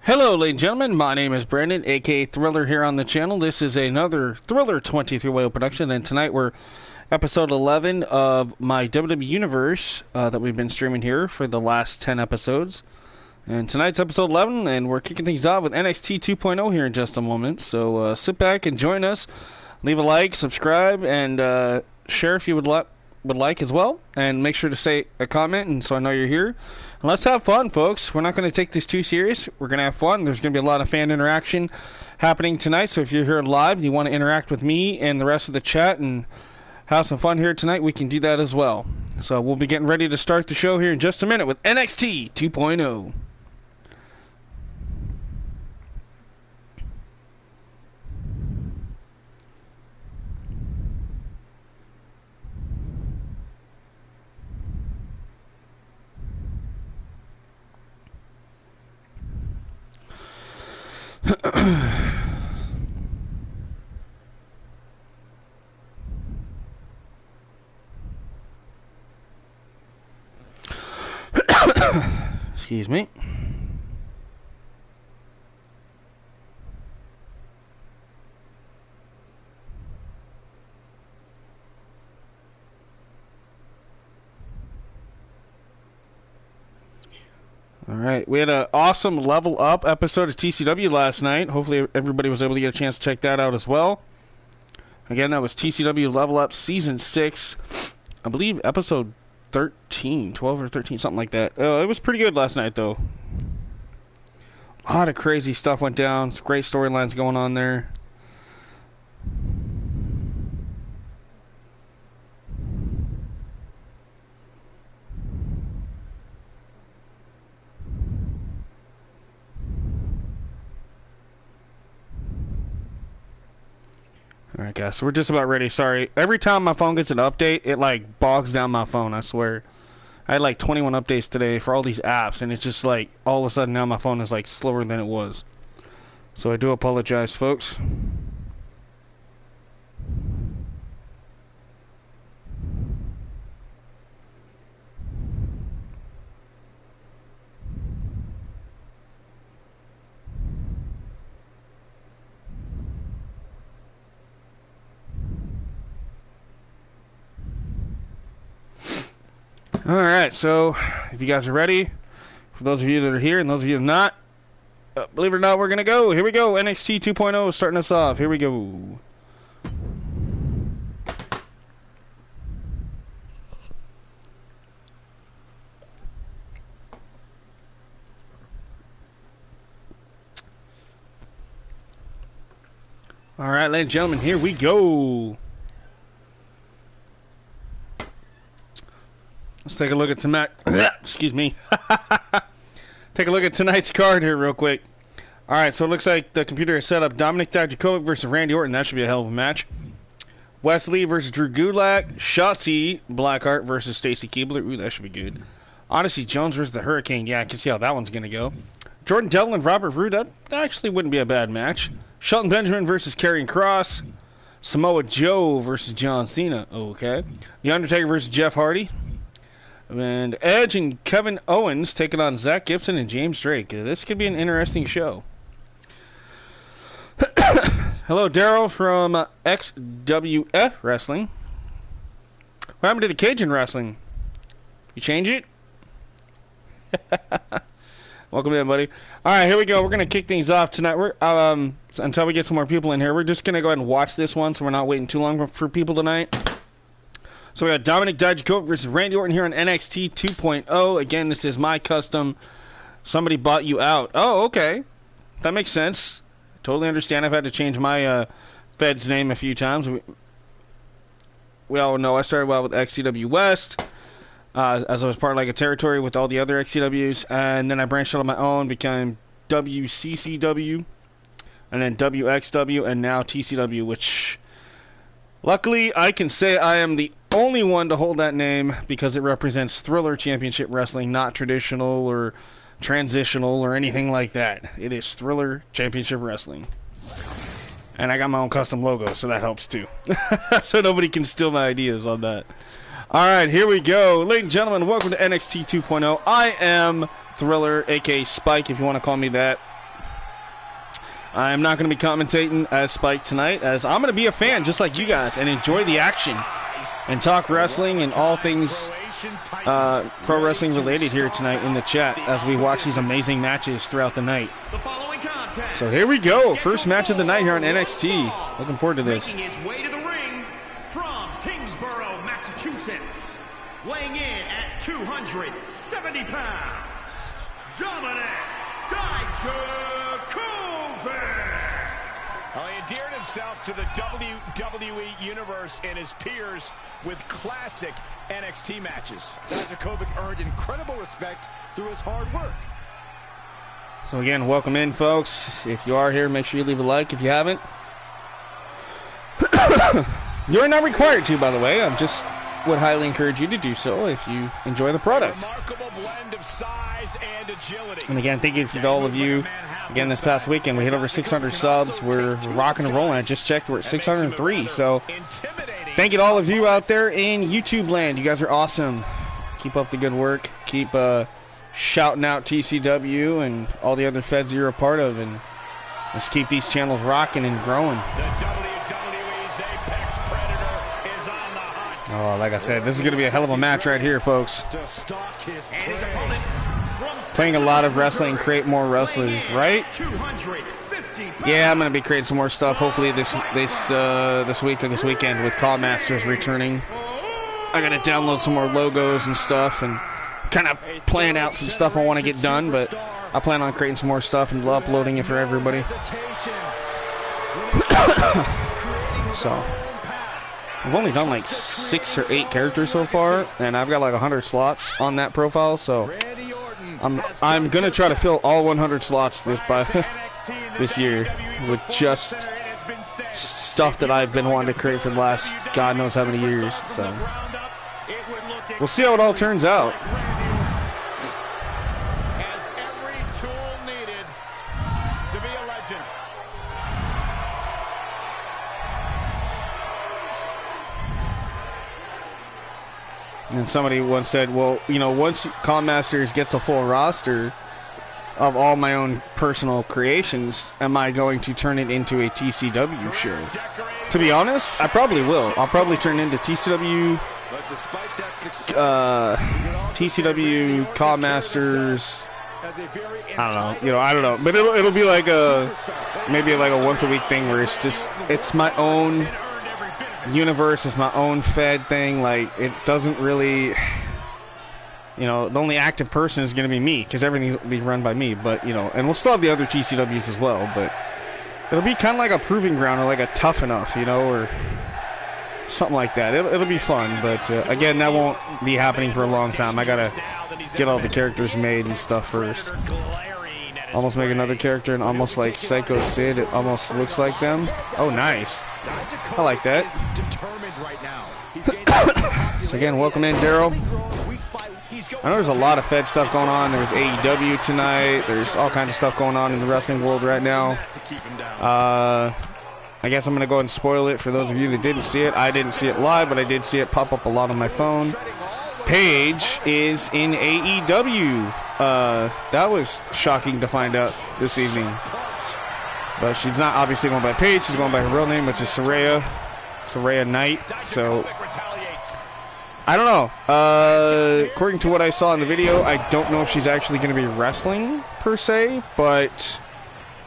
Hello, ladies and gentlemen. My name is Brandon, aka Thriller, here on the channel. This is another Thriller 23 production, and tonight we're episode 11 of my WWE Universe that we've been streaming here for the last 10 episodes. And tonight's episode 11, and we're kicking things off with NXT 2.0 here in just a moment. So sit back and join us. Leave a like, subscribe, and share if you would like as well. And make sure to say a comment, and so I know you're here. And let's have fun, folks. We're not going to take this too serious. We're going to have fun. There's going to be a lot of fan interaction happening tonight. So if you're here live and you want to interact with me and the rest of the chat and have some fun here tonight, we can do that as well. So we'll be getting ready to start the show here in just a minute with NXT 2.0. Excuse me. Alright, we had an awesome level up episode of TCW last night. Hopefully everybody was able to get a chance to check that out as well. Again, that was TCW Level Up Season 6. I believe episode 13, 12 or 13, something like that. It was pretty good last night, though. A lot of crazy stuff went down. Some great storylines going on there. Alright guys, so we're just about ready. Sorry. Every time my phone gets an update, it like bogs down my phone, I swear. I had like 21 updates today for all these apps, and it's just like all of a sudden now my phone is like slower than it was. So I do apologize, folks. Alright, so if you guys are ready, for those of you that are here and those of you that are not, believe it or not, we're going to go. Here we go. NXT 2.0 starting us off. Here we go. Alright, ladies and gentlemen, here we go. Let's take a look at tonight. Excuse me. Take a look at tonight's card here real quick. Alright, so it looks like the computer has set up Dominic Dijakovic versus Randy Orton. That should be a hell of a match. Wesley versus Drew Gulak. Shotzi Blackheart versus Stacy Keibler. Ooh, that should be good. Odyssey Jones versus the Hurricane. Yeah, I can see how that one's going to go. Jordan Devlin and Robert Roode. That actually wouldn't be a bad match. Shelton Benjamin versus Karrion Kross. Samoa Joe versus John Cena. Okay. The Undertaker versus Jeff Hardy. And Edge and Kevin Owens taking on Zach Gibson and James Drake. This could be an interesting show. Hello, Daryl from XWF Wrestling. What happened to the Cajun Wrestling? You change it? Welcome in, buddy. Alright, here we go. We're going to kick things off tonight. We're until we get some more people in here. We're just going to go ahead and watch this one so we're not waiting too long for people tonight. So we got Dominic Dijakovic versus Randy Orton here on NXT 2.0. Again, this is my custom. Somebody bought you out. Oh, okay. That makes sense. Totally understand. I've had to change my Fed's name a few times. We all know I started out with XCW West as I was part of like a territory with all the other XCWs. And then I branched out on my own, became WCCW, and then WXW, and now TCW, which luckily I can say I am the only one to hold that name because it represents Thriller Championship Wrestling, not traditional or transitional or anything like that. It is Thriller Championship Wrestling. And I got my own custom logo, so that helps too. So nobody can steal my ideas on that. Alright, here we go. Ladies and gentlemen, welcome to NXT 2.0. I am Thriller, aka Spike, if you want to call me that. I'm not going to be commentating as Spike tonight, as I'm going to be a fan just like you guys and enjoy the action and talk wrestling and all things pro wrestling related here tonight in the chat as we watch these amazing matches throughout the night. So here we go. First match of the night here on NXT. Looking forward to this. Making his way to the ring from Kingsborough, Massachusetts, weighing in at 270 pounds, Dominic Dijakovic. He endeared himself to the WWE Universe and his peers with classic NXT matches. Dijakovic earned incredible respect through his hard work. So again, welcome in, folks. If you are here, make sure you leave a like if you haven't. You're not required to, by the way. I just would highly encourage you to do so if you enjoy the product. Remarkable blend of size and agility. And again, thank you to all of you. Again, this past weekend, we hit over 600 subs. We're rocking and rolling. I just checked. We're at 603. So thank you to all of you out there in YouTube land. You guys are awesome. Keep up the good work. Keep shouting out TCW and all the other feds you're a part of. And let's keep these channels rocking and growing. WWE's Apex Predator is on the hunt. Oh, like I said, this is going to be a hell of a match right here, folks. And his opponent from Playing a lot of wrestling, create more wrestlers, right? 250 pounds. Yeah, I'm going to be creating some more stuff, hopefully this week or this weekend with Callmasters returning. I got to download some more logos and stuff and kind of plan out some stuff I want to get done, but I plan on creating some more stuff and uploading it for everybody. So, I've only done like 6 or 8 characters so far, and I've got like 100 slots on that profile, so I'm gonna try to fill all 100 slots this year with just stuff that I've been wanting to create for the last God knows how many years. So we'll see how it all turns out. Has every tool needed to be a legend. And somebody once said, well, you know, once Callmasters gets a full roster of all my own personal creations, am I going to turn it into a TCW show? To be honest, I probably will. I'll probably turn into TCW, TCW, Callmasters. I don't know. But it'll be like maybe like a once a week thing where it's my own universe, it's my own fed thing. Like, it doesn't really, you know, the only active person is going to be me because everything's going to be run by me. But, you know, and we'll still have the other TCWs as well, but it'll be kind of like a proving ground or like a Tough Enough, you know, or something like that. It'll be fun, but again, that won't be happening for a long time. I gotta get all the characters made and stuff first. Almost make another character and almost like Psycho Sid. It almost looks like them. Oh, nice. I like that. So again, welcome in, Daryl. I know there's a lot of Fed stuff going on. There's AEW tonight. There's all kinds of stuff going on in the wrestling world right now. I guess I'm going to go ahead and spoil it for those of you that didn't see it. I didn't see it live, but I did see it pop up a lot on my phone. Paige is in AEW. That was shocking to find out this evening. But she's not obviously going by Paige. She's going by her real name, which is Saraya Knight. So, I don't know. According to what I saw in the video, I don't know if she's actually going to be wrestling, per se. But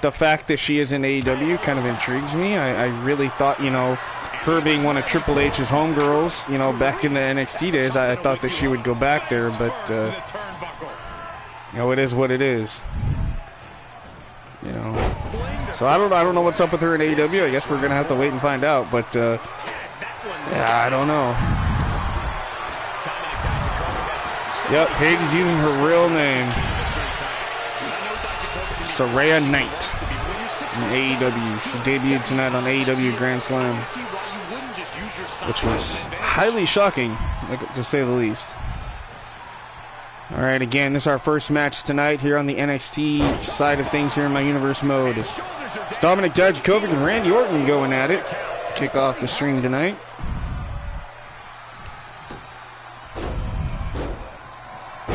the fact that she is in AEW kind of intrigues me. I really thought, you know, her being one of Triple H's homegirls, you know, back in the NXT days, I thought that she would go back there. But, you know, it is what it is. You know. So I don't know what's up with her in AEW. I guess we're gonna have to wait and find out. But yeah, I don't know. Yep, Paige is using her real name, Saraya Knight, in AEW. She debuted tonight on AEW Grand Slam, which was highly shocking, to say the least. All right, again, this is our first match tonight here on the NXT side of things here in my universe mode. It's Dominic Dijakovic and Randy Orton going at it. Kick off the stream tonight.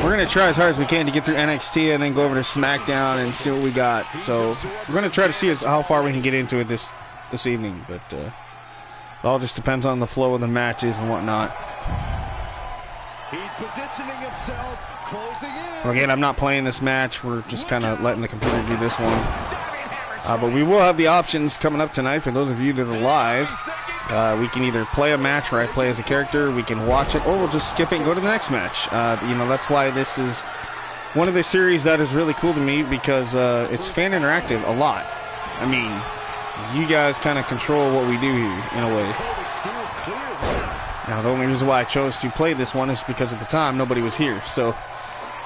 we're gonna try as hard as we can to get through NXT and then go over to SmackDown and see what we got. So we're gonna try to see how far we can get into it this evening, but it all just depends on the flow of the matches and whatnot. He's positioning himself, closing in. So again, I'm not playing this match. We're just kind of letting the computer do this one. But we will have the options coming up tonight for those of you that are live. We can either play a match where I play as a character, we can watch it, or we'll just skip it and go to the next match. You know, that's why this is one of the series that is really cool to me, because it's fan interactive a lot. I mean, you guys kind of control what we do here, in a way. Now, the only reason why I chose to play this one is because at the time nobody was here, so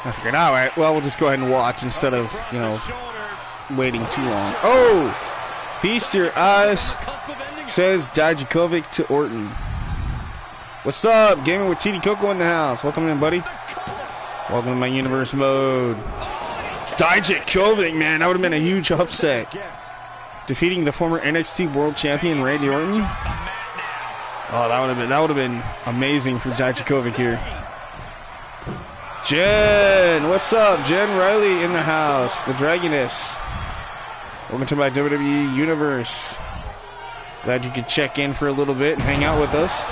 I figured, all right, well, we'll just go ahead and watch instead of, you know, waiting too long. Oh! Feast your eyes, says Dijakovic to Orton. What's up? Gaming with TD Coco in the house. Welcome in, buddy. Welcome to my universe mode. Dijakovic, man, that would have been a huge upset. Defeating the former NXT World Champion Randy Orton. Oh, that would have been amazing for Dijakovic here. Jen, what's up? Jen Riley in the house. The Dragoness. Welcome to my WWE Universe. Glad you could check in for a little bit and hang out with us.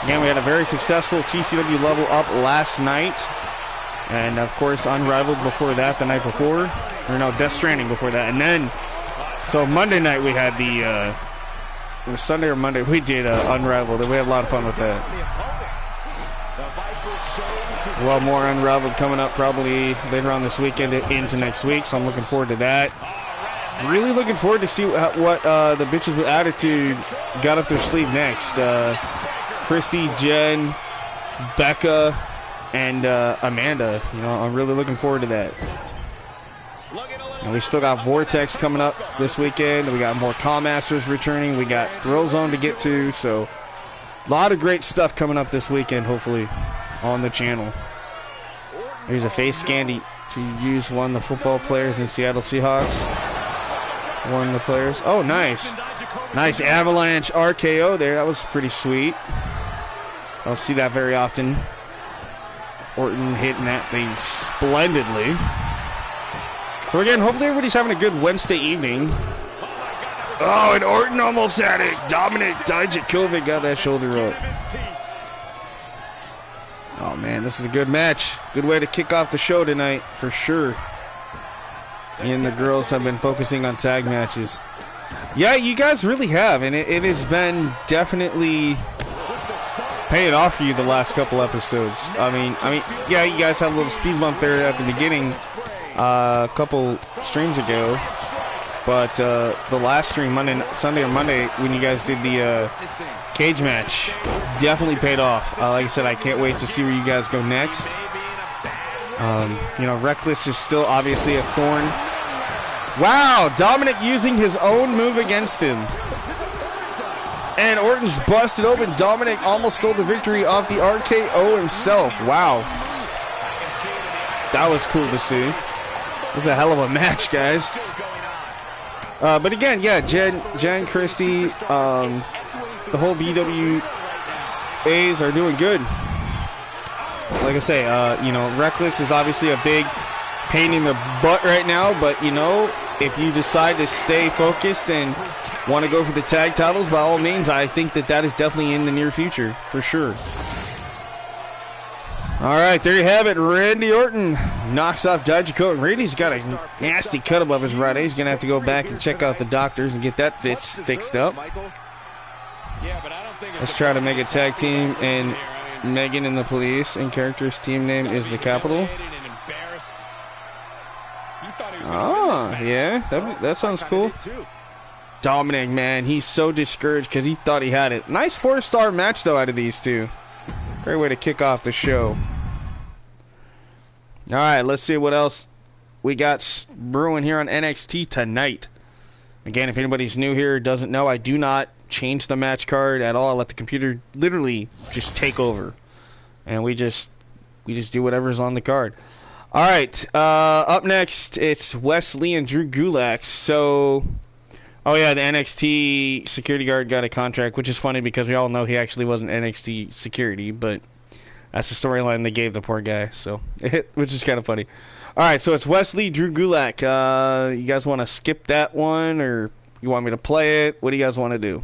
Again, we had a very successful TCW level up last night. And, of course, Unrivaled before that, the night before. Or no, Death Stranding before that. And then, so Monday night we had the, it was Sunday or Monday, we did Unrivaled. And we had a lot of fun with that. Well, more Unrivaled coming up probably later on this weekend into next week. So I'm looking forward to that. Really looking forward to see what the bitches with attitude got up their sleeve next. Christy, Jen, Becca, and Amanda. You know, I'm really looking forward to that. And we still got Vortex coming up this weekend. We got more Call Masters returning. We got Thrill Zone to get to. So a lot of great stuff coming up this weekend, hopefully, on the channel. Here's a face scan to use one of the football players in Seattle Seahawks. One of the players. Oh, nice. Nice Avalanche RKO there. That was pretty sweet. I don't see that very often. Orton hitting that thing splendidly. So again, hopefully everybody's having a good Wednesday evening. Oh, and Orton almost had it. Dominic Dijakovic got that shoulder up. Oh man, this is a good match. Good way to kick off the show tonight, for sure. Me and the girls have been focusing on tag matches. Yeah, you guys really have, and it has been definitely paying off for you the last couple episodes. I mean, yeah, you guys had a little speed bump there at the beginning, a couple streams ago, but the last stream, Sunday or Monday, when you guys did the cage match, definitely paid off. Like I said, I can't wait to see where you guys go next. You know, Reckless is still obviously a thorn. Wow, Dominic using his own move against him. And Orton's busted open. Dominic almost stole the victory off the RKO himself. Wow. That was cool to see. It was a hell of a match, guys. But again, yeah, Jen, Christie, the whole BWAs are doing good. Like I say, you know, Reckless is obviously a big pain in the butt right now, but, you know, if you decide to stay focused and want to go for the tag titles, by all means, I think that is definitely in the near future, for sure. All right, there you have it. Randy Orton knocks off Dijakovic. Randy's got a nasty cut above his right eye. He's going to have to go back and check out the doctors and get that fixed up. Let's try to make a tag team, and Megan and the Police and character's team name is the Capitol. Oh, yeah, that sounds cool. Dominic, man, he's so discouraged because he thought he had it. Nice 4-star match, though, out of these two. Great way to kick off the show. All right, let's see what else we got brewing here on NXT tonight. Again, if anybody's new here, doesn't know, I do not change the match card at all. I let the computer literally just take over, and we just do whatever's on the card. All right, up next, it's Wesley and Drew Gulak. So, oh yeah, the NXT security guard got a contract, which is funny because we all know he actually wasn't NXT security, but That's the storyline they gave the poor guy. So, which is kind of funny. All right, so it's Wesley, Drew Gulak. You guys want to skip that one, or you want me to play it? What do you guys want to do?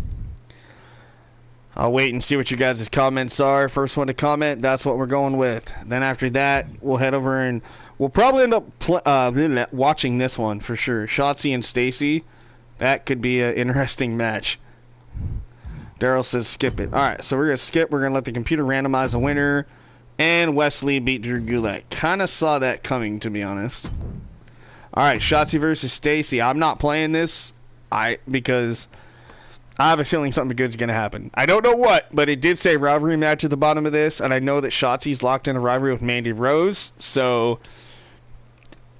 I'll wait and see what you guys' comments are. First one to comment, that's what we're going with. Then after that, we'll head over and we'll probably end up watching this one for sure. Shotzi and Stacy. That could be an interesting match. Daryl says skip it. Alright, so we're going to skip. We're going to let the computer randomize a winner. And Wesley beat Drew Gulak. Kind of saw that coming, to be honest. Alright, Shotzi versus Stacy. I'm not playing this because I have a feeling something good's going to happen. I don't know what, but it did say rivalry match at the bottom of this, and I know that Shotzi's locked in a rivalry with Mandy Rose, so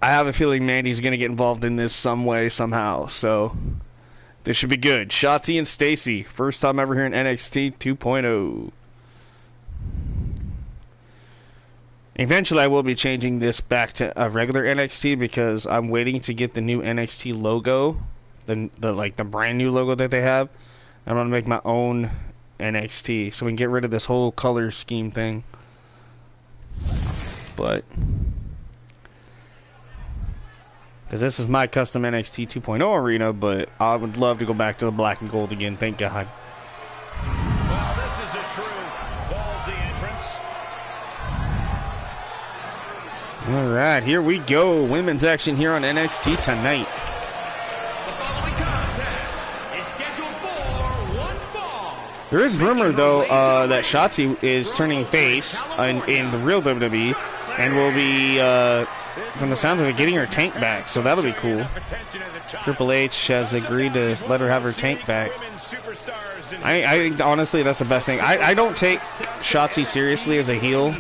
I have a feeling Mandy's going to get involved in this some way, somehow, so this should be good. Shotzi and Stacy, first time ever here in NXT 2.0. Eventually, I will be changing this back to a regular NXT because I'm waiting to get the new NXT logo. The brand new logo that they have. I'm gonna make my own NXT so we can get rid of this whole color scheme thing. But because this is my custom NXT 2.0 arena, but I would love to go back to the black and gold again. Thank God. Well, this is a true ballsy entrance. All right, here we go. Women's action here on NXT tonight. There is rumor, though, that Shotzi is turning face in the real WWE and will be, from the sounds of it, getting her tank back. So that'll be cool. Triple H has agreed to let her have her tank back. I honestly, that's the best thing. I don't take Shotzi seriously as a heel.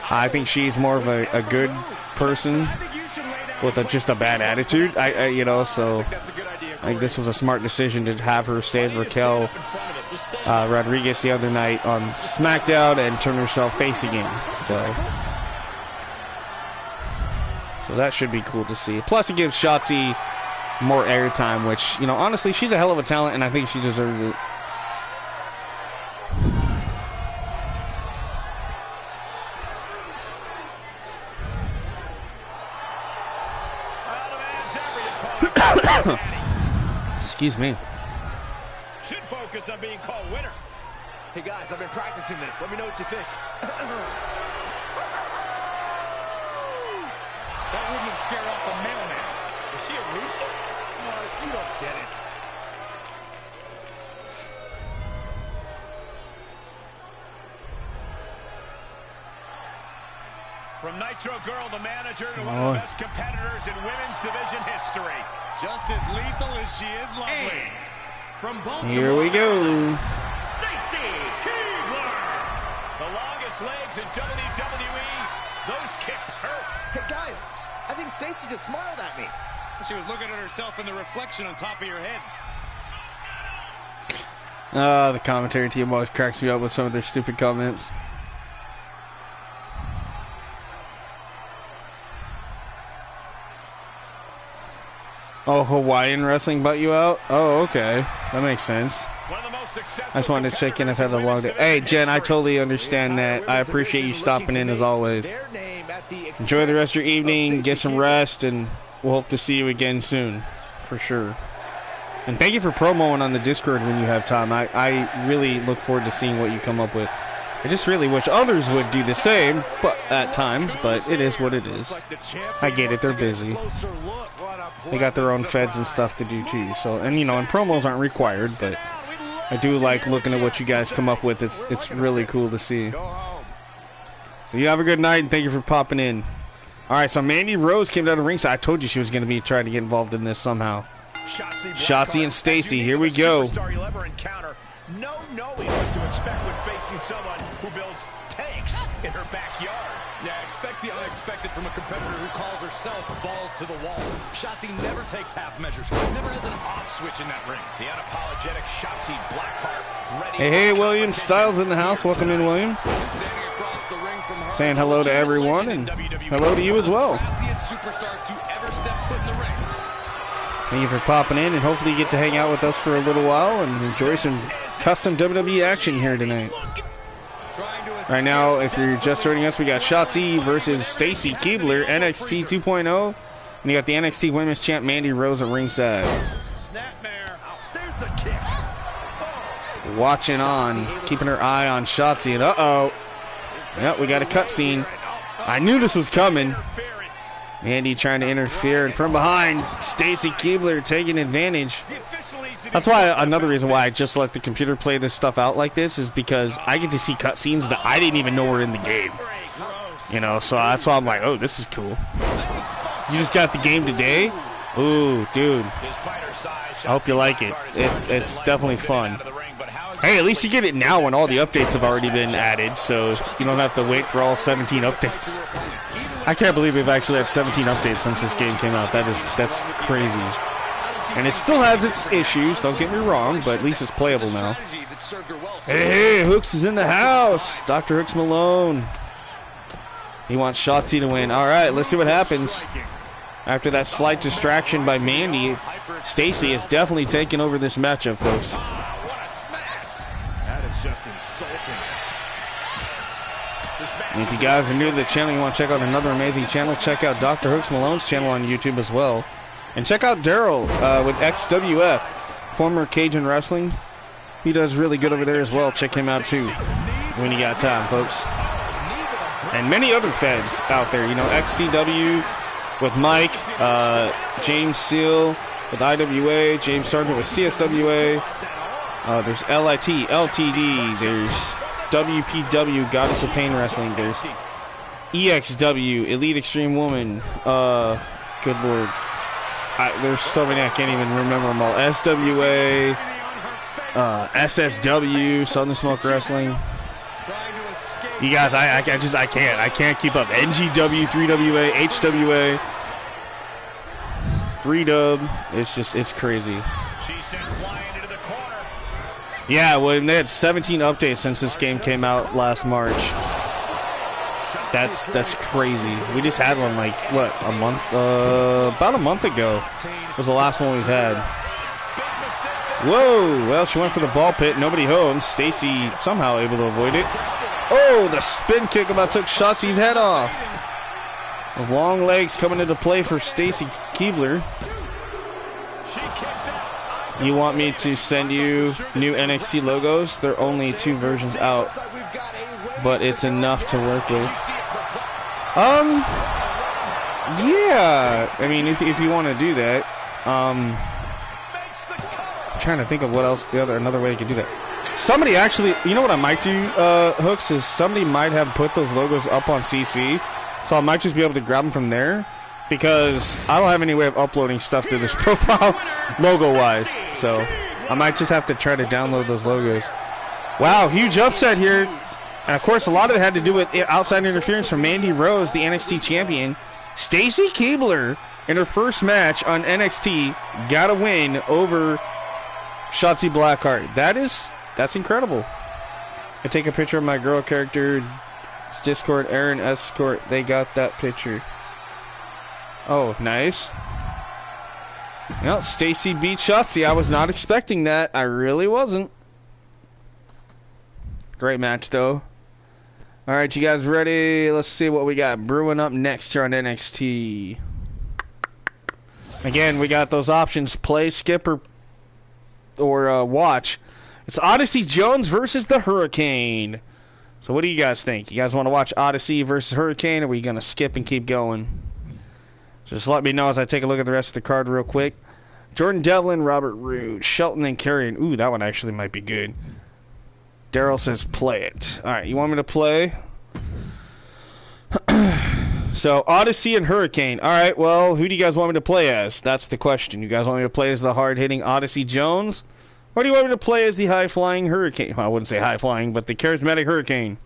I think she's more of a good person with just a bad attitude. So I think this was a smart decision to have her save Raquel Rodriguez the other night on SmackDown and turn herself face again. So that should be cool to see. Plus, it gives Shotzi more airtime, which, honestly, she's a hell of a talent, and I think she deserves it. Excuse me. Should focus on being called winner. Hey guys, I've been practicing this. Let me know what you think. That wouldn't scare off a mailman. Is she a rooster? You don't get it. From Nitro Girl, the manager, to one of the best competitors in women's division history. Just as lethal as she is lovely. From Baltimore, here we go. Stacy Keibler. The longest legs in WWE. Those kicks hurt. Hey guys, I think Stacy just smiled at me. She was looking at herself in the reflection on top of your head. The commentary team always cracks me up with some of their stupid comments. Oh, Hawaiian wrestling butt you out? Oh, okay. That makes sense. I just wanted to check in. I've had a long day. Hey, Jen, I totally understand that. I appreciate you stopping in as always. Enjoy the rest of your evening. Get some rest, and we'll hope to see you again soon. For sure. And thank you for promoing on the Discord when you have time. I really look forward to seeing what you come up with. I just really wish others would do the same, but at times, but it is what it is. I get it, they're busy. They got their own feds and stuff to do too. So, and and promos aren't required, but I do like looking at what you guys come up with. It's really cool to see. So you have a good night, and thank you for popping in. All right, so Mandy Rose came down to ringside. I told you she was going to be trying to get involved in this somehow. Shotzi and Stacy, here we go. No knowing what to expect when facing someone who builds tanks in her backyard. Yeah, expect the unexpected from a competitor who calls herself balls to the wall. Shotzi never takes half measures, never has an off switch in that ring. The unapologetic Shotzi Blackheart ready. Hey, William Styles in the house. Welcome in, William. Saying hello to everyone, and hello to you as well. Thank you for popping in, and hopefully you get to hang out with us for a little while and enjoy some custom WWE action here tonight. Trying to Right now, if you're just joining us, we got Shotzi versus Stacy Keibler, NXT 2.0. And you got the NXT Women's Champ Mandy Rose at ringside. Snapmare. There's the kick. Oh. Watching on, keeping her eye on Shotzi. And uh-oh. Yep, we got a cutscene. I knew this was coming. Mandy trying to interfere, and from behind, Stacy Keibler taking advantage. That's why another reason why I just let the computer play this stuff out like this is because I get to see cutscenes that I didn't even know were in the game. You know, so that's why I'm like, oh, this is cool. You just got the game today? Ooh, dude. I hope you like it. It's definitely fun. Hey, at least you get it now when all the updates have already been added, so you don't have to wait for all 17 updates. I can't believe we've actually had 17 updates since this game came out. That's crazy. And it still has its issues, don't get me wrong, but at least it's playable now. Hey, Hooks is in the house. Dr. Hooks Malone. He wants Shotzi to win. All right, let's see what happens. After that slight distraction by Mandy, Stacy is definitely taking over this matchup, folks. That is just insulting. And if you guys are new to the channel, you want to check out another amazing channel, check out Dr. Hooks Malone's channel on YouTube as well. And check out Daryl with XWF, former Cajun Wrestling. He does really good over there as well. Check him out too when you got time, folks. And many other feds out there. You know, XCW with Mike, James Seal with IWA, James Sargent with CSWA. There's LIT, LTD. There's WPW, Goddess of Pain Wrestling. There's EXW, Elite Extreme Woman. Good lord. There's so many I can't even remember them all. SWA, SSW, Southern Smoke Wrestling. You guys, I can't keep up. NGW, 3WA, HWA, 3W. It's crazy. Yeah, well, they had 17 updates since this game came out last March. That's crazy. We just had one like what, a month, about a month ago was the last one we've had. Whoa! Well, she went for the ball pit. Nobody home. Stacy somehow able to avoid it. Oh, the spin kick about took Shotzi's head off. With long legs coming into play for Stacy Keibler. You want me to send you new NXT logos? There are only 2 versions out, but it's enough to work with. Yeah. I mean, if you want to do that, I'm trying to think of what else another way you could do that. Somebody actually, you know what I might do, Hooks, is somebody might have put those logos up on CC, so I might just be able to grab them from there, because I don't have any way of uploading stuff to this profile logo-wise, so I might just have to try to download those logos. Wow, huge upset here. And, of course, a lot of it had to do with outside interference from Mandy Rose, the NXT champion. Stacy Keibler, in her first match on NXT, got a win over Shotzi Blackheart. That's incredible. I take a picture of my girl character. It's Discord, Aaron Escort. They got that picture. Oh, nice. Well, Stacy beat Shotzi. I was not expecting that. I really wasn't. Great match, though. All right, you guys ready? Let's see what we got brewing up next here on NXT. Again, we got those options: play, skip, or watch. It's Odyssey Jones versus the Hurricane. So what do you guys think? You guys want to watch Odyssey versus Hurricane, or are we going to skip and keep going? Just let me know as I take a look at the rest of the card real quick. Jordan Devlin, Robert Roode, Shelton and Carrion. Ooh, that one actually might be good. Daryl says play it. Alright, you want me to play? So, Odyssey and Hurricane. Alright, well, who do you guys want me to play as? That's the question. You guys want me to play as the hard-hitting Odyssey Jones? Or do you want me to play as the high-flying Hurricane? Well, I wouldn't say high-flying, but the charismatic Hurricane.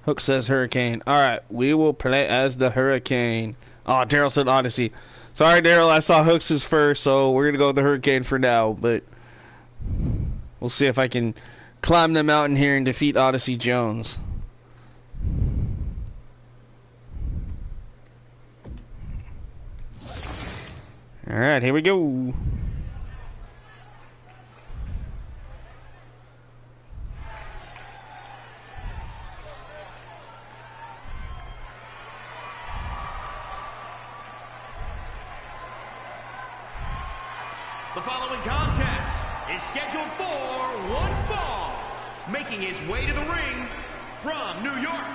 Hook says Hurricane. Alright, we will play as the Hurricane. Oh, Daryl said Odyssey. Sorry, Daryl, I saw Hooks' first, so we're going to go with the Hurricane for now, but we'll see if I can climb the mountain here and defeat Odyssey Jones. Alright, here we go. The following contest is scheduled for one fall. Making his way to the ring from New York,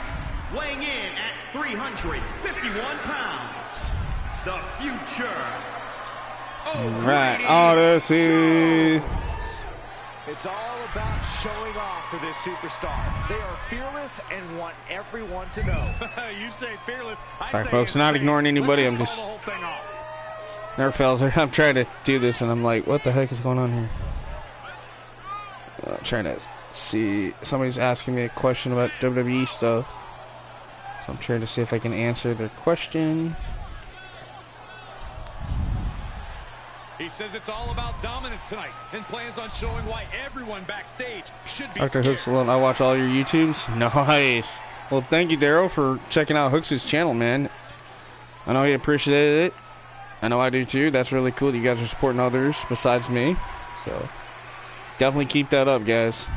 weighing in at 351 pounds, the future. Right, Odyssey. It's all about showing off for this superstar. They are fearless and want everyone to know. You say fearless. Sorry, folks, not ignoring anybody. I'm just never fails. I'm trying to do this, and I'm like, what the heck is going on here? I'm trying to see. Somebody's asking me a question about WWE stuff. So I'm trying to see if I can answer their question. He says it's all about dominance tonight and plans on showing why everyone backstage should be Dr. scared. Hooks alone. I watch all your YouTubes. Nice. Well, thank you, Daryl, for checking out Hooks' channel, man. I know he appreciated it. I know I do too. That's really cool. You guys are supporting others besides me. So definitely keep that up, guys.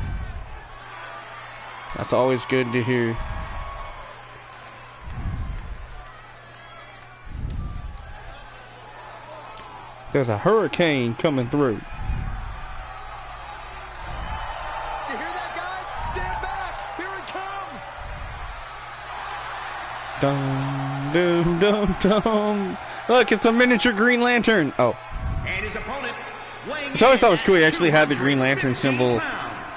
That's always good to hear. There's a hurricane coming through. Did you hear that, guys? Stand back! Here it comes! Dum, dum, dum, dum. Look, it's a miniature Green Lantern. Oh. And his opponent, Which I always thought was cool. He actually had the Green Lantern symbol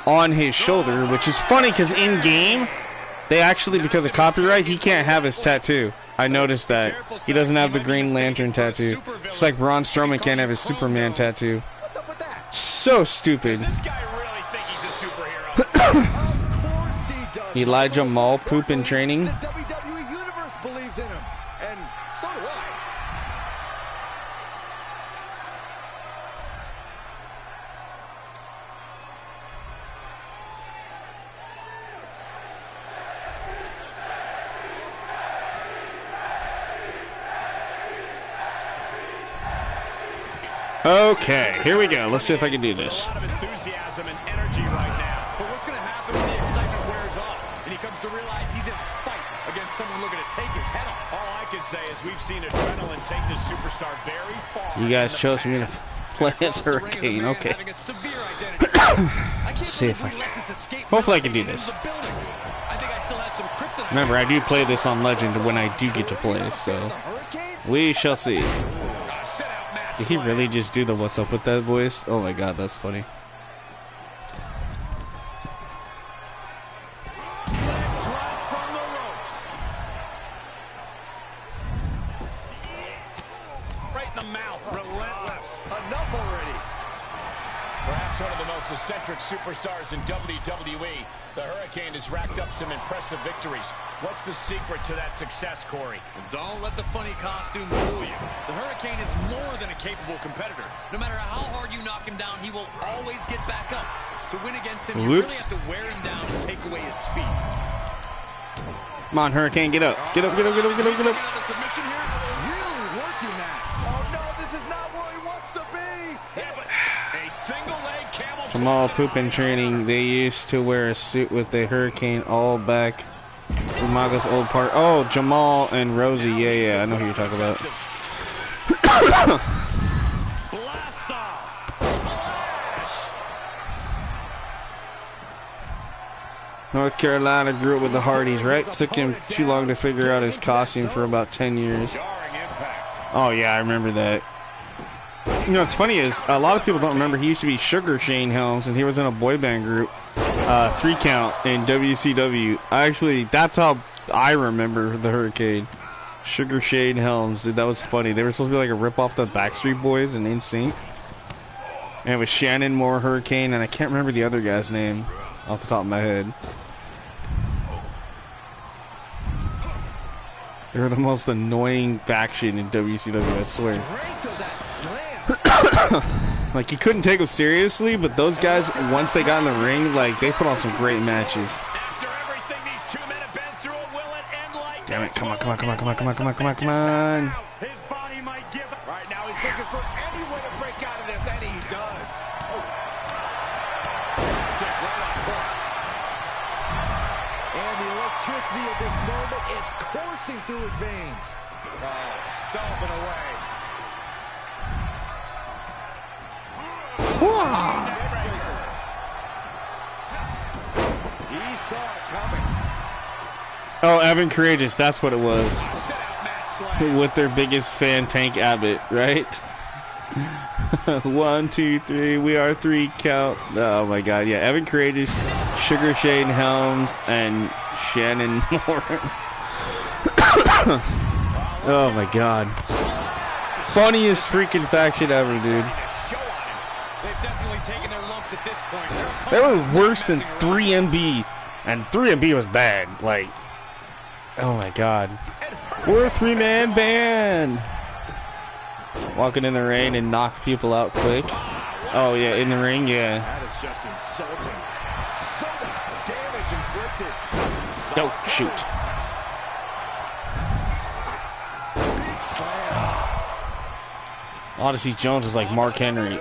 on his shoulder, which is funny because in game, they actually, because of copyright, he can't have his tattoo. I noticed that. He doesn't have the Green Lantern tattoo. Just like Braun Strowman can't have his Superman tattoo. What's up with that? So stupid. This guy really think he's a superhero. Of course he does. Elijah Mall poop in training. The WWE Universe believes in him. And so do I. Okay, here we go. Let's see if I can do this. A lot of enthusiasm and energy right now. But what's going to happen when the excitement wears off and he comes to realize he's in a fight against someone looking to take his head off? All I can say is we've seen adrenaline take this superstar very far. You guys chose me to play as Hurricane. Okay. Let's see if I can. Hopefully I can do this. Remember, I do play this on Legend when I do get to play, so we shall see. Did he really just do the what's up with that voice? Oh my god, that's funny. Drop from the ropes. Right in the mouth, relentless. Enough already. Perhaps one of the most eccentric superstars in WWE, the Hurricane has racked up some impressive victories. What's the secret to that success, Corey? Don't let the funny costume fool you. The Hurricane is more than a capable competitor. No matter how hard you knock him down, he will always get back up. To win against him, you really have to wear him down and take away his speed. Come on, Hurricane, get up. Get up, get up, get up, get up, get up. Submission here. Really working that. Oh no, this is not where he wants to be. Yeah, but a single leg camel. Jamal Poop in training. They used to wear a suit with the Hurricane all back. Umaga's old part. Oh, Jamal and Rosie. Yeah, I know who you're talking about. Blast off. Splash. North Carolina grew up with the Hardys, right? Took him too long to figure out his costume for about 10 years. Jarring impact. Oh, yeah, I remember that. You know, what's funny is a lot of people don't remember he used to be Sugar Shane Helms, and he was in a boy band group, 3 Count in WCW. That's how I remember the Hurricane. Sugar Shane Helms. Dude, that was funny. They were supposed to be like a rip off the Backstreet Boys and NSYNC. And it was Shannon Moore Hurricane, and I can't remember the other guy's name off the top of my head. They're the most annoying faction in WCW, I swear. Strength of that slam. Like, you couldn't take them seriously, but those guys, once they got in the ring, like, they put on some great matches. After everything these two men have been through, will it end like Damn it, this? come on, come on, come on, come on, come on, come on, come on, come on. His body might give up. Right now, he's looking for any way to break out of this, and he does. Kick right on point. And the electricity of this moment is coursing through his veins. Oh, stomping away. He saw it coming. Oh, Evan Courageous, that's what it was. Sit out, Matt Slam. With their biggest fan, Tank Abbott, right? 1, 2, 3, we are 3 count. Oh my god, yeah, Evan Courageous, Sugar Shane Helms, and Shannon Moore. Oh my god. Funniest freaking faction ever, dude. They've definitely taken their lumps at this point. They were worse than 3MB, and 3MB was bad. Like, oh my god. We're a 3-man band. Walking in the rain and knock people out quick. Oh yeah, in the ring, yeah. That is just insulting. So much damage inflicted. Don't shoot. Big slam. Odyssey Jones is like Mark Henry.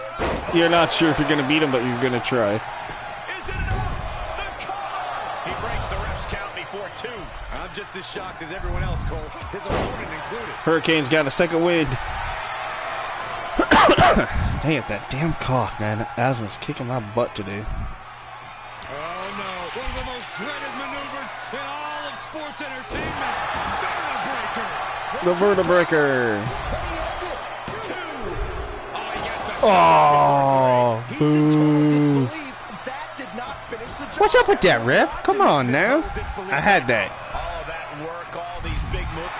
You're not sure if you're gonna beat him, but you're gonna try. Is it enough? The cover. He breaks the ref's count before 2. I'm just as shocked as everyone else, Cole, his opponent included. Hurricane's got a second wind. Dang it, that damn cough, man. Asthma's kicking my butt today. Oh no, one of the most dreaded maneuvers in all of sports entertainment. Vertebreaker. The Vertebreaker. Oh, Oh, boo. That did not finish the job. What's up with that, ref? Come on now. I had that. all of that work, all these big moves.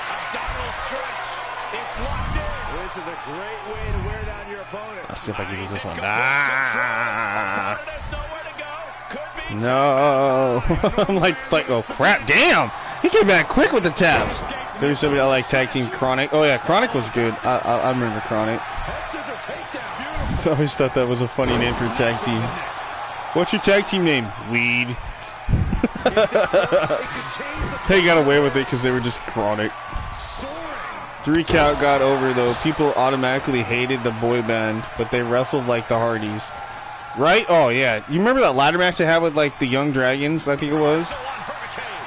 Abdominal stretch. It's locked in. This is a great way to wear down your opponent. Let's see if I can do this one. Complete Ah. control. Opponent has nowhere to go. Could be No. I'm like, oh crap, damn. He came back quick with the taps. There's somebody I like, tag team Chronic. Oh yeah, Chronic was good. I remember Chronic. Head scissor takedown. So I always thought that was a funny name for a tag team. What's your tag team name? Weed. They got away with it because they were just Chronic. 3 count got over though. People automatically hated the boy band, but they wrestled like the Hardys. Right? Oh yeah. You remember that ladder match they had with like the Young Dragons, I think it was?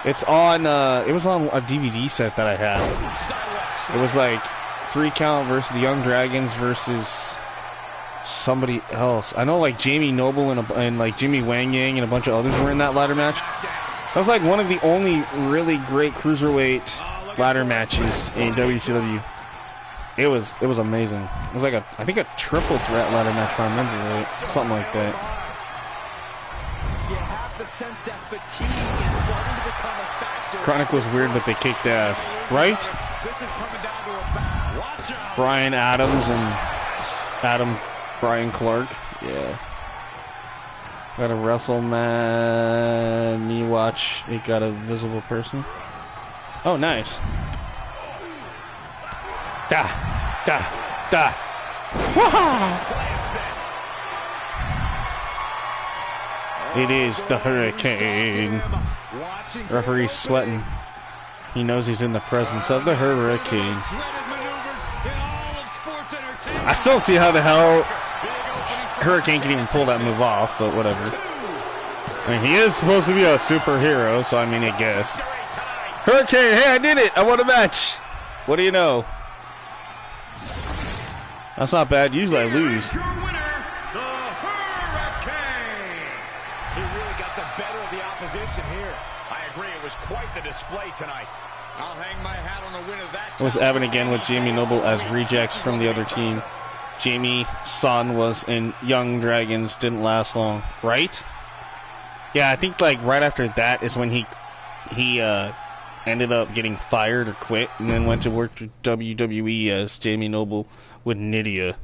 It's on it was on a DVD set that I had. It was like 3 count versus the Young Dragons versus somebody else. I know like Jamie Noble and like Jimmy Wang Yang and a bunch of others were in that ladder match. That was like one of the only really great cruiserweight ladder matches in WCW. It was amazing. It was like I think a triple threat ladder match if I remember right. Something like that. You have the sense that fatigue is starting to become a factor. Chronic was weird, but they kicked ass. Right? This is coming down to a battle. Watch out. Brian Adams and Brian Clark. Yeah. Got a wrestle man. Me watch. It got a visible person. Oh, nice. Da, da, da. Wah! It is the Hurricane. Referee's sweating. He knows he's in the presence of the Hurricane. I still see how the hell Hurricane can even pull that move off, but whatever. I mean, he is supposed to be a superhero, so I mean, I guess. Hurricane, hey, I did it! I won a match! What do you know? That's not bad. Usually I lose. Your winner, the Hurricane. He really got the better of the opposition here. I agree, it was quite the display tonight. I'll hang my hat on the win of that. It was Evan again with Jamie Noble as rejects from the other team. Jamie Son was in Young Dragons, didn't last long, right? Yeah, I think like right after that is when he ended up getting fired or quit, and then went to work for WWE as Jamie Noble with Nydia.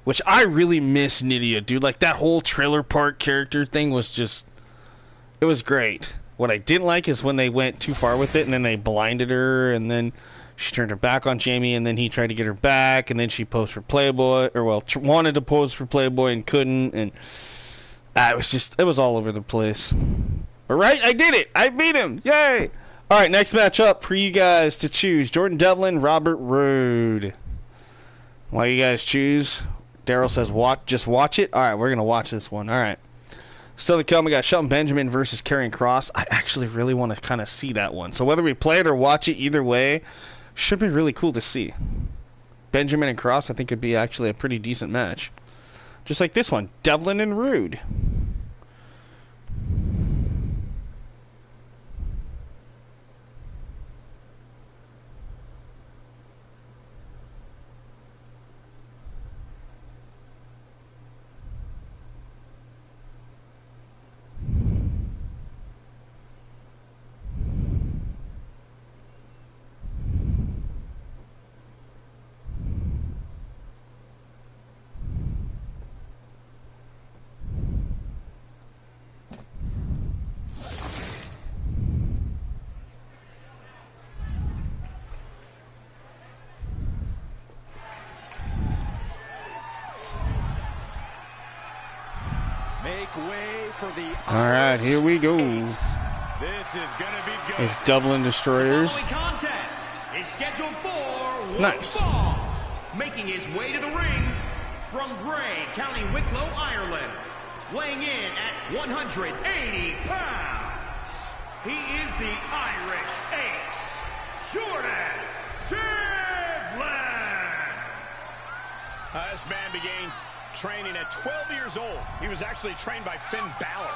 Which I really miss Nydia, dude. Like that whole Trailer Park character thing was just, it was great. What I didn't like is when they went too far with it, and then they blinded her, and then she turned her back on Jamie, and then he tried to get her back, and then she posed for Playboy, or well, wanted to pose for Playboy and couldn't, and it was all over the place. But right, I did it! I beat him! Yay! Alright, next match up for you guys to choose. Jordan Devlin, Robert Roode. Why you guys choose? Daryl says, just watch it? Alright, we're going to watch this one. Alright. Still to come, we got Shelton Benjamin versus Karrion Kross. I actually really want to kind of see that one. So whether we play it or watch it, either way, should be really cool to see. Benjamin and Kross, I think, could be actually a pretty decent match. Just like this one, Devlin and Roode. Make way for the Alright, here we go. This is gonna be good. It's Dublin Destroyers. The following contest is scheduled for one Nice. fall. Making his way to the ring from Bray, County Wicklow, Ireland. Weighing in at 180 pounds. He is the Irish Ace, Jordan Devlin. This man began training at 12 years old. He was actually trained by Finn Balor.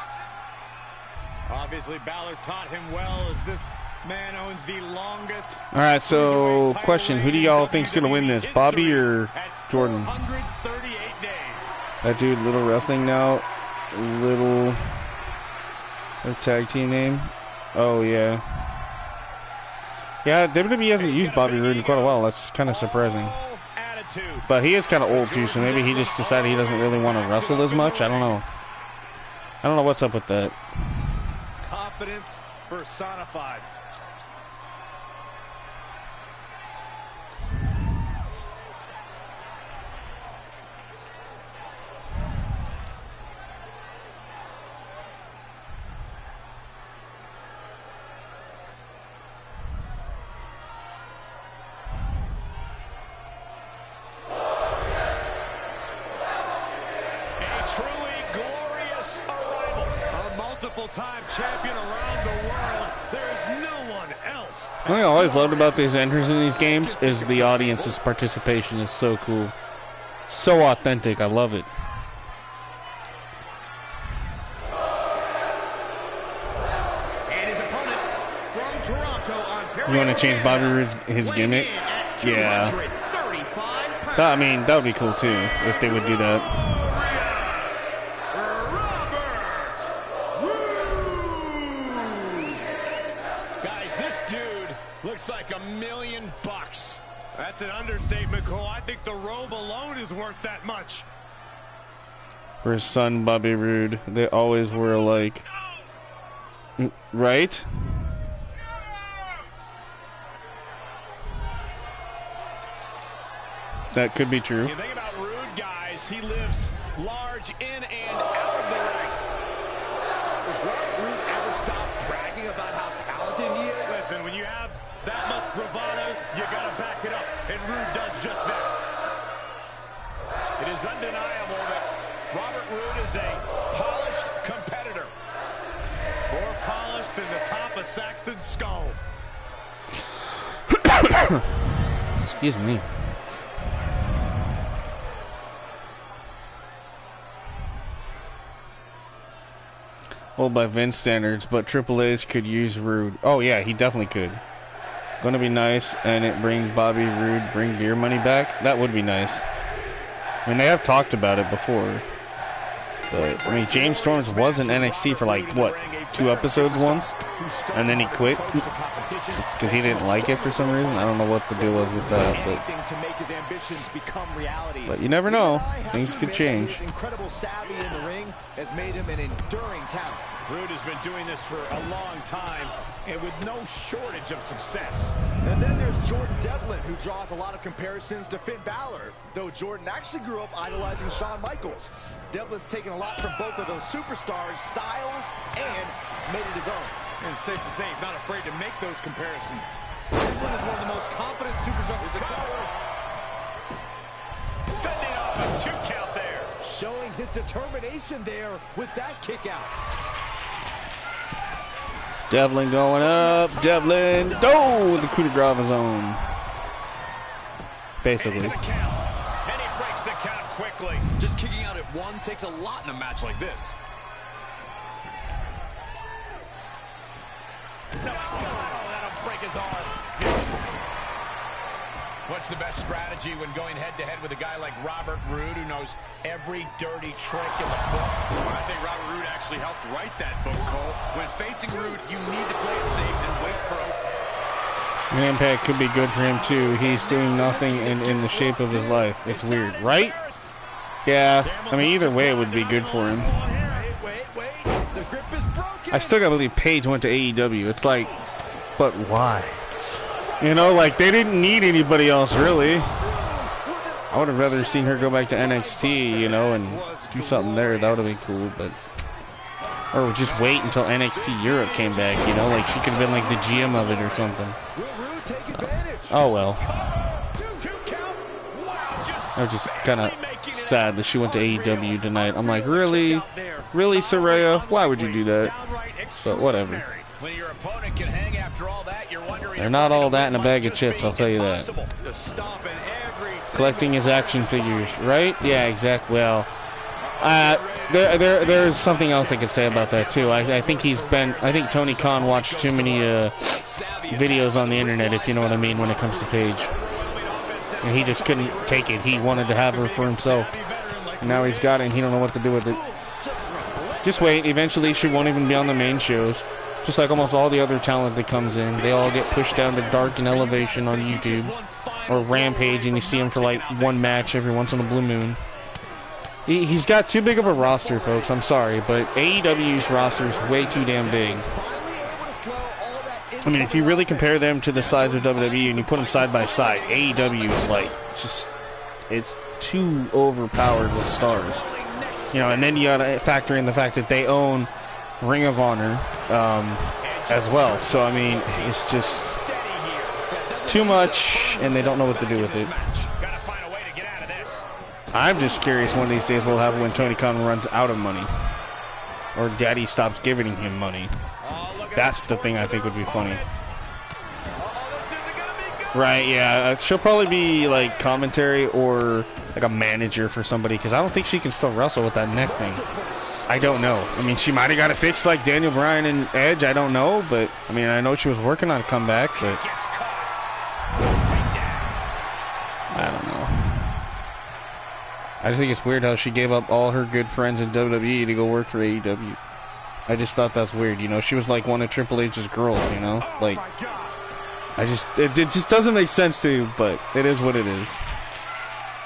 Obviously, Balor taught him well, as this man owns the longest. All right, so question: who do y'all think's gonna win this, Bobby or Jordan? 138 days. That dude, Little Wrestling now, Little. Their tag team name? Oh yeah. Yeah, WWE hasn't used Bobby Roode in quite a while. That's kind of surprising. But he is kind of old too, so maybe he just decided he doesn't really want to wrestle as much. I don't know. I don't know what's up with that. Confidence personified. Multiple-time champion around the world. There is no one else. One thing I always loved about these entries in these games is the audience's participation is so cool. So authentic. I love it. And his opponent from Toronto, Ontario. You want to change Bobby Roode's his gimmick? Yeah. I mean, that would be cool too if they would do that. Looks like $1 million. That's an understatement, Cole. I think the robe alone is worth that much. For his son, Bobby Roode, they always were alike. Right? That could be true. You think about Roode, guys, he lives large in and out of the ring. Does Robert Roode ever stop bragging about how talented he is? Listen, when you have that much bravado, you gotta back it up, and Roode does just that. It is undeniable that Robert Roode is a polished competitor. More polished than the top of Saxton's skull. Excuse me. Well, by Vince standards, but Triple H could use Roode. Oh yeah, he definitely could. Gonna be nice, and it bring Bobby Roode, bring beer money back. That would be nice. I mean, they have talked about it before. But I mean, James Storms was in NXT for like what, 2 episodes once, and then he quit because he didn't like it for some reason. I don't know what the deal was with that, but you never know. Things could change. His incredible savvy in the ring has made him an enduring talent. Rude has been doing this for a long time and with no shortage of success. And then there's Jordan Devlin, who draws a lot of comparisons to Finn Balor, though Jordan actually grew up idolizing Shawn Michaels. Devlin's taken a lot from both of those superstars' styles and made it his own. And it's safe to say he's not afraid to make those comparisons. Devlin is one of the most confident superstars. Fending off a 2 count there. Showing his determination there with that kick out. Devlin going up. Devlin. Oh, the coup de grace of his own. Basically. And he breaks the count quickly. Just kicking out at 1 takes a lot in a match like this. No, that'll break his arm. Vicious. What's the best strategy when going head-to-head with a guy like Robert Roode, who knows every dirty trick in the book? Well, I think Robert Roode actually helped write that book, Cole. When facing Roode, you need to play it safe and wait for An impact could be good for him too. He's doing nothing in the shape of his life. It's weird, right? Yeah, I mean either way it would be good for him. Wait. The grip is broken. I still gotta believe Paige went to AEW. It's like, but why? You know, like they didn't need anybody else really. I would have rather seen her go back to NXT, you know, and do something there. That would have been cool, but or just wait until NXT Europe came back, you know, like she could have been like the GM of it or something. Oh well. I was just kind of sad that she went to AEW tonight. I'm like, really? Really, Saraya? Why would you do that? But whatever. When your opponent can hang after all that, you're wondering. They're not all that in a bag of chips, I'll tell you that. Collecting his action figures, right? Yeah, exactly. Well, there's something else I could say about that too. I think Tony Khan watched too many videos on the internet, if you know what I mean, when it comes to Paige. And he just couldn't take it. He wanted to have her for himself. And now he's got it and he don't know what to do with it. Just wait. Eventually she won't even be on the main shows. Just like almost all the other talent that comes in. They all get pushed down to Dark and Elevation on YouTube. Or Rampage, and you see him for like one match every once in a blue moon. He's got too big of a roster, folks. I'm sorry, but AEW's roster is way too damn big. I mean, if you really compare them to the size of WWE and you put them side by side, AEW is like just, it's too overpowered with stars. You know, and then you gotta factor in the fact that they own Ring of Honor as well. So I mean, it's just too much, and they don't know what to do with it. I'm just curious one of these days what will happen when Tony Khan runs out of money, or Daddy stops giving him money. That's the thing I think would be funny. Right? Yeah, she'll probably be like commentary or like a manager for somebody, because I don't think she can still wrestle with that neck thing. I don't know. I mean, she might have got it fixed like Daniel Bryan and Edge. I don't know, but I mean, I know she was working on a comeback, but I don't know. I just think it's weird how she gave up all her good friends in WWE to go work for AEW. I just thought that's weird, you know. She was like one of Triple H's girls, you know. Like, it just doesn't make sense to, but it is what it is.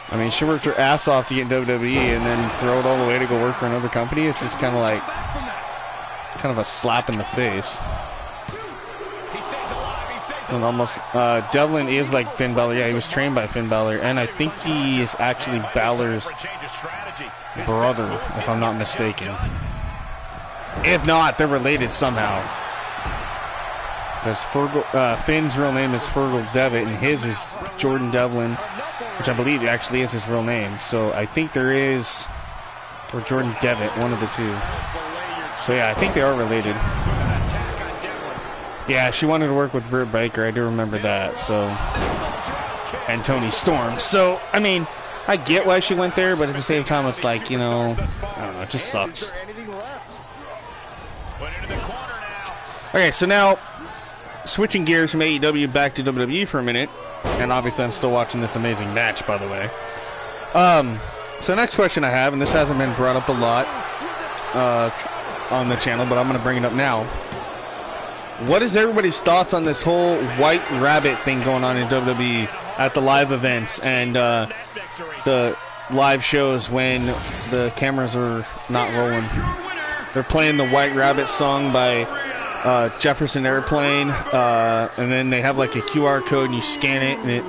I mean, she worked her ass off to get in WWE and then throw it all the way to go work for another company. It's just kind of like, kind of a slap in the face. And almost, Devlin is like Finn Balor. Yeah, he was trained by Finn Balor, and I think he is actually Balor's brother, if I'm not mistaken. If not, they're related somehow. Because Finn's real name is Fergal Devitt, and his is Jordan Devlin, which I believe actually is his real name. So I think there is, or Jordan Devitt, one of the two. So yeah, I think they are related. Yeah, she wanted to work with Britt Baker. I do remember that. So, and Tony Storm. So, I mean, I get why she went there, but at the same time, it's like, you know, I don't know, it just sucks. Okay, so now, switching gears from AEW back to WWE for a minute, and obviously I'm still watching this amazing match, by the way. So next question I have, and this hasn't been brought up a lot, on the channel, but I'm going to bring it up now. What is everybody's thoughts on this whole White Rabbit thing going on in WWE at the live events and the live shows when the cameras are not rolling? They're playing the White Rabbit song by Jefferson Airplane, and then they have like a QR code and you scan it and it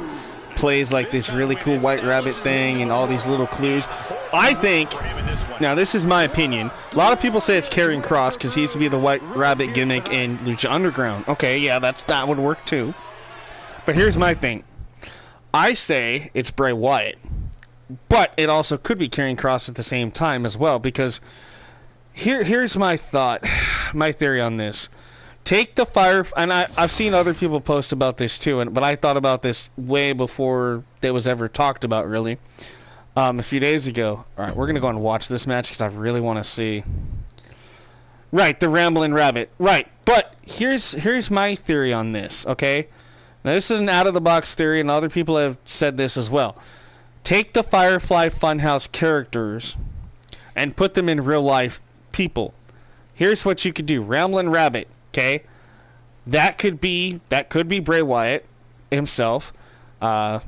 plays like this really cool White Rabbit thing and all these little clues. I think, now this is my opinion, a lot of people say it's Karrion Kross because he used to be the White Rabbit gimmick in Lucha Underground. Okay, yeah, that would work too. But here's my thing. I say it's Bray Wyatt. But it also could be Karrion Kross at the same time as well, because here's my thought, my theory on this. Take the fire, and I've seen other people post about this too, but I thought about this way before it was ever talked about, really. A few days ago. All right, we're going to go and watch this match because I really want to see. Right, the Rambling Rabbit. Right, but here's my theory on this, okay? Now, this is an out-of-the-box theory, and other people have said this as well. Take the Firefly Funhouse characters and put them in real-life people. Here's what you could do. Rambling Rabbit, okay? That could be Bray Wyatt himself, but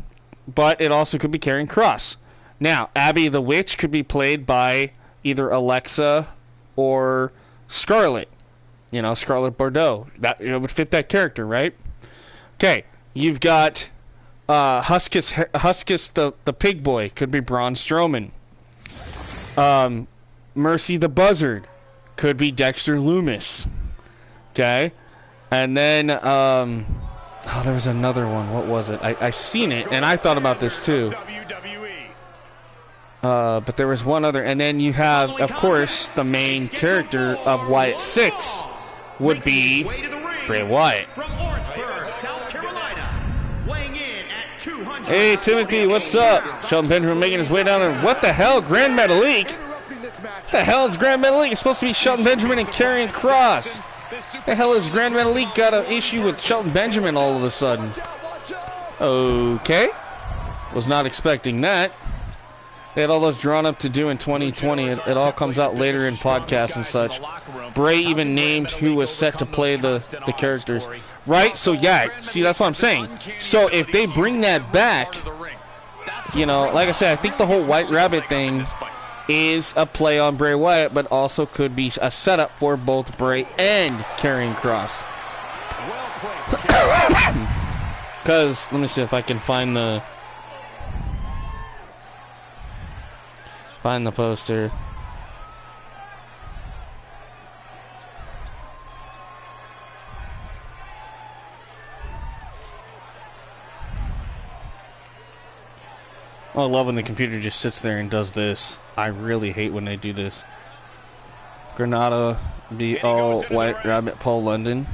it also could be Karrion Kross. Now, Abby the Witch could be played by either Alexa or Scarlet. You know, Scarlet Bordeaux. That would fit that character, right? Okay, you've got Huskus the Pig Boy. Could be Braun Strowman. Mercy the Buzzard. Could be Dexter Lumis. Okay? And then, there was another one. What was it? I seen it, and I thought about this too. But there was one other, and then you have, of course, the main character of Wyatt 6 would be Bray Wyatt. Hey, Timothy, what's up? Shelton Benjamin making his way down there. What the hell, Grand Metalik? What the hell is Grand Metalik? It's supposed to be Shelton Benjamin and Karrion Kross. What the hell is Grand Metalik got an issue with Shelton Benjamin all of a sudden? Okay. Was not expecting that. They had all those drawn up to do in 2020. It all comes out later in podcasts and such. Bray even named who was set to play the characters. Right? So, yeah. See, that's what I'm saying. So, if they bring that back, you know, like I said, I think the whole White Rabbit thing is a play on Bray Wyatt, but also could be a setup for both Bray and Karrion Kross. Because, let me see if I can find the poster. I love when the computer just sits there and does this. I really hate when they do this. Granada be all White Rabbit Paul London.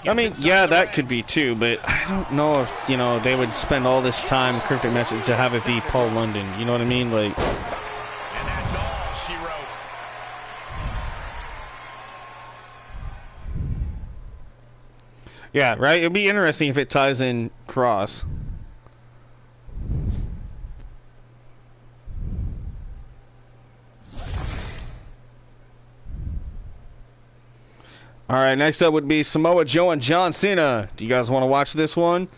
I mean, yeah, that could be too, but I don't know if, you know, they would spend all this time cryptic matches to have it be Paul London. You know what I mean? Like, And that's all she wrote. yeah, right? It'd be interesting if it ties in Cross. Alright, next up would be Samoa Joe and John Cena. Do you guys want to watch this one?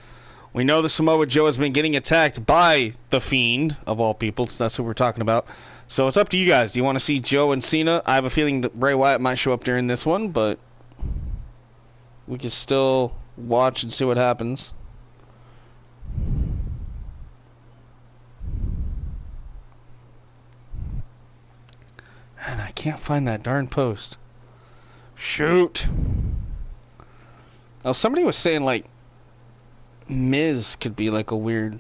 We know that Samoa Joe has been getting attacked by The Fiend, of all people. So that's what we're talking about. So it's up to you guys. Do you want to see Joe and Cena? I have a feeling that Bray Wyatt might show up during this one, but we can still watch and see what happens. And I can't find that darn post. Shoot. Now, somebody was saying, like, Miz could be, like, a weird...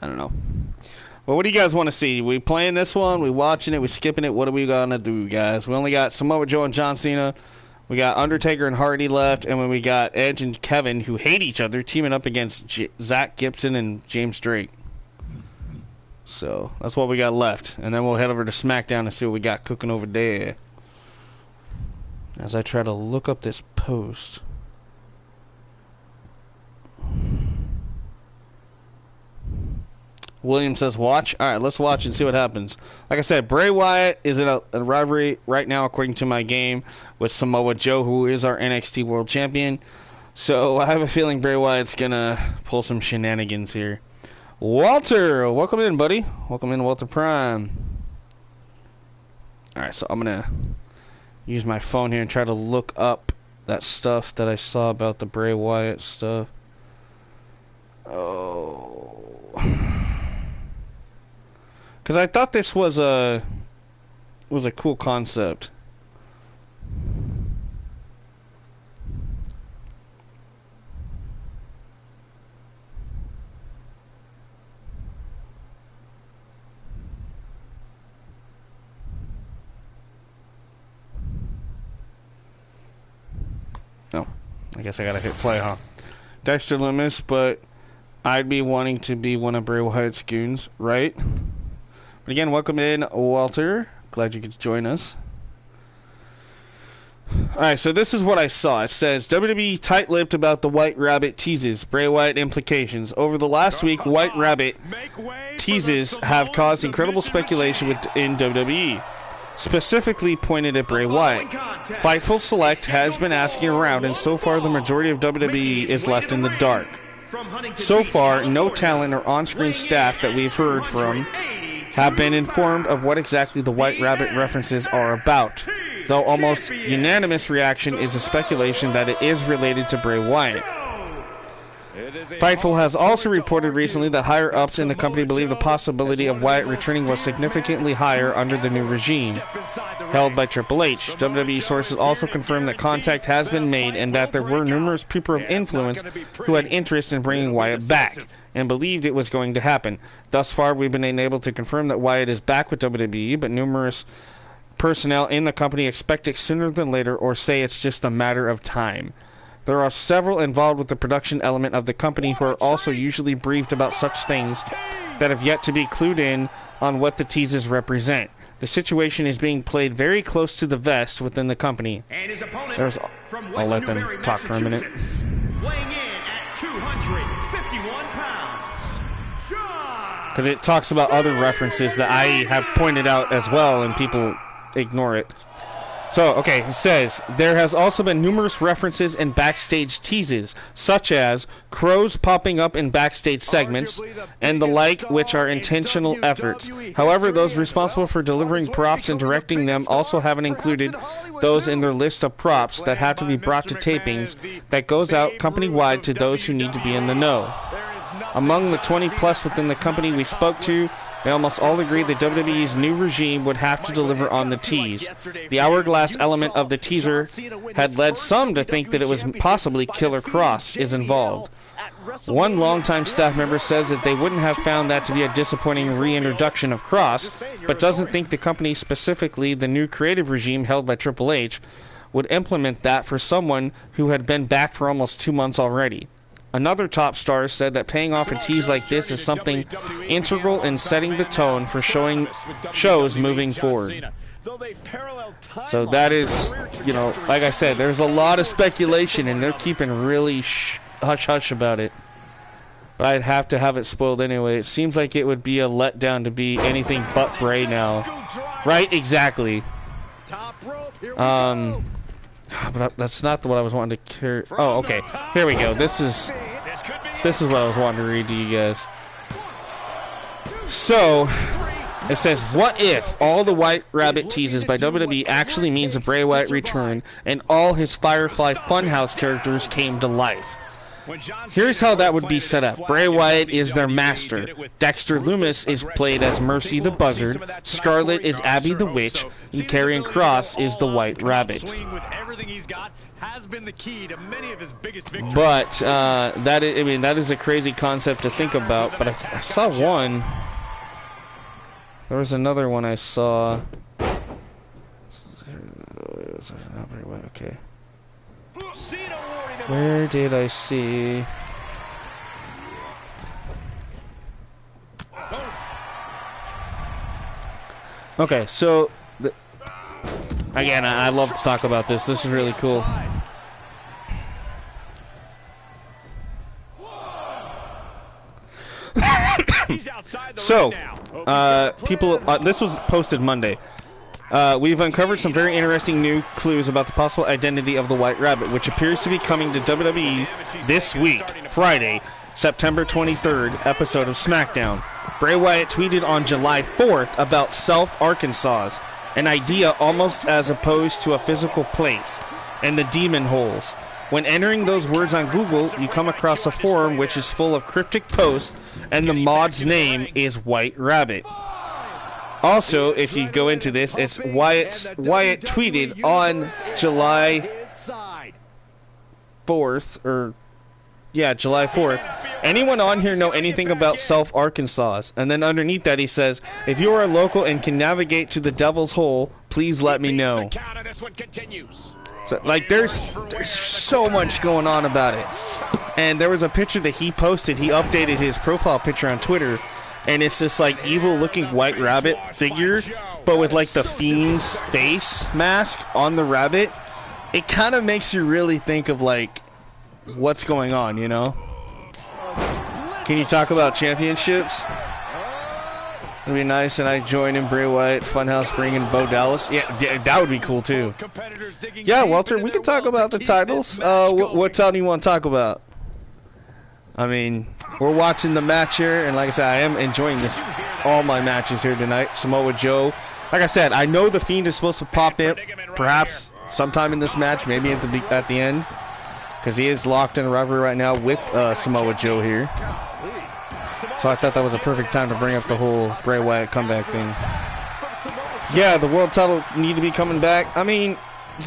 I don't know. Well, what do you guys want to see? We playing this one? We watching it? We skipping it? What are we gonna do, guys? We only got Samoa Joe and John Cena. We got Undertaker and Hardy left. And when we got Edge and Kevin, who hate each other, teaming up against Zach Gibson and James Drake. So, that's what we got left. And then we'll head over to SmackDown and see what we got cooking over there. As I try to look up this post. William says watch. All right, let's watch and see what happens. Like I said, Bray Wyatt is in a rivalry right now, according to my game, with Samoa Joe, who is our NXT World Champion. So I have a feeling Bray Wyatt's going to pull some shenanigans here. Walter, welcome in, buddy. Welcome in, Walter Prime. All right, so I'm going to use my phone here and try to look up that stuff that I saw about the Bray Wyatt stuff. Oh. Because I thought this was a cool concept. Oh, I guess I gotta hit play, huh? Dexter Lumis, but I'd be wanting to be one of Bray Wyatt's goons, right? But again, welcome in, Walter. Glad you could join us. Alright, so this is what I saw. It says, WWE tight-lipped about the White Rabbit teases, Bray Wyatt implications. Over the last week, White Rabbit teases have caused incredible speculation in WWE, specifically pointed at Bray Wyatt. Fightful Select has been asking around, and so far the majority of WWE is left in the dark. So far, no talent or on-screen staff that we've heard from have been informed of what exactly the White Rabbit references are about, though almost unanimous reaction is a speculation that it is related to Bray Wyatt. Fightful has also reported recently that higher-ups in the company believe the possibility of Wyatt returning was significantly higher under the new regime held by Triple H. WWE sources also confirmed that contact has been made and that there were numerous people of influence who had interest in bringing Wyatt back and believed it was going to happen. Thus far, we've been unable to confirm that Wyatt is back with WWE, but numerous personnel in the company expect it sooner than later or say it's just a matter of time. There are several involved with the production element of the company who are also usually briefed about such things that have yet to be clued in on what the teases represent. The situation is being played very close to the vest within the company. And his opponent from I'll West let them Newbury, talk for a minute. weighing in at 251 pounds, John. Because it talks about other references that I have pointed out as well, and people ignore it. So, okay, it says, there has also been numerous references and backstage teases, such as crows popping up in backstage segments, and the like, which are intentional efforts. However, those responsible for delivering props and directing them also haven't included those in their list of props that have to be brought to tapings that goes out company-wide to those who need to be in the know. Among the 20 plus within the company we spoke to, they almost all agreed that WWE's new regime would have to deliver on the tease. The hourglass element of the teaser had led some to think that it was possibly Killer Kross is involved. One longtime staff member says that they wouldn't have found that to be a disappointing reintroduction of Kross, but doesn't think the company, specifically the new creative regime held by Triple H, would implement that for someone who had been back for almost 2 months already. Another top star said that paying off a tease like this is something integral in setting the tone for shows moving forward. So that is, you know, like I said, there's a lot of speculation and they're keeping really hush-hush about it. But I'd have to have it spoiled anyway. It seems like it would be a letdown to be anything but Bray now. Right? Exactly. But that's not what I was wanting to carry. Oh, okay. Here we go. This is what I was wanting to read to you guys. So, it says, what if all the White Rabbit teases by WWE actually means a Bray Wyatt return and all his Firefly Funhouse characters came to life? Here's how that would be set up. Bray Wyatt is their master. Dexter Lumis is played as Mercy the Buzzard. Scarlett is Abby the Witch. And Karrion Kross is the White Rabbit. But that is a crazy concept to think about. But I saw one. There was another one I saw. Okay. Where did I see? Okay, so again, I love to talk about this. This is really cool. So, people, this was posted Monday. We've uncovered some very interesting new clues about the possible identity of the White Rabbit, which appears to be coming to WWE this week, Friday, September 23rd, episode of SmackDown. Bray Wyatt tweeted on July 4th about Self, Arkansas, an idea almost as opposed to a physical place, and the demon holes. When entering those words on Google, you come across a forum which is full of cryptic posts, and the mod's name is White Rabbit. Also, if you go into this, it's Wyatt tweeted on July 4th, July 4th. Anyone on here know anything about Self, Arkansas? And then underneath that he says, if you are a local and can navigate to the Devil's Hole, please let me know. So, like, there's so much going on about it. And there was a picture that he posted. He updated his profile picture on Twitter, and it's this, like, evil-looking White Rabbit figure, but with, like, the Fiend's face mask on the rabbit. It kind of makes you really think of, like, what's going on, you know? Can you talk about championships? It'd be nice, and I join in Bray Wyatt, Funhouse bringing Bo Dallas. Yeah, that would be cool too. Yeah, Walter, we can talk about the titles. What title do you want to talk about? I mean, we're watching the match here, and like I said, I am enjoying all my matches here tonight. Samoa Joe. Like I said, I know the Fiend is supposed to pop in, perhaps sometime in this match, maybe at the end, because he is locked in a rivalry right now with Samoa Joe here. So I thought that was a perfect time to bring up the whole Bray Wyatt comeback thing. Yeah, the world title need to be coming back. I mean,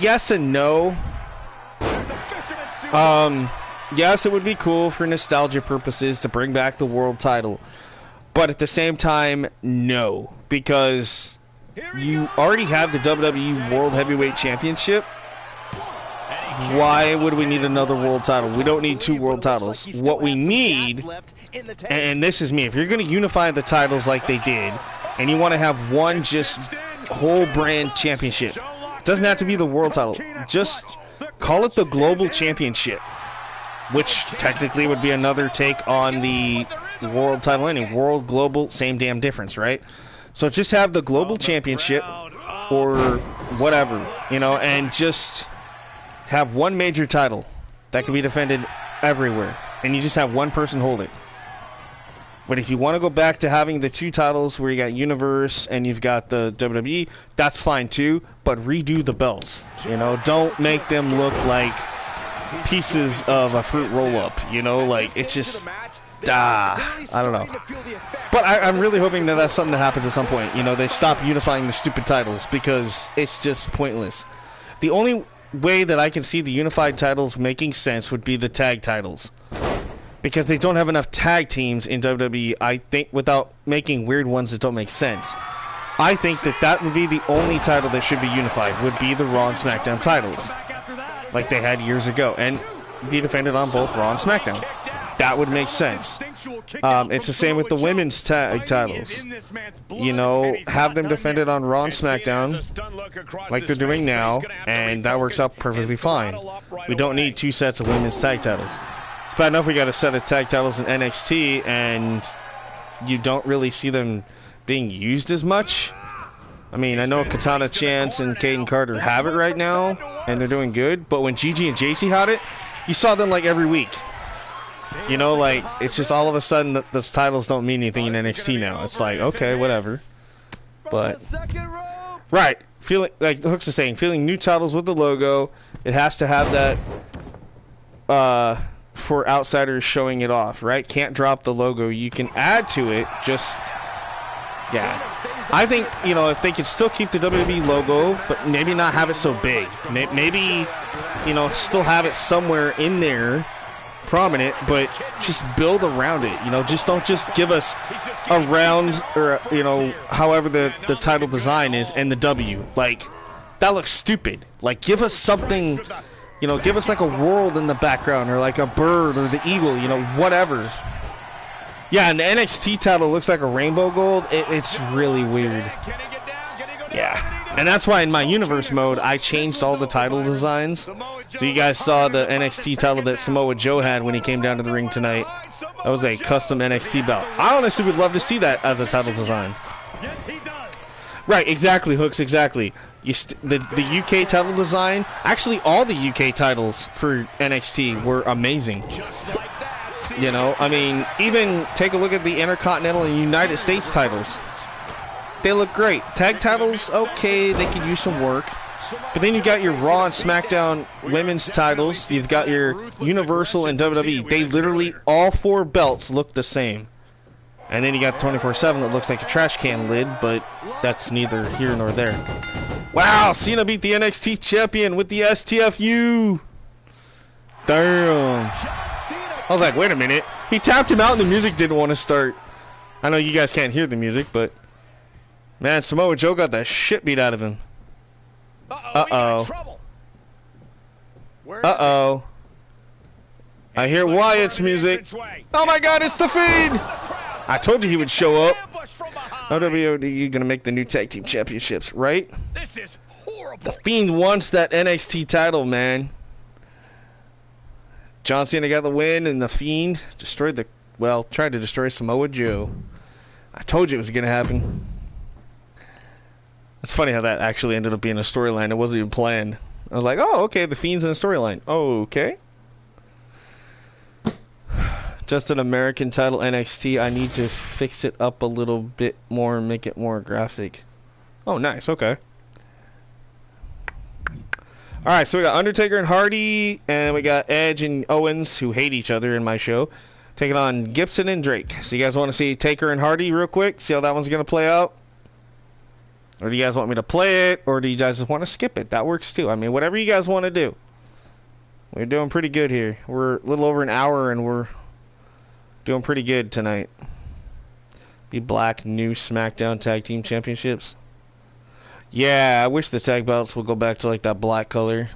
yes and no. Yes, it would be cool for nostalgia purposes to bring back the world title. But at the same time, no. Because you already have the WWE World Heavyweight Championship. Why would we need another world title? We don't need two world titles. What we need, and this is me, if you're going to unify the titles like they did, and you want to have one just whole brand championship, it doesn't have to be the world title. Just call it the Global Championship, which technically would be another take on the world title anyway. World, global, same damn difference, right? So just have the Global Championship or whatever, you know, and just have one major title that can be defended everywhere, and you just have one person hold it. But if you want to go back to having the two titles where you got Universe and you've got the WWE, that's fine too, but redo the belts. You know, don't make them look like pieces of a fruit roll-up, you know, like, it's just, I don't know. But I'm really hoping that that's something that happens at some point. You know, they stop unifying the stupid titles, because it's just pointless. The only way that I can see the unified titles making sense would be the tag titles, because they don't have enough tag teams in WWE, I think, without making weird ones that don't make sense. I think that would be the only title that should be unified, would be the Raw and SmackDown titles, like they had years ago, and be defended on both Raw and SmackDown. That would make sense. It's the same with the women's tag titles. You know, have them defended on Raw and SmackDown like they're doing now, and that works out perfectly fine. We don't need two sets of women's tag titles. It's bad enough we got a set of tag titles in NXT, and you don't really see them being used as much. I mean, I know Katana Chance and Kaden Carter have it right now, and they're doing good, but when Gigi and JC had it, you saw them like every week. You know, like, it's just all of a sudden that those titles don't mean anything in NXT now. It's like, okay, whatever. But, right, feeling, like Hooks is saying, feeling new titles with the logo, it has to have that, for outsiders showing it off, right? Can't drop the logo. You can add to it, just, yeah. I think, you know, if they could still keep the WWE logo, but maybe not have it so big. Maybe, you know, still have it somewhere in there, prominent, but just build around it. You know, don't just give us a round, or, you know, however the title design is, and the W. Like, that looks stupid. Like, give us something, you know, give us like a world in the background, or like a bird, or the eagle, you know, whatever. Yeah, and the NXT title looks like a rainbow gold. It's really weird. Yeah. And that's why in my universe mode, I changed all the title designs. So you guys saw the NXT title that Samoa Joe had when he came down to the ring tonight. That was a custom NXT belt. I honestly would love to see that as a title design. Yes, he does. Right, exactly, Hooks, exactly. The UK title design, actually all the UK titles for NXT were amazing. You know, I mean, even take a look at the Intercontinental and United States titles. They look great. Tag titles, okay, they could use some work. But then you got your Raw and SmackDown women's titles. You've got your Universal and WWE. They literally, all 4 belts look the same. And then you got 24/7 that looks like a trash can lid, but that's neither here nor there. Wow, Cena beat the NXT champion with the STFU. Damn. I was like, wait a minute. He tapped him out and the music didn't want to start. I know you guys can't hear the music, but man, Samoa Joe got the shit beat out of him. Uh-oh. Uh-oh. I hear Wyatt's music. Oh my god, it's The Fiend! I told you he would show up. WWE gonna make the new tag team championships, right? This is horrible. The Fiend wants that NXT title, man. John Cena got the win, and the Fiend tried to destroy Samoa Joe. I told you it was gonna happen. It's funny how that actually ended up being a storyline. It wasn't even planned. I was like, oh, okay, the Fiend's in the storyline. Oh, okay. Just an American title NXT. I need to fix it up a little bit more and make it more graphic. Oh, nice. Okay. Alright, so we got Undertaker and Hardy, and we got Edge and Owens, who hate each other in my show, taking on Gibson and Drake. So you guys want to see Taker and Hardy real quick? See how that one's going to play out? Or do you guys want me to play it, or do you guys just want to skip it? That works too. I mean, whatever you guys want to do. We're doing pretty good here. We're a little over an hour, and we're doing pretty good tonight. Be Black new SmackDown Tag Team Championships. Yeah, I wish the tag belts would go back to like that black color.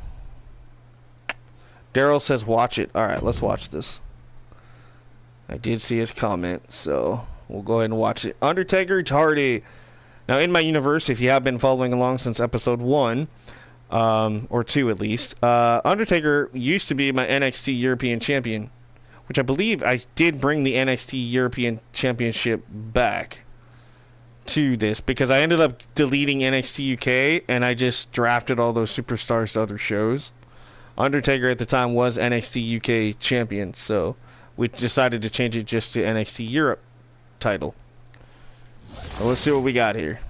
Daryl says watch it. Alright, let's watch this. I did see his comment, so we'll go ahead and watch it. Undertaker to Hardy. Now, in my universe, if you have been following along since episode 1, or 2 at least, Undertaker used to be my NXT European Champion, which I believe I did bring the NXT European Championship back to this, because I ended up deleting NXT UK, and I just drafted all those superstars to other shows. Undertaker at the time was NXT UK Champion, so we decided to change it just to NXT Europe title. Well, let's see what we got here.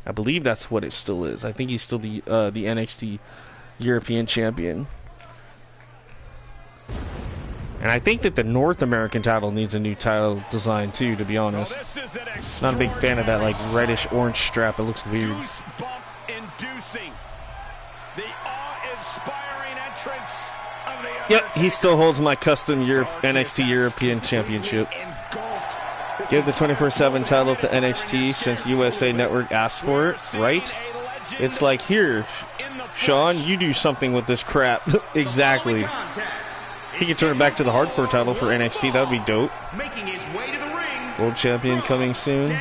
I believe that's what it still is. I think he's still the NXT European Champion. And I think that the North American title needs a new title design too, to be honest. Not a big fan of that like reddish orange strap. It looks weird. Inducing the awe-inspiring entrance of the Yep, he still holds my custom NXT European Championship. Give the 24/7 title to NXT since USA Network asked for it, right? It's like, here, Sean, you do something with this crap. Exactly. He could turn it back to the hardcore title for NXT. That would be dope. Making his way to the ring, World champion coming soon.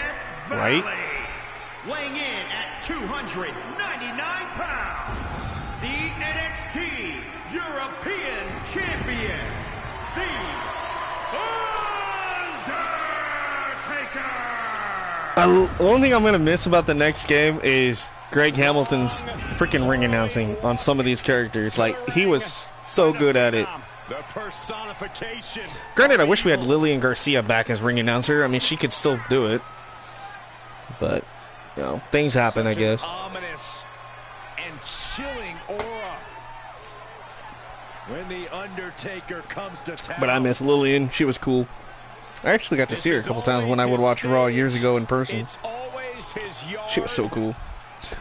Right? weighing in at 299 pounds, the NXT European Champion, The Undertaker! The only thing I'm going to miss about the next game is Greg Hamilton's freaking ring announcing on some of these characters. Like, he was so good at it. The personification. Granted, I wish we had Lillian Garcia back as ring announcer. I mean, she could still do it. But, you know, things happen, I guess. Ominous and chilling aura when the Undertaker comes to town. But I miss Lillian. She was cool. I actually got to see her a couple times when I would watch Raw years ago in person. It's always his yard. She was so cool.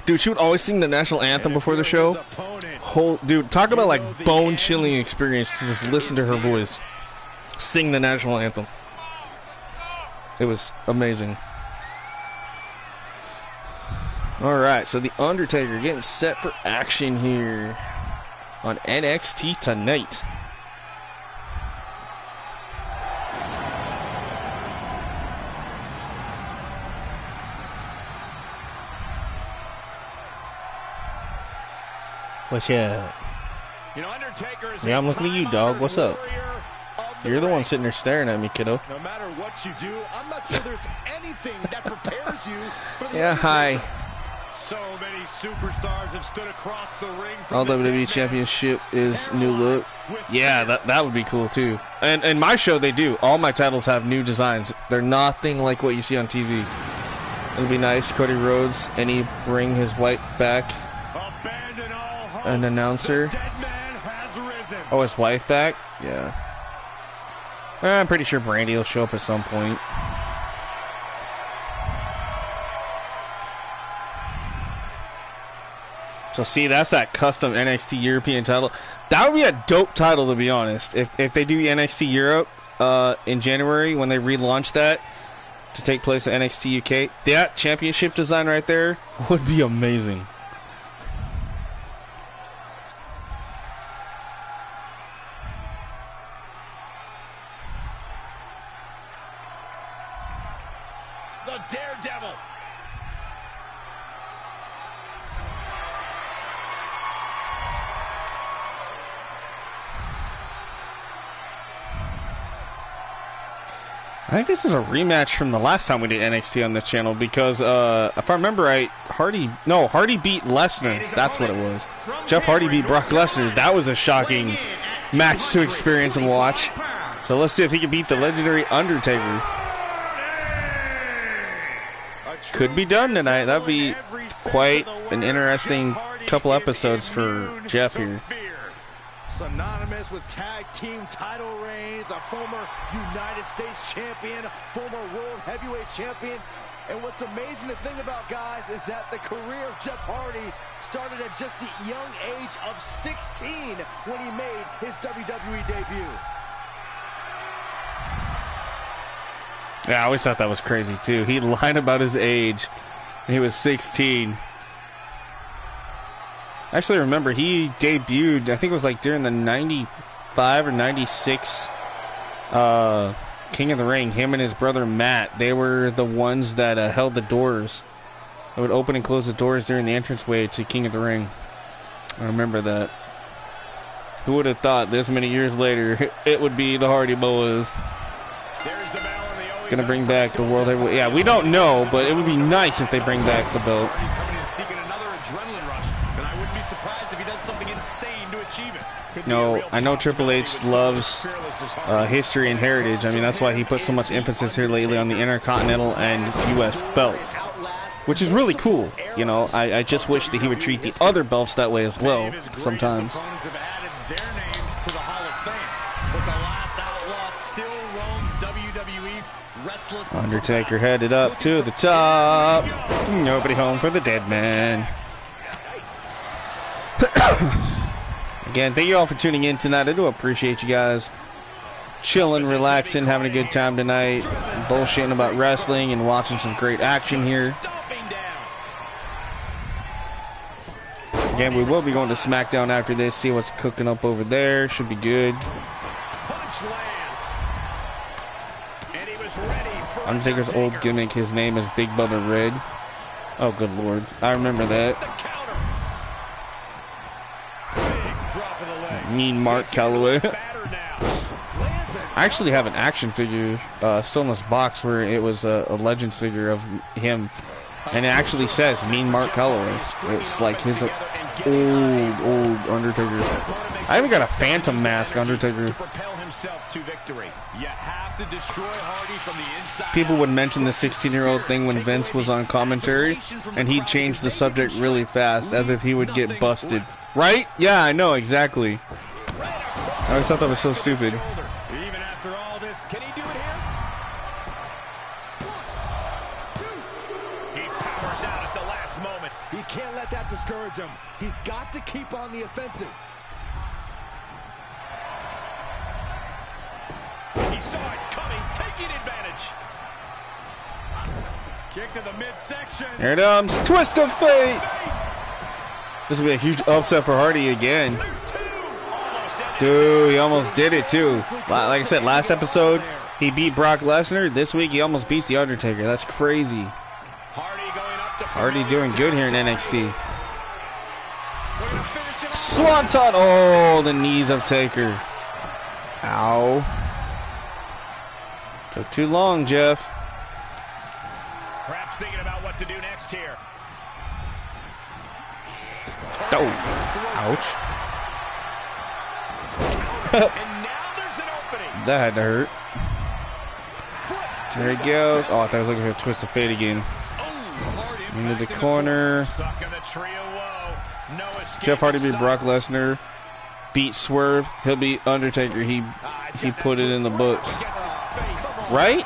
Dude, she would always sing the national anthem before the show. Dude, talk about like bone-chilling experience to just listen to her voice sing the national anthem. It was amazing. Alright, so The Undertaker getting set for action here on NXT tonight. What's up? You know, Undertaker is Yeah, I'm looking at you, dog. What's up? You're the one sitting there staring at me, kiddo. No matter what you do, I'm not sure there's anything that prepares you for the Yeah, hi. So many superstars have stood across the ring from All the WWE Championship is new look. Yeah, that would be cool too. And my show, they do. All my titles have new designs. They're nothing like what you see on TV. It'll be nice. Cody Rhodes, and he bring his wife back. Abandon all hope. An announcer. The dead man has risen. Oh, his wife back? Yeah. I'm pretty sure Brandy will show up at some point. So see, that's that custom NXT European title. That would be a dope title, to be honest. If they do NXT Europe in January, when they relaunch that to take place at NXT UK, that championship design right there would be amazing. The Daredevil. I think this is a rematch from the last time we did NXT on this channel because if I remember right, Hardy beat Lesnar. That's what it was. Jeff Hardy beat Brock Lesnar. That was a shocking match to experience and watch. So let's see if he can beat the legendary Undertaker. Could be done tonight. That'd be quite an interesting couple episodes for Jeff here. Synonymous with tag team title reigns, a former United States champion, former world heavyweight champion. And what's amazing to think about, guys, is that the career of Jeff Hardy started at just the young age of 16 when he made his WWE debut. Yeah, I always thought that was crazy too. He lied about his age. He was 16. Actually, remember, he debuted, I think it was like during the 95 or 96 King of the Ring. Him and his brother Matt, they were the ones that held the doors. They would open and close the doors during the entranceway to King of the Ring. I remember that. Who would have thought this many years later it would be the Hardy Boys? Gonna bring back the World Heavyweight. Yeah, we don't know, but it would be nice if they bring back the belt. He's coming in seeking another adrenaline rush, and I wouldn't be surprised if he does something insane to achieve it. No, I know Triple H loves history and heritage. I mean, that's why he put so much emphasis here lately on the Intercontinental and U.S. belts, which is really cool. You know, I just wish that he would treat the other belts that way as well sometimes. Undertaker headed up to the top. Nobody home for the dead man. Again, thank you all for tuning in tonight. I do appreciate you guys chilling, relaxing, having a good time tonight, bullshitting about wrestling and watching some great action here. Again, we will be going to SmackDown after this, see what's cooking up over there. Should be good. Undertaker's old gimmick, his name is Big Bubba Red. Oh, good lord. I remember that. Mean Mark Calloway. I actually have an action figure still in this box where it was a legend figure of him. And it actually says Mean Mark Calloway. It's like his old Undertaker. I even got a Phantom mask Undertaker. People would mention the 16-year-old thing when Vince was on commentary, and he'd change the subject really fast, as if he would get busted. Right? Yeah, I know, exactly. I always thought that was so stupid. Even after all this, can he do it here? 1, 2. He powers out at the last moment. He can't let that discourage him. He's got to keep on the offensive. He saw it coming, taking advantage. Kick to the midsection. Here it comes. Twist of fate. This will be a huge upset for Hardy again. Dude, he almost did it too. Like I said, last episode, he beat Brock Lesnar. This week, he almost beats The Undertaker. That's crazy. Hardy doing good here in NXT. Swanton. Oh, the knees of Taker. Ow. Took too long, Jeff. Perhaps thinking about what to do next here. Oh. Ouch. And now there's an opening. That had to hurt. There he goes. Oh, I thought I was looking for a twist of fate again. Into the corner. Jeff Hardy beat Brock Lesnar. Beat Swerve. He'll beat Undertaker. He put it in the books. Right?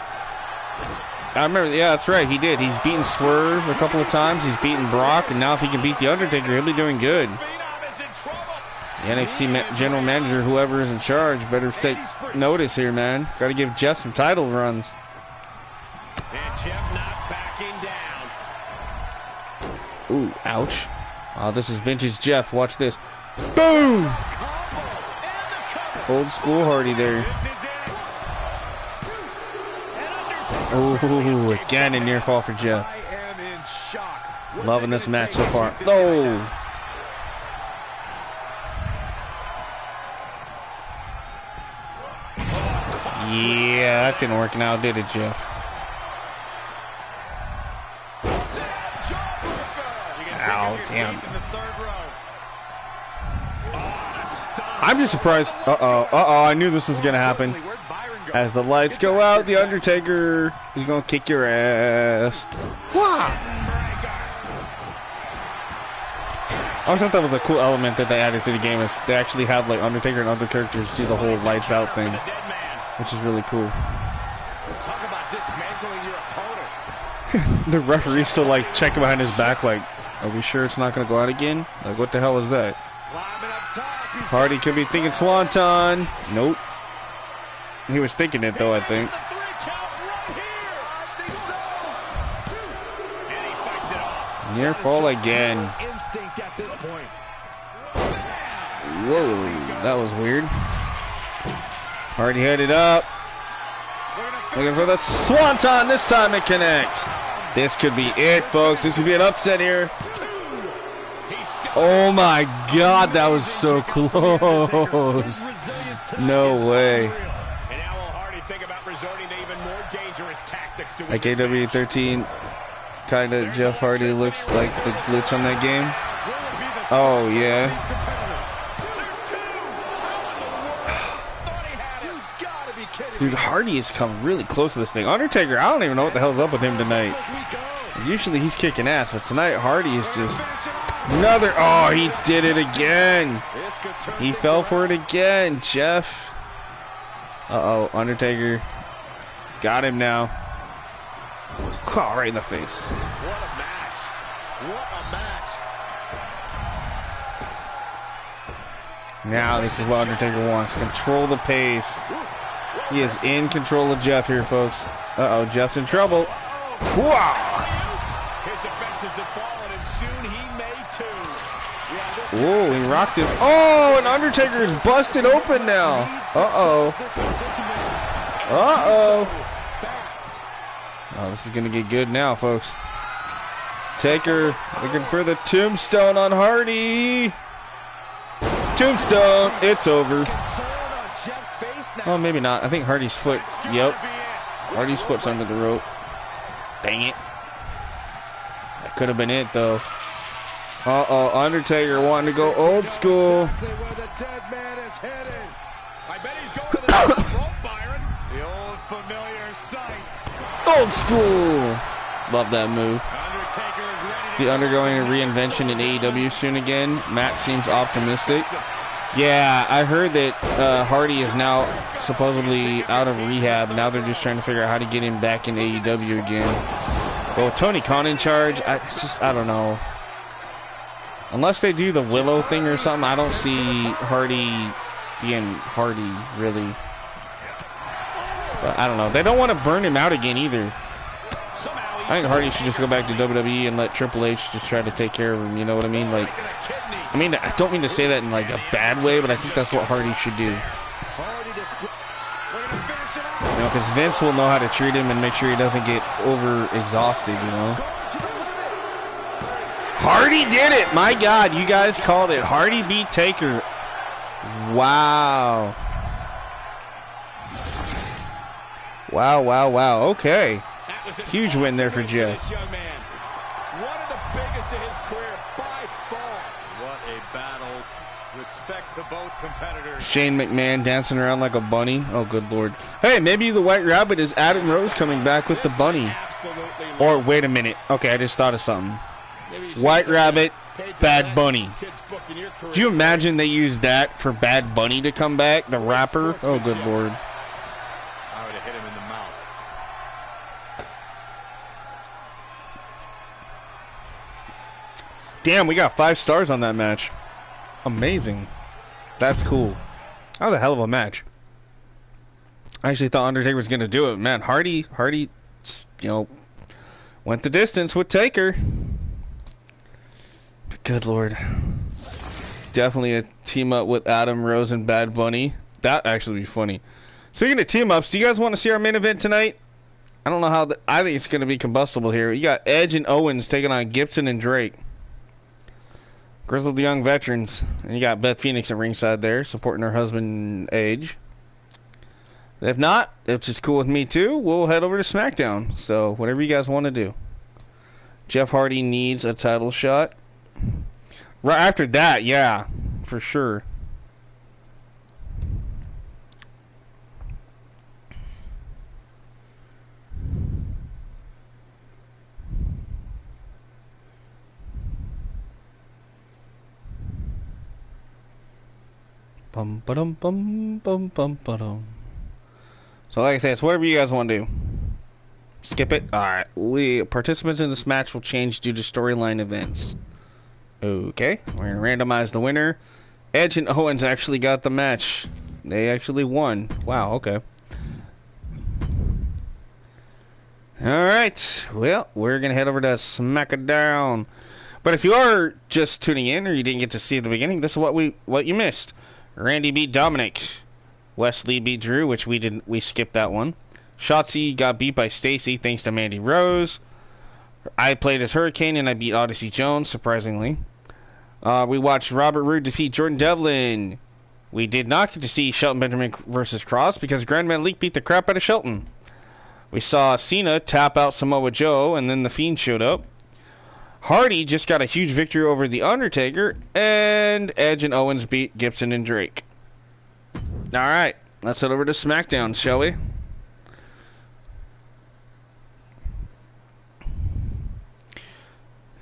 I remember. Yeah, that's right. He did. He's beaten Swerve a couple of times. He's beaten Brock. And now if he can beat the Undertaker, he'll be doing good. The NXT general manager, whoever is in charge, better take notice here, man. Got to give Jeff some title runs. And Jeff not backing down. Ooh, ouch. Oh, this is vintage Jeff. Watch this. Boom! Old school Hardy there. Ooh, again a near fall for Jeff. Loving this match so far. Oh! Yeah, that didn't work now, did it, Jeff? Ow, damn. I'm just surprised. I knew this was going to happen. As the lights go out, the Undertaker is going to kick your ass. Wow. I always thought that was a cool element that they added to the game. Is they actually have like Undertaker and other characters do the whole lights out thing, which is really cool. Talk about dismantling your opponent. The referee still like checking behind his back like, are we sure it's not going to go out again? Like, what the hell is that? Hardy could be thinking Swanton. Nope. He was thinking it though, I think. Near fall again. Whoa, that was weird. Hardy headed up. Looking for the Swanton. This time it connects. This could be it, folks. This could be an upset here. Oh my God, that was so close. No way. Like AW13, kind of Jeff Hardy looks like the glitch on that game. Oh yeah. Dude, Hardy has come really close to this thing. Undertaker, I don't even know what the hell's up with him tonight. Usually he's kicking ass, but tonight Hardy is just another. Oh, he did it again. He fell for it again, Jeff. Uh-oh, Undertaker got him now. Oh, right in the face. What a match. What a match. Now this is what Undertaker wants. Control the pace. He is in control of Jeff here, folks. Uh-oh, Jeff's in trouble. Wow. His defenses have fallen, and soon he may too. Whoa, he rocked him. Oh, and Undertaker is busted open now. Uh-oh. Uh-oh. Oh, this is going to get good now, folks. Taker looking for the tombstone on Hardy. Tombstone. It's over. Oh, maybe not. I think Hardy's foot. Yep. Hardy's foot's under the rope. Dang it. That could have been it, though. Uh-oh. Undertaker wanting to go old school. Old school. Love that move. The undergoing a reinvention in AEW soon again. Matt seems optimistic. Yeah, I heard that Hardy is now supposedly out of rehab. Now they're just trying to figure out how to get him back in AEW again. But with Tony Khan in charge, I don't know. Unless they do the Willow thing or something, I don't see Hardy being Hardy, really. But I don't know. They don't want to burn him out again either. I think Hardy should just go back to WWE and let Triple H just try to take care of him. You know what I mean? Like, I don't mean to say that in like a bad way, but I think that's what Hardy should do. You know, because Vince will know how to treat him and make sure he doesn't get over exhausted. You know. Hardy did it. My God, you guys called it. Hardy beat Taker. Wow. Wow, wow, wow. Okay. Huge win there for Jeff. One of the biggest in his career by far. What a battle. Respect to both competitors. Shane McMahon dancing around like a bunny. Oh, good Lord. Hey, maybe the White Rabbit is Adam Rose coming back with the bunny. Or, wait a minute. Okay, I just thought of something. White Rabbit, Bad Bunny. Do you imagine they used that for Bad Bunny to come back? The rapper? Oh, good Lord. I would have hit him in the mouth. Damn, we got 5 stars on that match. Amazing. That's cool. That was a hell of a match. I actually thought Undertaker was going to do it. Man, Hardy, you know, went the distance with Taker. But good Lord. Definitely a team up with Adam Rose and Bad Bunny. That actually be funny. Speaking of team ups, do you guys want to see our main event tonight? I don't know how. I think it's going to be combustible here. You got Edge and Owens taking on Gibson and Drake. Grizzled Young Veterans. And you got Beth Phoenix at ringside there, supporting her husband, Edge. If not, if it's cool with me too, we'll head over to SmackDown. So, whatever you guys want to do. Jeff Hardy needs a title shot. Right after that, yeah, for sure. Bum ba-dum bum bum bum ba-dum. So like I said, it's whatever you guys want to do. Skip it. Alright. Participants in this match will change due to storyline events. Okay. We're gonna randomize the winner. Edge and Owens actually got the match. They actually won. Wow, okay. Alright. Well, we're gonna head over to SmackDown. But if you are just tuning in or you didn't get to see at the beginning, this is what you missed. Randy beat Dominic. Wesley beat Drew, which we skipped that one. Shotzi got beat by Stacy thanks to Mandy Rose. I played as Hurricane and I beat Odyssey Jones, surprisingly. We watched Robert Roode defeat Jordan Devlin. We did not get to see Shelton Benjamin versus Cross because Grand Metalik beat the crap out of Shelton. We saw Cena tap out Samoa Joe and then The Fiend showed up. Hardy just got a huge victory over The Undertaker, and Edge and Owens beat Gibson and Drake. Alright, let's head over to SmackDown, shall we?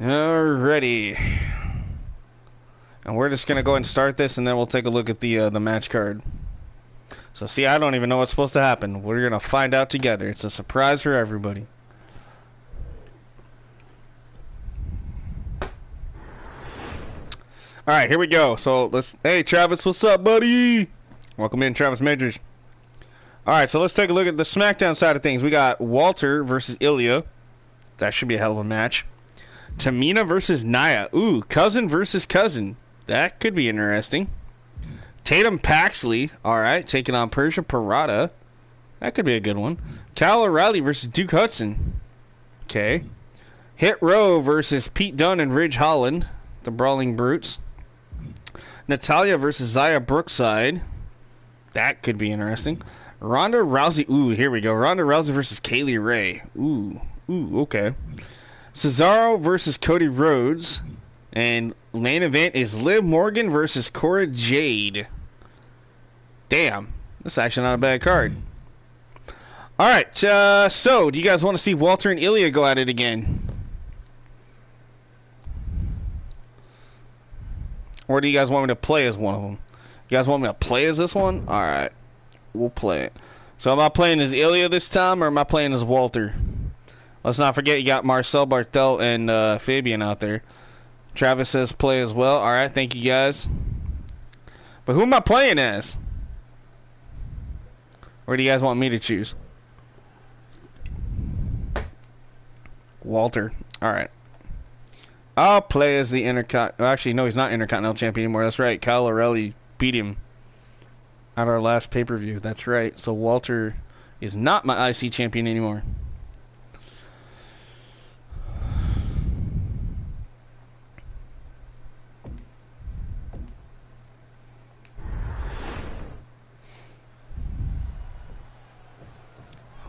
Alrighty. And we're just going to go ahead and start this, and then we'll take a look at the match card. So, see, I don't even know what's supposed to happen. We're going to find out together. It's a surprise for everybody. Alright, here we go. So, hey, Travis, what's up, buddy? Welcome in, Travis Majors. Alright, so let's take a look at the SmackDown side of things. We got Walter versus Ilya. That should be a hell of a match. Tamina versus Nia. Ooh, cousin versus cousin. That could be interesting. Tatum Paxley, alright, taking on Persia Parada. That could be a good one. Kyle O'Reilly versus Duke Hudson. Okay. Hit Row versus Pete Dunne and Ridge Holland. The Brawling Brutes. Natalya versus Xia Brookside. That could be interesting. Ronda Rousey. Ooh, here we go. Ronda Rousey versus Kaylee Ray. Ooh, okay. Cesaro versus Cody Rhodes. And main event is Liv Morgan versus Cora Jade. Damn. That's actually not a bad card. Alright, so do you guys want to see Walter and Ilya go at it again? Or do you guys want me to play as one of them? You guys want me to play as this one? Alright. We'll play it. So am I playing as Ilya this time, or am I playing as Walter? Let's not forget you got Marcel Barthel and Fabian out there. Travis says play as well. Alright, thank you guys. But who am I playing as? Or do you guys want me to choose? Walter. Alright. I'll play as the Intercontinental... Actually, no, he's not Intercontinental Champion anymore. That's right. Kyle O'Reilly beat him at our last pay-per-view. That's right. So Walter is not my IC Champion anymore.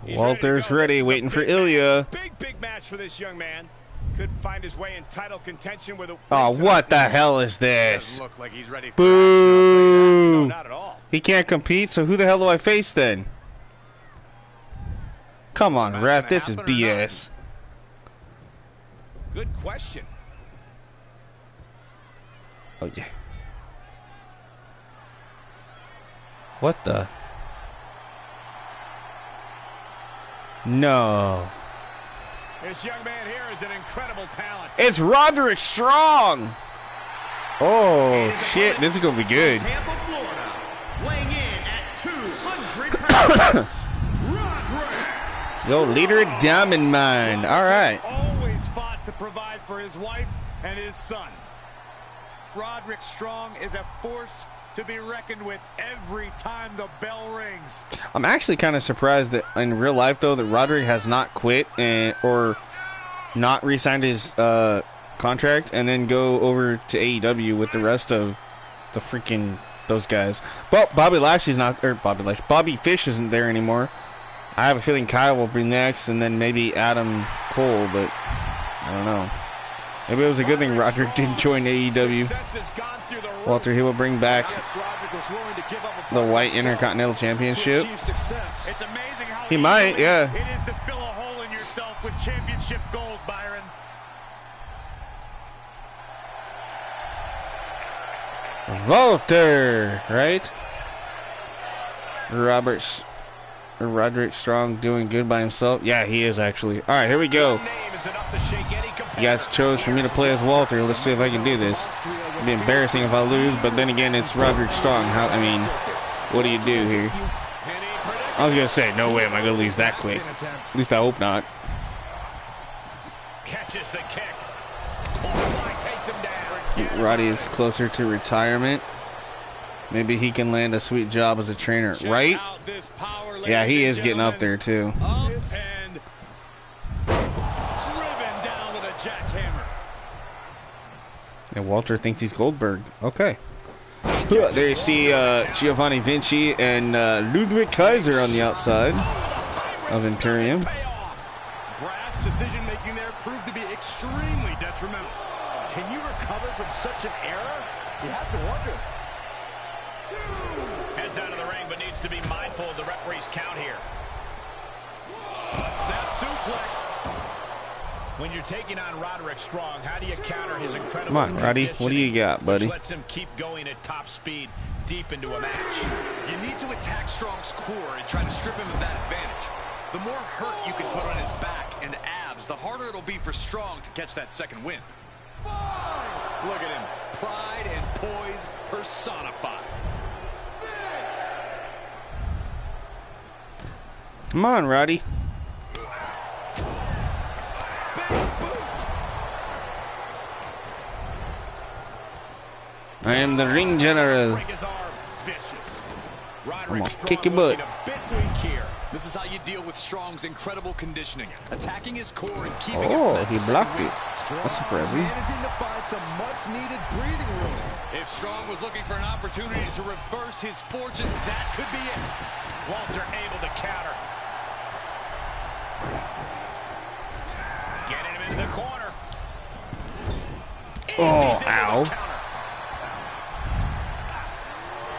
Walter's ready, waiting for Ilya. Big match for this young man. Could find his way in title contention with a. Oh, what the hell is this? Look like he's ready for Boo! No, not at all. He can't compete, so who the hell do I face then? Come on, ref, this is BS. Good question. Oh, yeah. What the? No. This young man here is an incredible talent. It's Roderick Strong! Oh, shit, this is gonna be good. Tampa, Florida, weighing in at 200 pounds, Roderick. Yo, leader of Diamond Mine. All right. Always fought to provide for his wife and his son. Roderick Strong is a force to be reckoned with every time the bell rings. I'm actually kind of surprised that in real life, though, that Roderick has not quit or not re-signed his contract and then go over to AEW with the rest of the freaking those guys. But Bobby Lashley's not, or Bobby Fish isn't there anymore. I have a feeling Kyle will be next, and then maybe Adam Cole, but I don't know. Maybe it was a good thing Roderick didn't join AEW. Walter, he will bring back the White Intercontinental Championship. He might, yeah. It is to fill a hole in yourself with championship gold, Byron. Walter, right? Roderick Strong doing good by himself. Yeah, he is actually. All right, here we go. You guys chose for me to play as Walter. Let's see if I can do this. It'd be embarrassing if I lose, but then again, it's Roderick Strong. What do you do here? I was gonna say, no way am I gonna lose that quick. At least I hope not. Catches the kick. Takes him down. Roddy is closer to retirement. Maybe he can land a sweet job as a trainer, right? Yeah, he is getting up there too. Up and driven down with a jackhammer. And Walter thinks he's Goldberg. Okay. There you see Giovanni Vinci and Ludwig Kaiser on the outside of Imperium. Brash decision making there proved to be extremely detrimental. Can you recover from such an error? You have to wonder. Heads out of the ring, but needs to be mindful of the referee's count here. Snap suplex. When you're taking on Roderick Strong, how do you counter his incredible Come on, Roddy. What do you got, buddy? Which lets him keep going at top speed deep into a match. You need to attack Strong's core and try to strip him of that advantage. The more hurt you can put on his back and abs, the harder it'll be for Strong to catch that second win. Look at him. Pride and poise personified. Come on, Roddy. I am the ring general. I'm gonna kick your butt. This is how you deal with Strong's incredible conditioning, attacking his core and keeping him Oh, from that he blocked it. Strong That's surprising. managing to find some much-needed breathing room. If Strong was looking for an opportunity to reverse his fortunes, that could be it. Walter able to counter. Getting him into the corner. Oh, ow.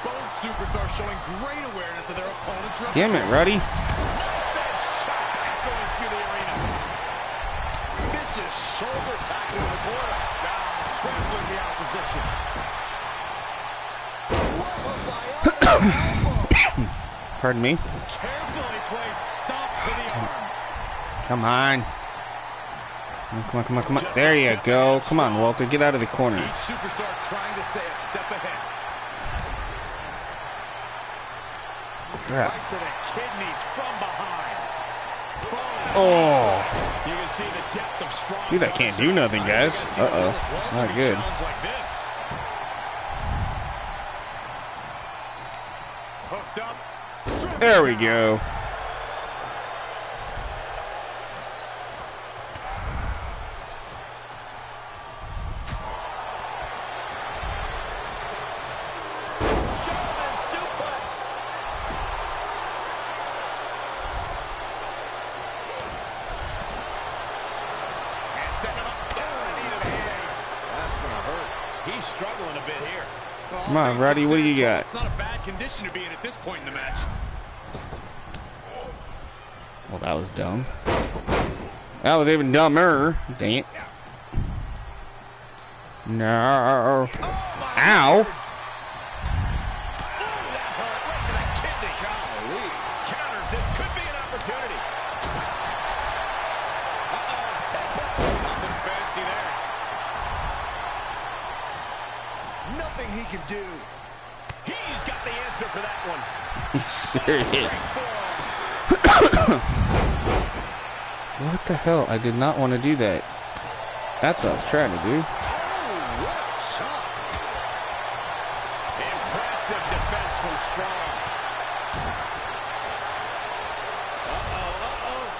Both superstars showing great awareness of their opponent's Damn it, Roddy. Going through the arena. Vicious shoulder tackle in the corner. Now trampling the opposition. Pardon me. Carefully placed stop to the arm. Come on. Come on. There you go. Come on, Walter. Get out of the corner. Each superstar trying to stay a step ahead. Crap. Right to the kidneys from behind. Oh. You can see the depth of Strong. Dude, that can't do nothing, guys. Uh-oh. It's not good. Like this. Hooked up. There we go. German suplex. He's struggling a bit here. Come on, Roddy, what do you got? It's not a bad condition to be in at this point in the match. Well, that was dumb. That was even dumber. Dang it. No. Ow. Nothing he can do. He's got the answer for that one. You serious? What the hell? I did not want to do that. That's what I was trying to do. Oh, what a shot. Impressive defense from Strong.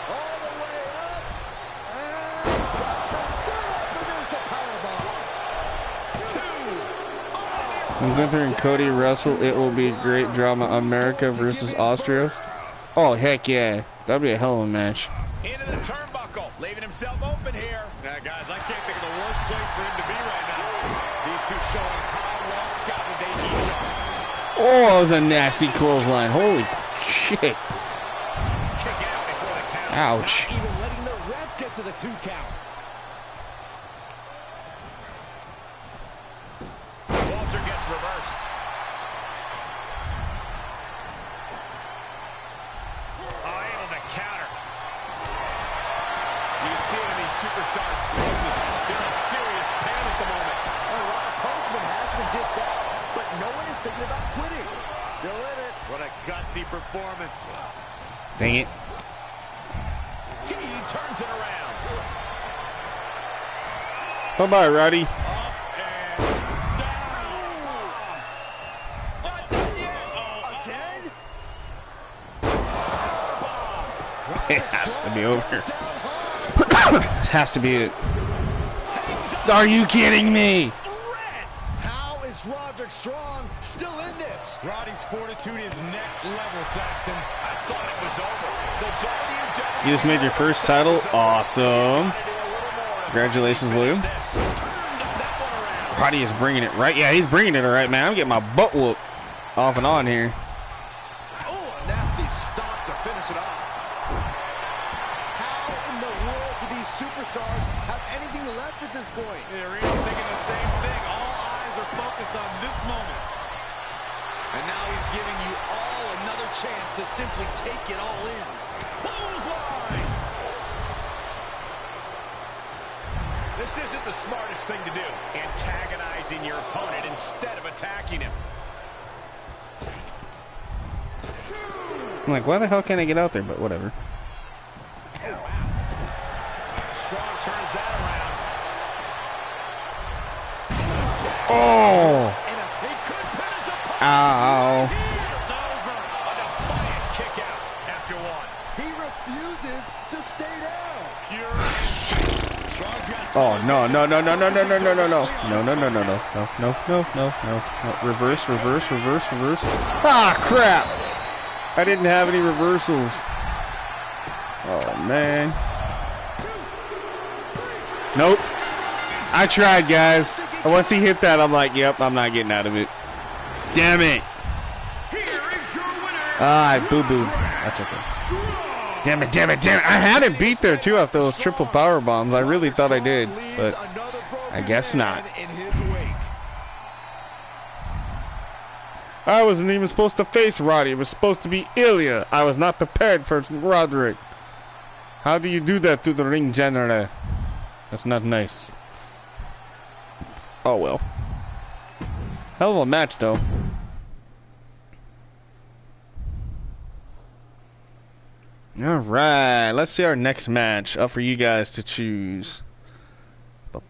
All the way up. And got the setup, and there's the powerbomb. When Gunther and Cody wrestle, it will be great drama. America versus Austria. Oh, heck yeah. That'd be a hell of a match. Into the turnbuckle, leaving himself open here. Now, guys, I can't think of the worst place for him to be right now. These two showing how well scouted they each are. Oh, that was a nasty clothesline. Holy shit. Kick out before the count. Ouch. Not even letting the ref get to the 2 count. Walter gets reversed. Able to counter. You can see it in these superstars' faces. They're in serious pain at the moment. A lot of postman has been dished out, but no one is thinking about quitting. Still in it. What a gutsy performance. Dang it. He turns it around. Bye-bye, Roddy. Up and down. Again? It has to be over. This has to be it. Are you kidding me? How is Roderick Strong still in this? Roddy's fortitude is next level, Saxton. I thought it was over. The WWE You just made your first title. Awesome. Congratulations, William. Roddy is bringing it right. Yeah, he's bringing it all right, man. I'm getting my butt whooped off and on here. Oh, a nasty stop to finish it off. How in the world do these superstars have anything left at this point? Arena's thinking the same thing. All eyes are focused on this moment. And now he's giving you all another chance to simply take it all in. clothesline. This isn't the smartest thing to do, antagonizing your opponent instead of attacking him. I'm like, why the hell can't I get out there? But whatever. Strong turns that around. Oh! And he could pin his opponent. Ow. It's over. A defiant kick out after one. He refuses to stay down. Pure. Strong's got Oh, no, no, no, no, no, no, no, no, no, no. No, no, no, no, no, no, no, no, no, no. Reverse, reverse, reverse, reverse. Ah, crap! I didn't have any reversals. Oh, man. Nope. I tried, guys. And once he hit that, I'm like, yep, I'm not getting out of it. Damn it. Here is your winner. Ah, I boo-boo. That's okay. Damn it, damn it, damn it. I had it beat there, too, after those triple power bombs. I really thought I did, but I guess not. In his wake. I wasn't even supposed to face Roddy. It was supposed to be Ilya. I was not prepared for Roderick. How do you do that to the ring general? That's not nice. Oh, well. Hell of a match, though. Alright, let's see our next match. Up for you guys to choose. Bum.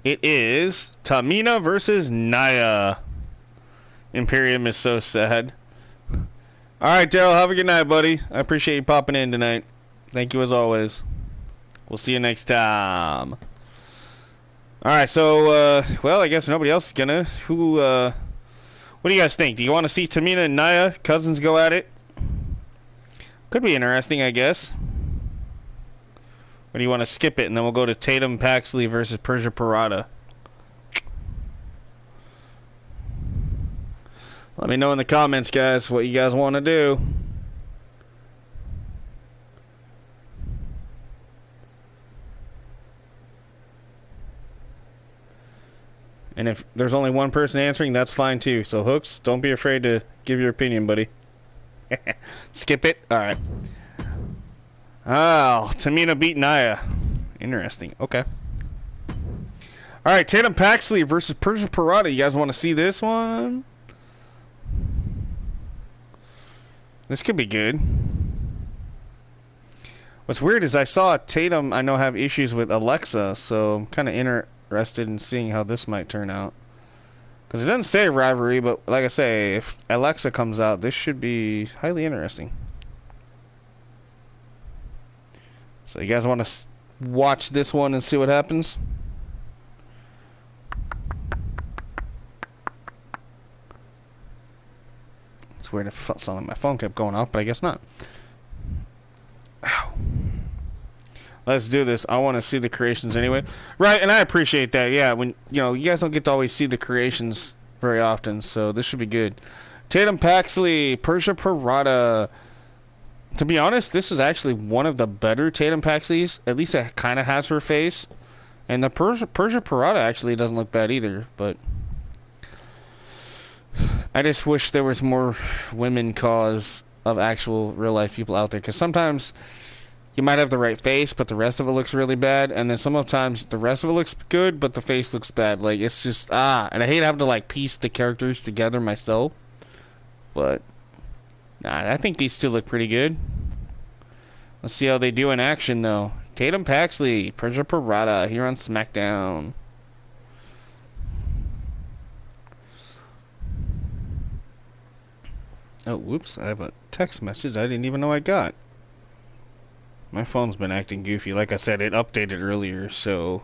It is Tamina versus Nia. Imperium is so sad. Alright, Daryl, have a good night, buddy. I appreciate you popping in tonight. Thank you as always. We'll see you next time. Alright, so, well, I guess nobody else is gonna. What do you guys think? Do you want to see Tamina and Nia, cousins, go at it? Could be interesting, I guess. Or do you want to skip it and then we'll go to Tatum Paxley versus Persia Pirotta? Let me know in the comments, guys, what you guys want to do. And if there's only one person answering, that's fine too. So Hooks, don't be afraid to give your opinion, buddy. Skip it? Alright. Oh, Tamina beat Nia. Interesting. Okay. Alright, Tatum Paxley versus Persia Pirotta. You guys want to see this one? This could be good. What's weird is I saw Tatum, I know, have issues with Alexa, so I'm kind of interested in seeing how this might turn out. Because it doesn't say rivalry, but like I say, if Alexa comes out, this should be highly interesting. So you guys want to watch this one and see what happens? It's weird if something like my phone kept going off, but I guess not. Ow. Let's do this. I want to see the creations anyway. Right, and I appreciate that. Yeah, when you guys don't get to always see the creations very often, so this should be good. Tatum Paxley, Persia Pirotta. To be honest, this is actually one of the better Tatum Paxleys. At least it kind of has her face. And the Persia Pirotta actually doesn't look bad either, but I just wish there was more women cause of actual real life people out there, because sometimes you might have the right face, but the rest of it looks really bad, and then sometimes the rest of it looks good, but the face looks bad. Like, it's just, and I hate having to, like, piece the characters together myself, but, nah, I think these two look pretty good. Let's see how they do in action, though. Tatum Paxley, Persia Pirotta, here on SmackDown. Oh, whoops, I have a text message I didn't even know I got. My phone's been acting goofy. Like I said, it updated earlier, so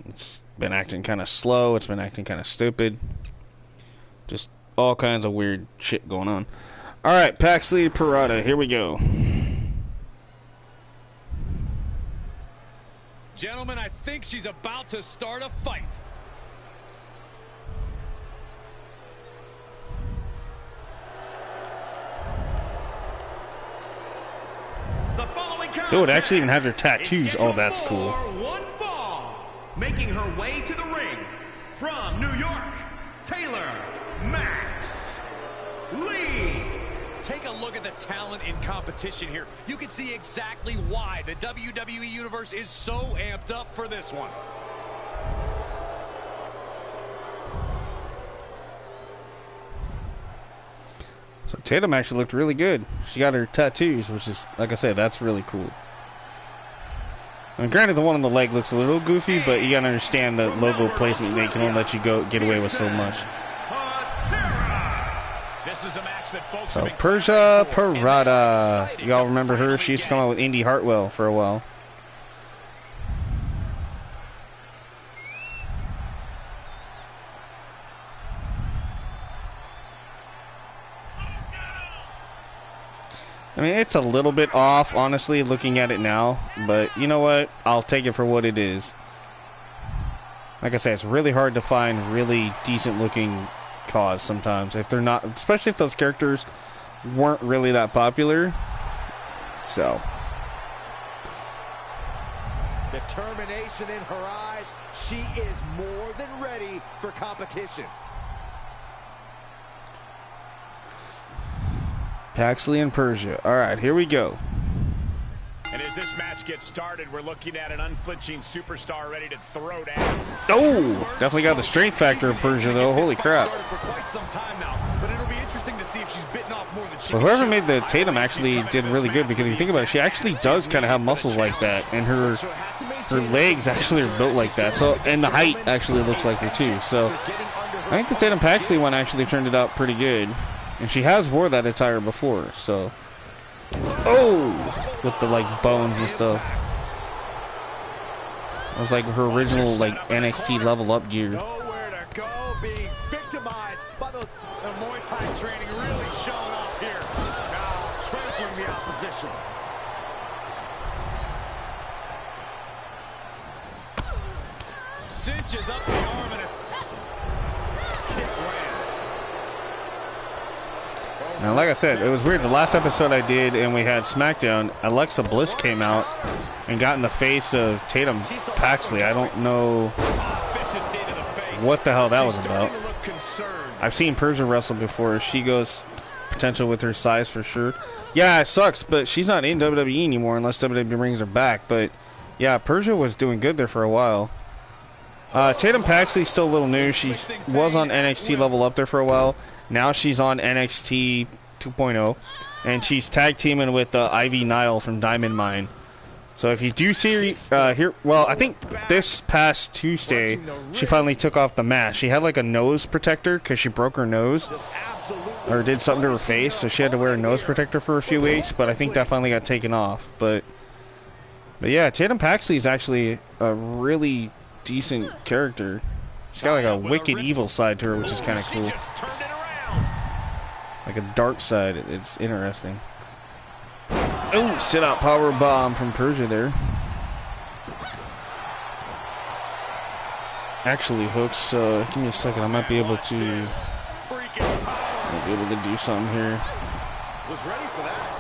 it's been acting kind of slow. It's been acting kind of stupid. Just all kinds of weird shit going on. Alright, Paxley Pirotta, here we go. Gentlemen, I think she's about to start a fight. Oh, it actually even has her tattoos. Oh, that's cool. One fall, making her way to the ring from New York, Taylor Max Lee. Take a look at the talent in competition here. You can see exactly why the WWE Universe is so amped up for this one. So Tatum actually looked really good. She got her tattoos, which is, like I said, that's really cool. I mean, granted, the one on the leg looks a little goofy, but you gotta understand the logo placement. They can only let you get away with so much. So Persia Pirotta, y'all remember her? She used to come out with Indy Hartwell for a while. I mean, it's a little bit off, honestly, looking at it now. But you know what? I'll take it for what it is. Like I say, it's really hard to find really decent-looking cause sometimes. If they're not, especially if those characters weren't really that popular. So. Determination in her eyes. She is more than ready for competition. Paxley and Persia. Alright, here we go. And as this match gets started, we're looking at an unflinching superstar ready to throw down. Oh, definitely got the strength factor of Persia, though. Holy crap. But whoever made the Tatum actually did really good, because if you think about it, she actually does kind of have muscles like that, and her legs actually are built like that. So, and the height actually looks like her too. So, I think the Tatum Paxley one actually turned it out pretty good. And she has wore that attire before, so. Oh! With the, like, bones and stuff. It was like her original, like, NXT level up gear. Nowhere to go, being victimized by those Muay Thai training really showing off here. Now trampling the opposition. Cinches up the arm and a kick lands. Now, like I said, it was weird. The last episode I did, and we had SmackDown, Alexa Bliss came out and got in the face of Tatum Paxley. I don't know what the hell that was about. I've seen Persia wrestle before. She goes potential with her size for sure. Yeah, it sucks, but she's not in WWE anymore unless WWE brings her back. But yeah, Persia was doing good there for a while. Tatum Paxley's still a little new. She was on NXT Level Up there for a while. Now she's on NXT 2.0, and she's tag teaming with Ivy Nile from Diamond Mine. So if you do see here, well, I think this past Tuesday she finally took off the mask. She had like a nose protector because she broke her nose or did something to her face, so she had to wear a nose protector for a few weeks. But I think that finally got taken off. But yeah, Tatum Paxley is actually a really decent character. She's got like a wicked evil side to her, which is kind of cool. Like a dark side. It's interesting. Oh, sit out power bomb from Persia there. Actually, Hooks, give me a second. I might be able to do something here. Was ready for that.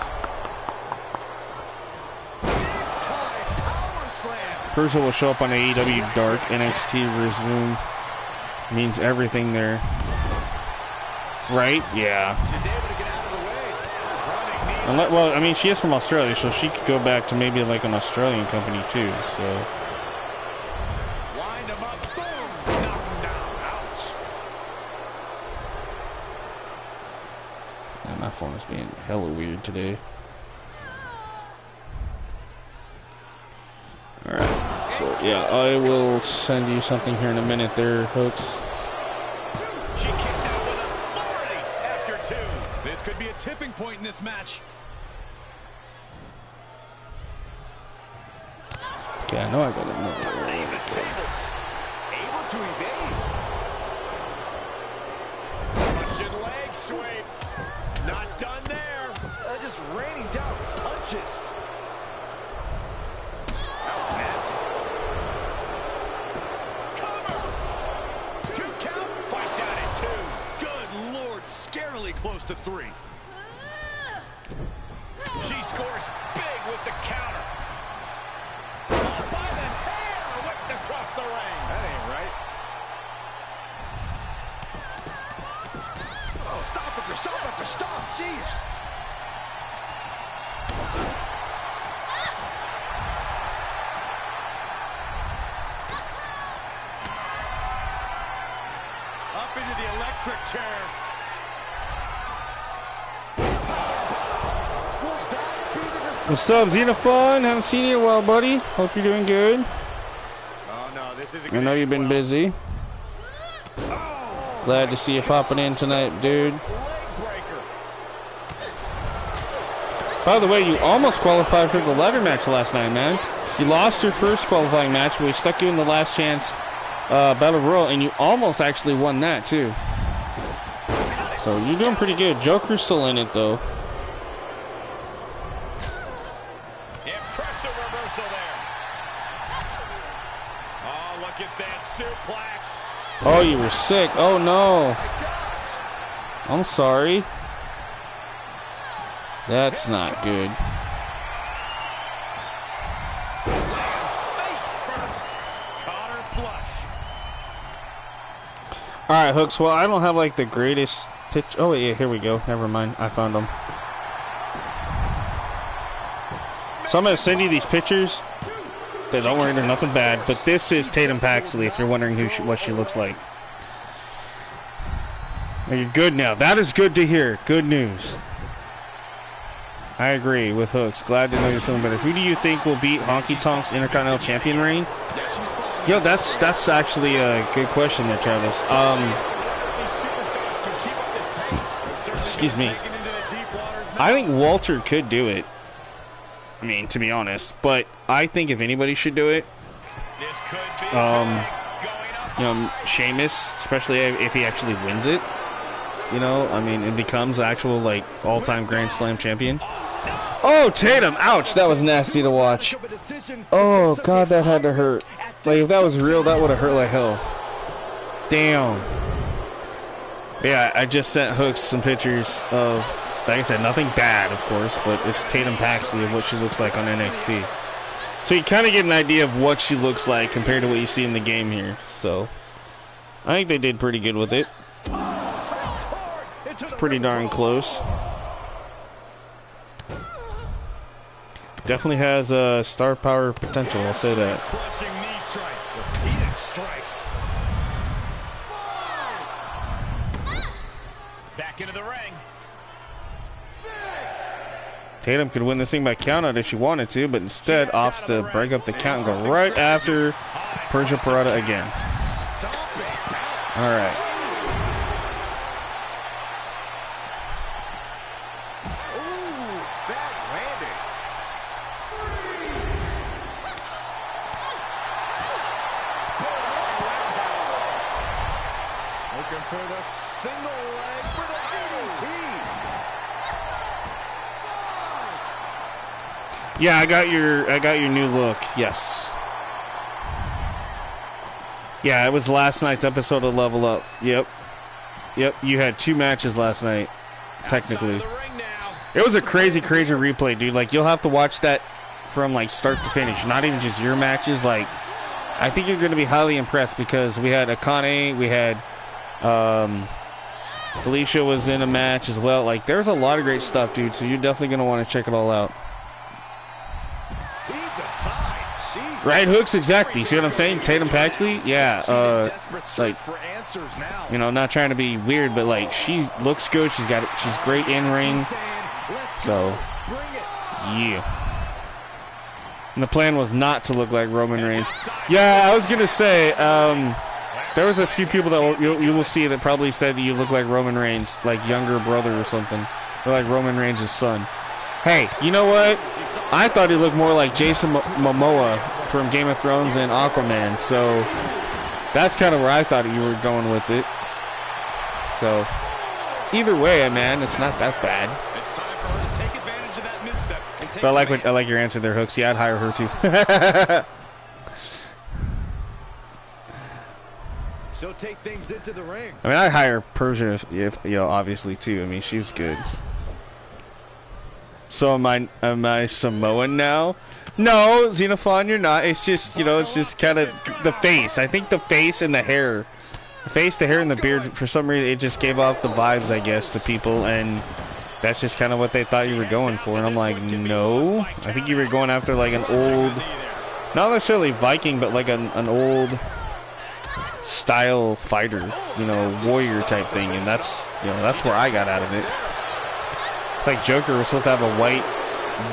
Persia will show up on AEW Dark. NXT resume means everything there. Right? Yeah. She's able to get out of the way. Well, I mean, she is from Australia, so she could go back to maybe like an Australian company too. So. Wind him up. Boom. Knock him down. Ouch. Man, my phone is being hella weird today. Alright, so yeah, I will send you something here in a minute there, Hooks. She kicks out with authority after two. This could be a tipping point in this match. Yeah, I know I got it. Turning the tables. Able to evade. Russian leg sweep. Not done there. Just raining down punches. That was nasty. Cover. 2 count. Fights out at 2. Good Lord, scarily close to 3. She scores big with the counter. Oh, by the hair, whipped across the ring. That ain't right. Oh, stop after stop after stop. Jeez. Up into the electric chair. What's up, Xenophon? Haven't seen you in a while, buddy. Hope you're doing good. Oh, no, this isn't I know you've been busy. Glad to see you popping in tonight, dude. leg breaker. By the way, you almost qualified for the ladder match last night, man. You lost your first qualifying match, but we stuck you in the last chance Battle Royal, and you almost actually won that, too. So you're doing pretty good. Joker's still in it, though. Impressive reversal there. Oh, look at this suplex. Oh, you were sick. Oh, no. I'm sorry. That's not good. Lands face first. Caught her flush. Alright, Hooks. Well, I don't have, like, the greatest pitch. Oh, yeah, here we go. Never mind. I found them. So I'm going to send you these pictures. They don't worry, they're nothing bad. But this is Tatum Paxley, if you're wondering what she looks like. Are you good now? That is good to hear. Good news. I agree with Hooks. Glad to know you're feeling better. Who do you think will beat Honky Tonk's Intercontinental Champion reign? Yo, that's actually a good question there, Travis. Excuse me. I think Walter could do it. I mean, to be honest, but I think if anybody should do it, Sheamus, especially if he actually wins it. You know, I mean, it becomes actual like all-time Grand Slam champion. Oh, Tatum! Ouch, that was nasty to watch. Oh God, that had to hurt. Like, if that was real, that would have hurt like hell. Damn. Yeah, I just sent Hooks some pictures of, like I said, nothing bad, of course, but it's Tatum Paxley of what she looks like on NXT. So you kind of get an idea of what she looks like compared to what you see in the game here. So I think they did pretty good with it. It's pretty darn close. Definitely has star power potential, I'll say that. Crushing knee strikes. Repeated strikes. Back into the ring. Tatum could win this thing by countout if she wanted to, but instead opts to break up the count and go right after Persia Pirotta again. All right. Looking for the single leg for the DDT. Yeah, I got your new look. Yes. Yeah, it was last night's episode of Level Up. Yep. Yep, you had 2 matches last night, technically. It was a crazy replay, dude. Like, you'll have to watch that from, like, start to finish. Not even just your matches. Like, I think you're going to be highly impressed because we had Akane, we had Felicia was in a match as well. Like, there's a lot of great stuff, dude, so you're definitely going to want to check it all out. Right hooks, exactly. See what I'm saying? Tatum Paxley, yeah. Like, you know, not trying to be weird, but like she looks good. She's great in ring. So, yeah. And the plan was not to look like Roman Reigns. Yeah, I was gonna say, there was a few people that you will see that probably said that you look like Roman Reigns, like younger brother or something, or like Roman Reigns' son. Hey, you know what? I thought he looked more like Jason Momoa from Game of Thrones and Aquaman, so that's kind of where I thought you were going with it. So either way, man, it's not that bad. It's time for her to take advantage of that misstep and take But I like your answer there, Hooks. Yeah, I'd hire her too. She'll take things into the ring. I mean, I'd hire Persia if you know, obviously too. I mean, she's good. So am I Samoan now? No, Xenophon, you're not. It's just, you know, it's just kind of the face. I think the face and the hair. The face, the hair, and the beard, for some reason, it just gave off the vibes, I guess, to people, and that's just kind of what they thought you were going for. And I'm like, no. I think you were going after, like, an old, not necessarily Viking, but like an old style fighter, you know, warrior type thing, and that's, you know, that's where I got out of it. It's like Joker was supposed to have a white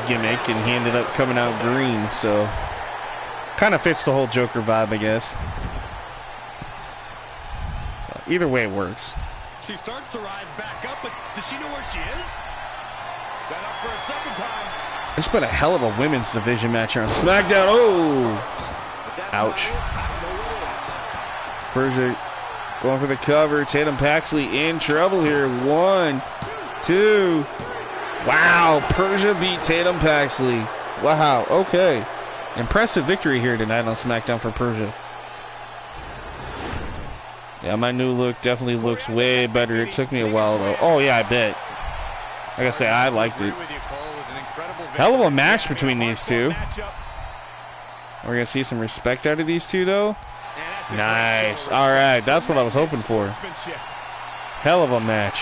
gimmick, and he ended up coming out green, so kind of fits the whole Joker vibe, I guess. Either way, it works. She starts to rise back up, but does she know where she is? Set up for a second time. It's been a hell of a women's division match here on SmackDown. Oh! Ouch. Persia going for the cover. Tatum Paxley in trouble here. 1, 2. Wow, Persia beat Tatum Paxley. Wow, okay. Impressive victory here tonight on SmackDown for Persia. Yeah, my new look definitely looks way better. It took me a while, though. Oh, yeah, I bet. Like I say, I liked it. Hell of a match between these two. We're going to see some respect out of these two, though. Nice. All right, that's what I was hoping for. Hell of a match.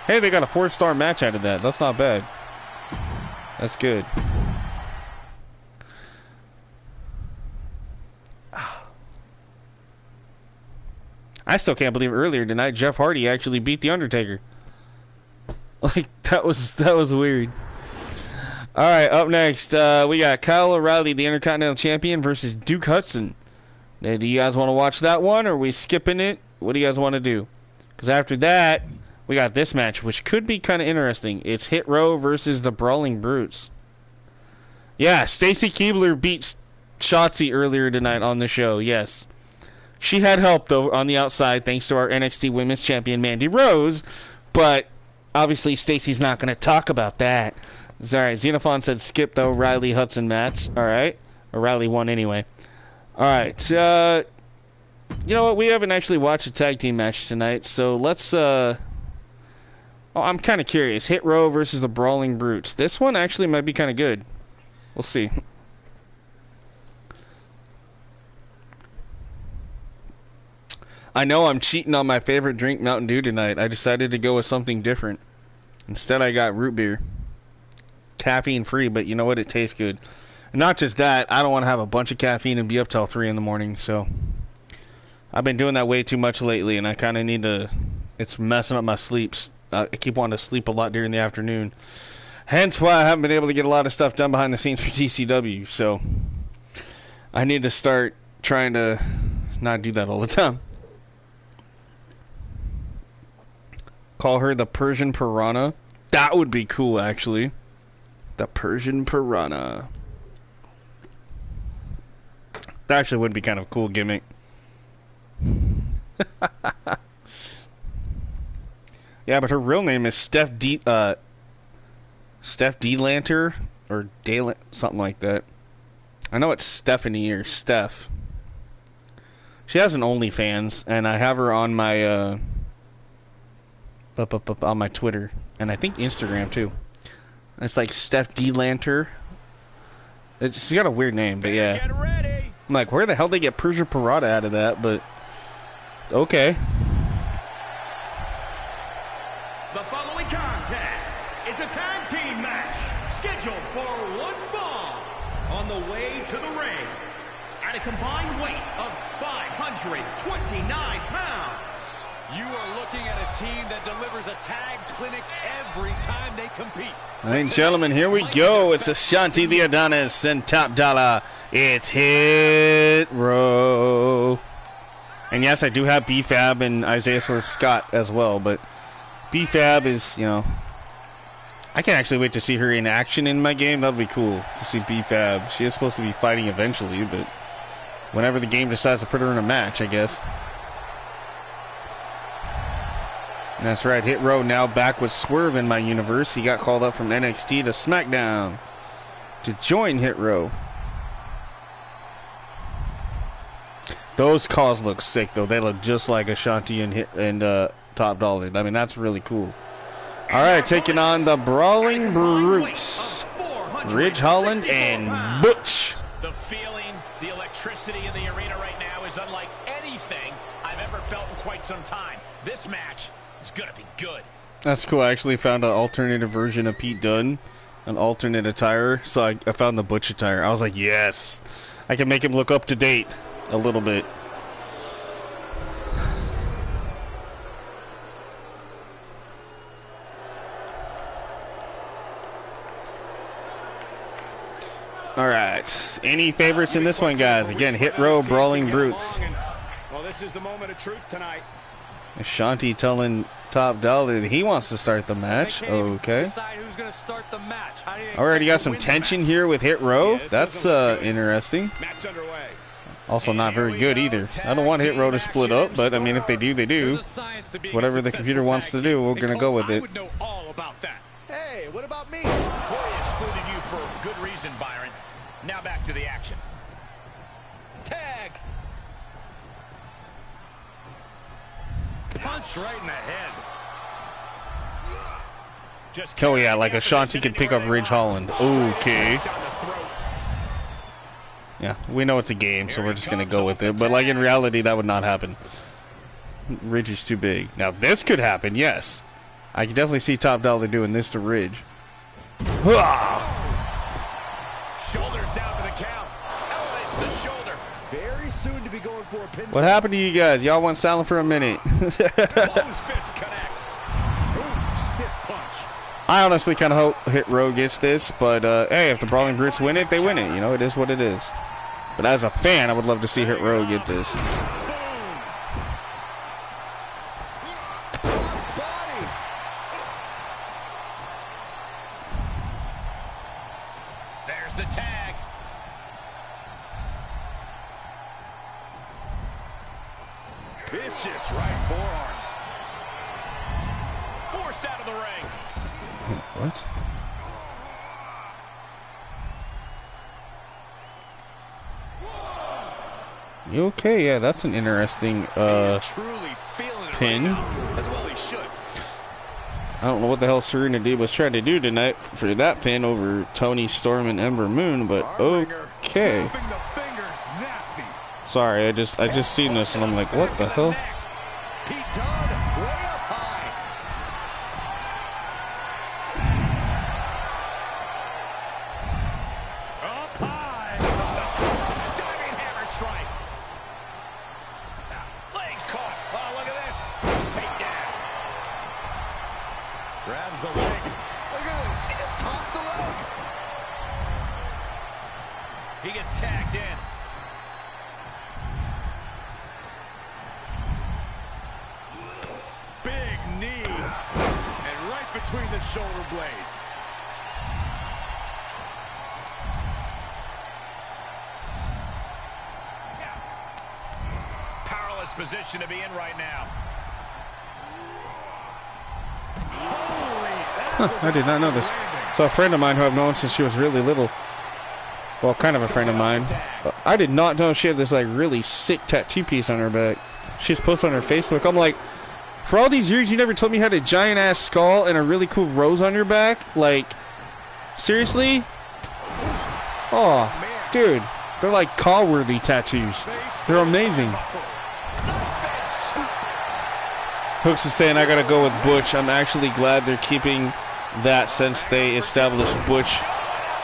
Hey, they got a 4-star match out of that. That's not bad. That's good. I still can't believe earlier tonight Jeff Hardy actually beat The Undertaker. Like, that was weird. Alright, up next, we got Kyle O'Reilly, the Intercontinental Champion, versus Duke Hudson. Now, do you guys want to watch that one, or are we skipping it? What do you guys want to do? Because after that, we got this match, which could be kind of interesting. It's Hit Row versus the Brawling Brutes. Yeah, Stacy Keibler beat Shotzi earlier tonight on the show, yes. She had help, though, on the outside, thanks to our NXT Women's Champion, Mandy Rose. But, obviously, Stacy's not going to talk about that. Sorry, Xenophon said skip the O'Reilly Hudson match. Alright. O'Reilly won anyway. Alright, you know what? We haven't actually watched a tag team match tonight, so let's, oh, I'm kind of curious. Hit Row versus the Brawling Brutes. This one actually might be kind of good. We'll see. I know I'm cheating on my favorite drink, Mountain Dew, tonight. I decided to go with something different. Instead, I got root beer. Caffeine free, but you know what? It tastes good. And not just that, I don't want to have a bunch of caffeine and be up till 3 in the morning, so I've been doing that way too much lately, and I kind of need to, it's messing up my sleeps. I keep wanting to sleep a lot during the afternoon. Hence why I haven't been able to get a lot of stuff done behind the scenes for TCW, so I need to start trying to not do that all the time. Call her the Persian Piranha. That would be cool, actually. The Persian Piranha. That actually would be kind of a cool gimmick. Yeah, but her real name is Steph Delanter or Dale, something like that. I know it's Stephanie or Steph. She has an OnlyFans, and I have her on my on my Twitter, and I think Instagram too. It's like Steph Delanter. She's got a weird name, but yeah. I'm like, where the hell did they get Persian Piranha out of that? But okay. The following contest is a tag team match scheduled for one fall. On the way to the ring, at a combined weight of 529 pounds. You are looking at a team that delivers a tag clinic every time they compete. Ladies and gentlemen, here we go. It's Ashanti the Adonis and Top Dollar. It's Hit Row. And yes, I do have B-Fab and Isaiah Swerve Scott as well, but B-Fab is, you know, I can't actually wait to see her in action in my game. That would be cool to see B-Fab. She is supposed to be fighting eventually, but whenever the game decides to put her in a match, I guess. That's right, Hit Row now back with Swerve in my universe. He got called up from NXT to SmackDown to join Hit Row. Those calls look sick, though. They look just like Ashanti and Top Dollar. I mean, that's really cool. All right, taking on the Brawling Brutes, Ridge Holland and Butch. The feeling, the electricity in the arena right now is unlike anything I've ever felt in quite some time. This match is gonna be good. That's cool. I actually found an alternative version of Pete Dunne, an alternate attire. So I found the Butch attire. I was like, yes, I can make him look up to date a little bit. All right. Any favorites in this one, guys? Again, Hit Row, Brawling Brutes. Well, this is the moment of truth tonight. Ashanti telling Top Dollar that he wants to start the match. Okay. Already got some tension here with Hit Row. That's interesting. Match underway. Also not very good either. I don't want Hit Row to split up, but I mean, if they do, they do. It's whatever the computer wants to do, we're going to go with it. Hey, what about me? Corey excluded you for good reason, Byron. Now back to the action. Tag. Punch right in the head. Just Oh yeah, like Ashanti could pick up Ridge Holland. Okay. Yeah, we know it's a game, so we're just going to go with it. But like in reality, that would not happen. Ridge is too big. Now this could happen, yes. I can definitely see Top Dollar doing this to Ridge. Shoulders down to the count. Elevates the shoulder. Very soon to be going for a pin. What happened to you guys? Y'all went silent for a minute. Close fist connects. Ooh, stiff punch. I honestly kind of hope Hit Row gets this, but hey, if the Brawling Brutes win it, they win it. You know, it is what it is. But as a fan, I would love to see Hit Row get this. There's the tag. Vicious right forearm. Forced out of the ring. What? You okay? Yeah, that's an interesting Truly feeling it pin. right now, as well he should. I don't know what the hell Serena Deeb was trying to do tonight for that pin over Toni Storm and Ember Moon, but okay. Snapping the fingers, nasty. Sorry, I just seen this and I'm like, what the hell? Pete Dunne, way up high. Up high. Diving hammer strike. Legs caught. Oh, look at this. Takedown. Grabs the leg. Look at this. He just tossed the leg. He gets tagged in. Big knee. And right between the shoulder blades. Powerless position to be in right now. Huh, I did not know this. So a friend of mine who I've known since she was really little, well, kind of a friend of mine, I did not know she had this like really sick tattoo piece on her back. She's posted on her Facebook. I'm like, for all these years you never told me you had a giant ass skull and a really cool rose on your back? Like, seriously? Oh, dude, they're like call-worthy tattoos. They're amazing. Hooks is saying I gotta go with Butch. I'm actually glad they're keeping that since they established Butch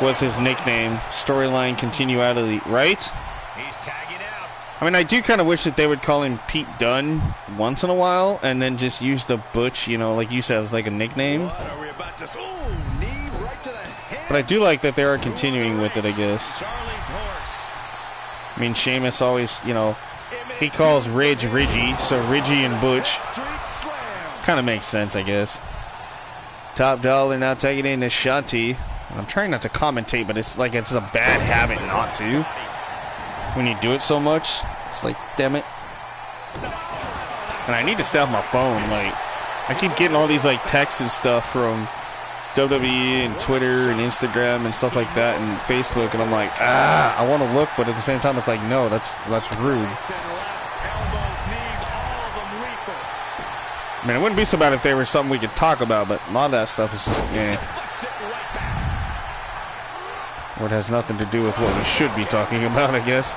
was his nickname. Storyline continuity, right? He's tagging out. I mean, I do kind of wish that they would call him Pete Dunne once in a while and then just use the Butch, you know, like you said, as like a nickname. What are we about to... Ooh, knee right to the head. But I do like that they are continuing with it, I guess. Charlie's horse. I mean, Sheamus always, you know, he calls Ridge Ridgie, so Ridgie and Butch Street slam. kind of makes sense, I guess. Top Dollar now taking in Shanti. I'm trying not to commentate, but it's like it's a bad habit not to. When you do it so much, it's like, damn it. And I need to stay off my phone. Like, I keep getting all these like texts and stuff from WWE and Twitter and Instagram and stuff like that and Facebook, and I'm like, I want to look, but at the same time, it's like, no, that's rude. I mean, it wouldn't be so bad if there was something we could talk about, but a lot of that stuff is just, or it has nothing to do with what we should be talking about, I guess.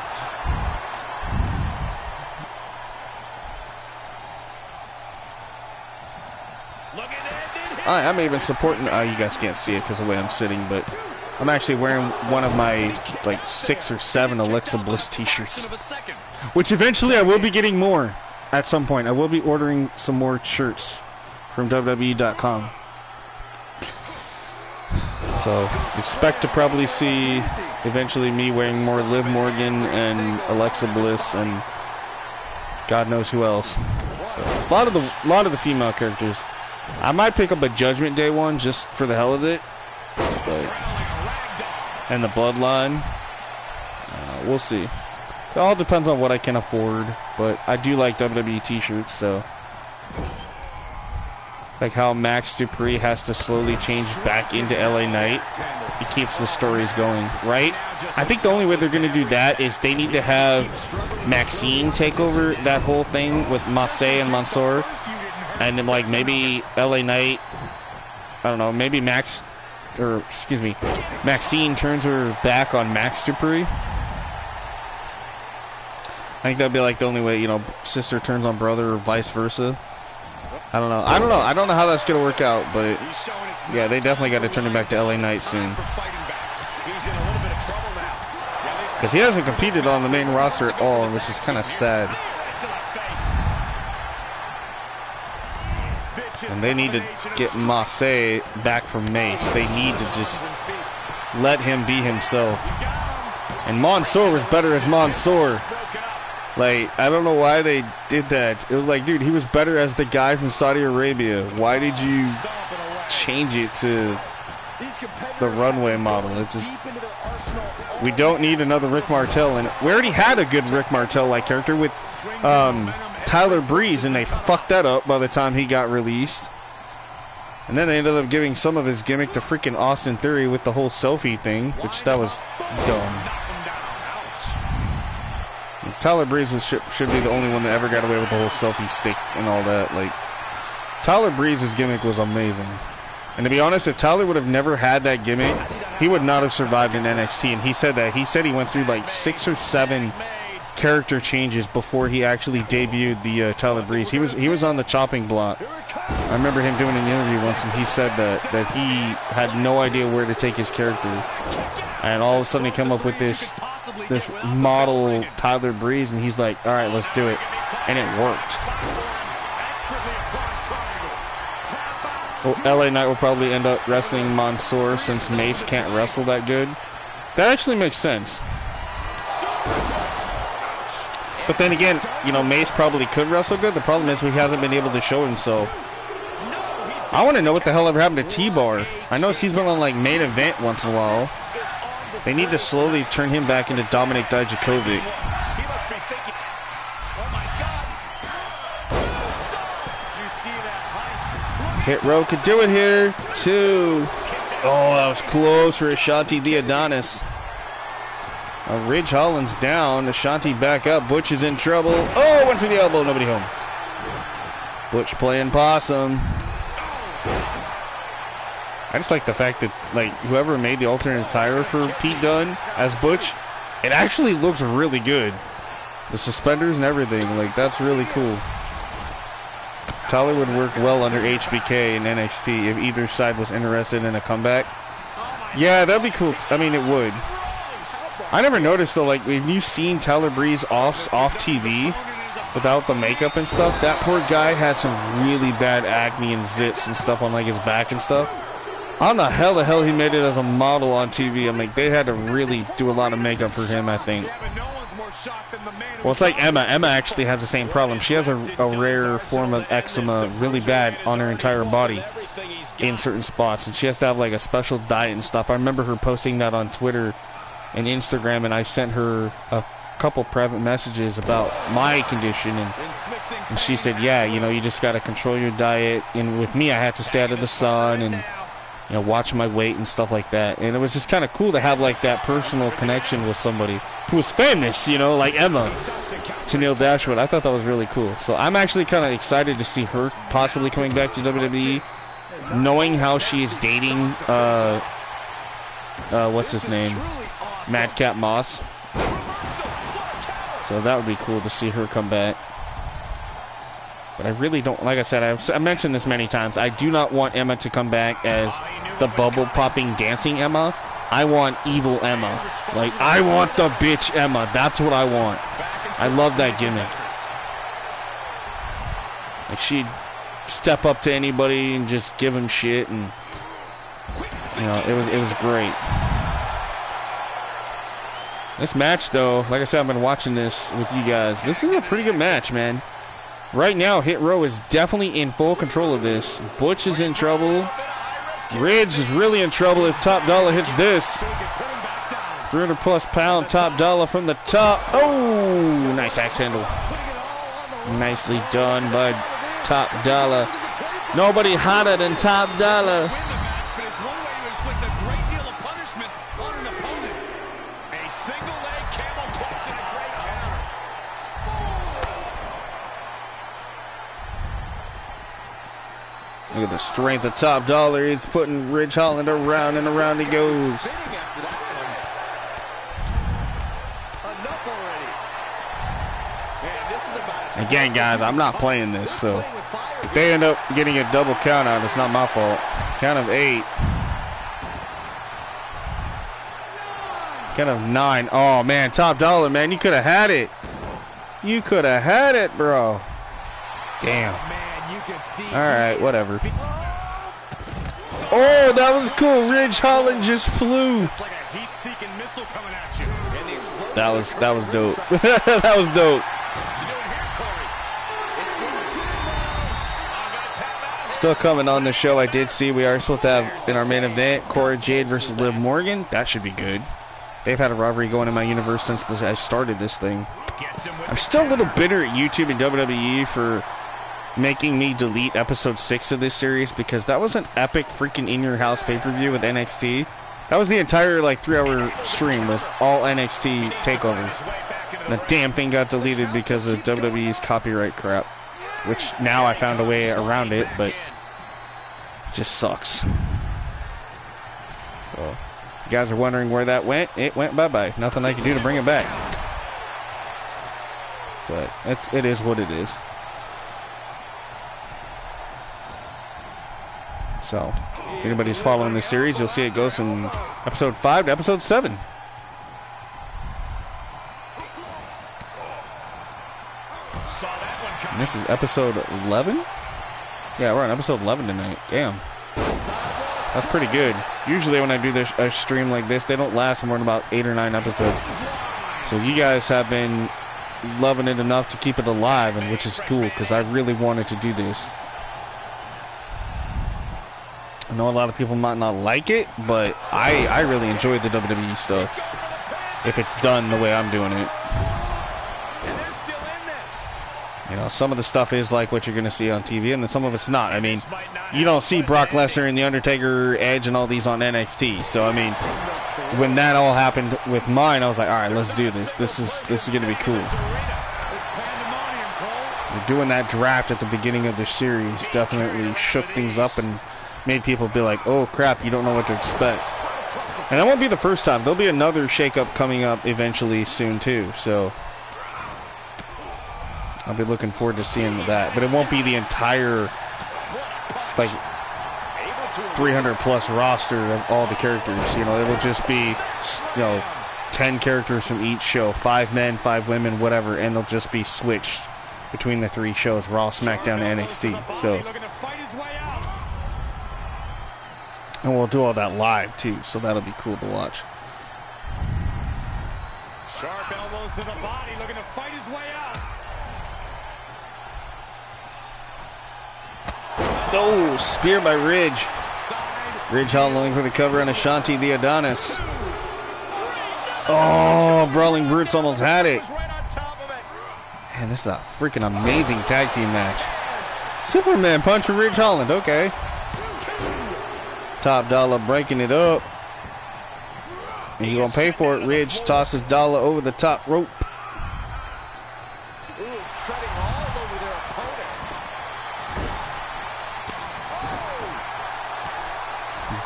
I'm even supporting, you guys can't see it because of the way I'm sitting, but I'm actually wearing one of my, like, 6 or 7 Alexa Bliss t-shirts. Which eventually I will be getting more at some point. I will be ordering some more shirts from WWE.com. So, expect to probably see eventually me wearing more Liv Morgan and Alexa Bliss and God knows who else. A lot of the female characters. I might pick up a Judgment Day one just for the hell of it. But, and the Bloodline. We'll see. It all depends on what I can afford. But I do like WWE t-shirts, so. Like how Max Dupree has to slowly change back into LA Knight. It keeps the stories going, right? I think the only way they're going to do that is they need to have Maxine take over that whole thing with Massey and Mansoor. And then, like, maybe LA Knight, I don't know, maybe Maxine turns her back on Max Dupree. I think that'd be like the only way, you know, sister turns on brother or vice versa. I don't know. I don't know how that's going to work out, but yeah, they definitely got to turn him back to LA Knight soon. Because he hasn't competed on the main roster at all, which is kind of sad. And they need to get Massey back from Mace. They need to just let him be himself. And Mansoor was better as Mansoor. Like, I don't know why they did that. It was like, dude, he was better as the guy from Saudi Arabia. Why did you change it to the runway model? It just, we don't need another Rick Martel. And we already had a good Rick Martel-like character with Tyler Breeze, and they fucked that up by the time he got released. And then they ended up giving some of his gimmick to freaking Austin Theory with the whole selfie thing, which that was dumb. Tyler Breeze should be the only one that ever got away with the whole selfie stick and all that. Like, Tyler Breeze's gimmick was amazing. And to be honest, if Tyler would have never had that gimmick, he would not have survived in NXT. And he said that. He said he went through like 6 or 7 character changes before he actually debuted the Tyler Breeze. He was on the chopping block. I remember him doing an interview once, and he said that he had no idea where to take his character. And all of a sudden he come up with this model Tyler Breeze, and he's like, all right, let's do it. And it worked. Well, LA Knight will probably end up wrestling Mansoor since Mace can't wrestle that good. That actually makes sense. But then again, you know, Mace probably could wrestle good. The problem is he hasn't been able to show himself. I want to know what the hell ever happened to T-Bar. I know he's been on like main event once in a while. They need to slowly turn him back into Dominik Dijakovic. Hit Row could do it here. 2. Oh, that was close for Ashanti the Adonis. Ridge Holland's down. Ashanti back up. Butch is in trouble. Oh, went for the elbow. Nobody home. Butch playing possum. I just like the fact that, like, whoever made the alternate attire for Pete Dunne as Butch, it actually looks really good. The suspenders and everything, like, that's really cool. Tyler would work well under HBK and NXT if either side was interested in a comeback. Yeah, that'd be cool. I mean, it would. I never noticed, though, like, have you seen Tyler Breeze off TV without the makeup and stuff? That poor guy had some really bad acne and zits and stuff on, like, his back and stuff. How the hell he made it as a model on TV? I'm like, they had to really do a lot of makeup for him, I think. Well, it's like Emma. Emma actually has the same problem. She has a rare form of eczema, really bad, on her entire body in certain spots. And she has to have, like, a special diet and stuff. I remember her posting that on Twitter and Instagram, and I sent her a couple private messages about my condition, and she said, yeah, you know, you just got to control your diet. And with me, I had to stay out of the sun and, you know, watch my weight and stuff like that. And it was just kind of cool to have, like, that personal connection with somebody who was famous, you know, like Emma, Tennille Dashwood. I thought that was really cool. So I'm actually kind of excited to see her possibly coming back to WWE, knowing how she is dating, what's his name? Madcap Moss. So that would be cool to see her come back. But I really don't, like I said, I've mentioned this many times, I do not want Emma to come back as the bubble-popping dancing Emma. I want evil Emma. Like, I want the bitch Emma. That's what I want. I love that gimmick. Like, she'd step up to anybody and just give him shit, and, you know, it was great. This match, though, like I said, I've been watching this with you guys. This is a pretty good match, man. Right now, Hit Row is definitely in full control of this. Butch is in trouble. Ridge is really in trouble if Top Dollar hits this. 300-plus pound Top Dollar from the top. Oh, nice axe handle. Nicely done by Top Dollar. Nobody hotter than Top Dollar. Look at the strength of Top Dollar. He's putting Ridge Holland around and around he goes. Again, guys, I'm not playing this, so if they end up getting a double count out, it's not my fault. Count of 8. Count of 9. Oh, man, Top Dollar, man, you could have had it. You could have had it, bro. Damn. Alright, whatever. Oh, that was cool. Ridge Holland just flew. That was dope. That was dope. Still coming on the show, I did see we are supposed to have in our main event Cora Jade versus Liv Morgan. That should be good. They've had a rivalry going in my universe since I started this thing. I'm still a little bitter at YouTube and WWE for making me delete episode 6 of this series, because that was an epic freaking in-your-house pay-per-view with NXT. That was the entire, like, 3-hour stream was all NXT TakeOver. The damn thing got deleted because of WWE's copyright crap. Which now I found a way around it, but it just sucks. So, if you guys are wondering where that went, it went bye-bye. Nothing I can do to bring it back. But it is what it is. So, if anybody's following this series, you'll see it goes from episode 5 to episode 7. And this is episode 11? Yeah, we're on episode 11 tonight. Damn. That's pretty good. Usually when I do this a stream like this, they don't last more than about 8 or 9 episodes. So you guys have been loving it enough to keep it alive, and which is cool, because I really wanted to do this. I know a lot of people might not like it, but I really enjoy the WWE stuff. If it's done the way I'm doing it. You know, some of the stuff is like what you're going to see on TV, and then some of it's not. I mean, you don't see Brock Lesnar and The Undertaker, Edge, and all these on NXT. So, I mean, when that all happened with mine, I was like, all right, let's do this. This is going to be cool. Doing that draft at the beginning of the series definitely shook things up and made people be like, oh, crap, you don't know what to expect. And that won't be the first time. There'll be another shakeup coming up eventually soon, too. So I'll be looking forward to seeing that. But it won't be the entire, like, 300-plus roster of all the characters. You know, it'll just be, you know, 10 characters from each show. 5 men, 5 women, whatever. And they'll just be switched between the 3 shows, Raw, SmackDown, and NXT. So, and we'll do all that live, too. So that'll be cool to watch. Sharp elbows to the body, looking to fight his way out. Oh, spear by Ridge. Ridge Holland for the cover on Ashanti the Adonis. Oh, Brawling Brutes almost had it. Man, this is a freaking amazing tag team match. Superman punch from Ridge Holland. Okay. Top Dollar breaking it up. And you're going to pay for it. Ridge tosses Dollar over the top rope.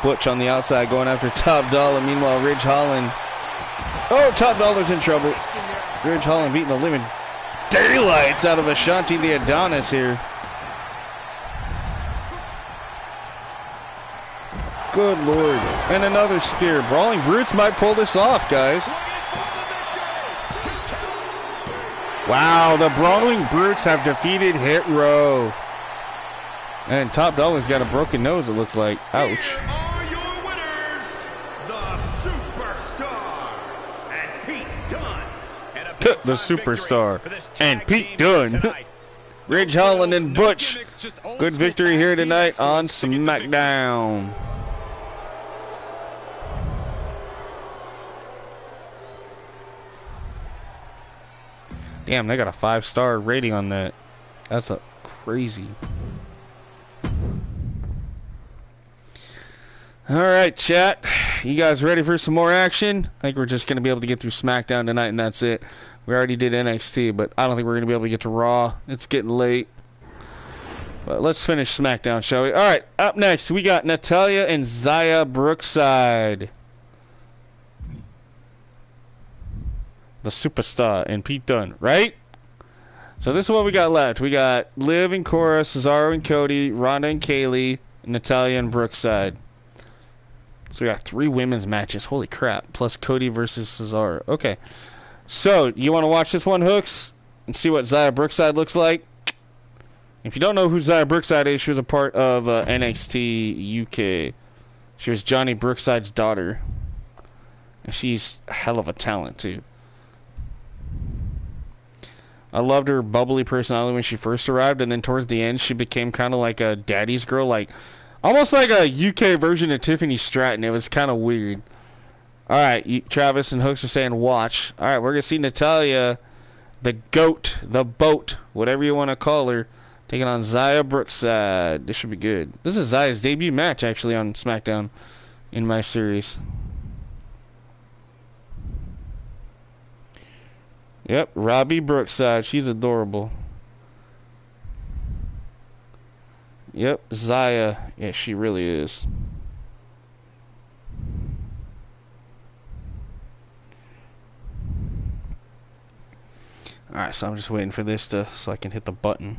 Butch on the outside going after Top Dollar. Meanwhile, Ridge Holland. Oh, Top Dollar's in trouble. Ridge Holland beating the living daylights out of Ashanti the Adonis here. Good Lord. And another spear. Brawling Brutes might pull this off, guys. Wow, the Brawling Brutes have defeated Hit Row. And Top Dollar's got a broken nose, it looks like. Ouch. Here are your winners, the Superstar and Pete Dunne. The Superstar and Pete Dunne. Ridge Holland and Butch. Good victory here tonight on SmackDown. Damn, they got a 5-star rating on that. That's a crazy. Alright, chat. You guys ready for some more action? I think we're just going to be able to get through SmackDown tonight, and that's it. We already did NXT, but I don't think we're going to be able to get to Raw. It's getting late. But let's finish SmackDown, shall we? Alright, up next, we got Natalya and Xia Brookside. The Superstar and Pete Dunne, right? So this is what we got left. We got Liv and Cora, Cesaro and Cody, Ronda and Kaylee, Natalya and Brookside. So we got 3 women's matches. Holy crap. Plus Cody versus Cesaro. Okay. So, you want to watch this one, Hooks? And see what Xia Brookside looks like? If you don't know who Xia Brookside is, she was a part of NXT UK. She was Johnny Brookside's daughter. And she's a hell of a talent, too. I loved her bubbly personality when she first arrived, and then towards the end, she became kind of like a daddy's girl, like almost like a UK version of Tiffany Stratton. It was kind of weird. All right, Travis and Hooks are saying watch. All right, we're gonna see Natalya, the goat, the boat, whatever you want to call her, taking on Xia Brookside. This should be good. This is Xia's debut match actually on SmackDown in my series. Yep, Robbie Brookside. She's adorable. Yep, Zaya. Yeah, she really is. Alright, so I'm just waiting for this so I can hit the button.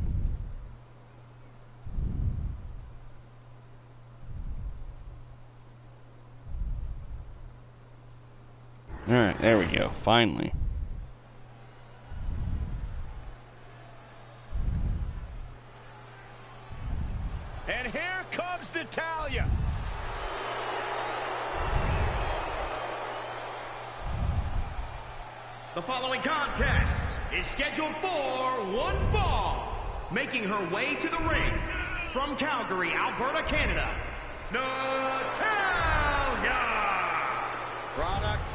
Alright, there we go. Finally. And here comes Natalya. The following contest is scheduled for one fall. Making her way to the ring from Calgary, Alberta, Canada, Natalya! Product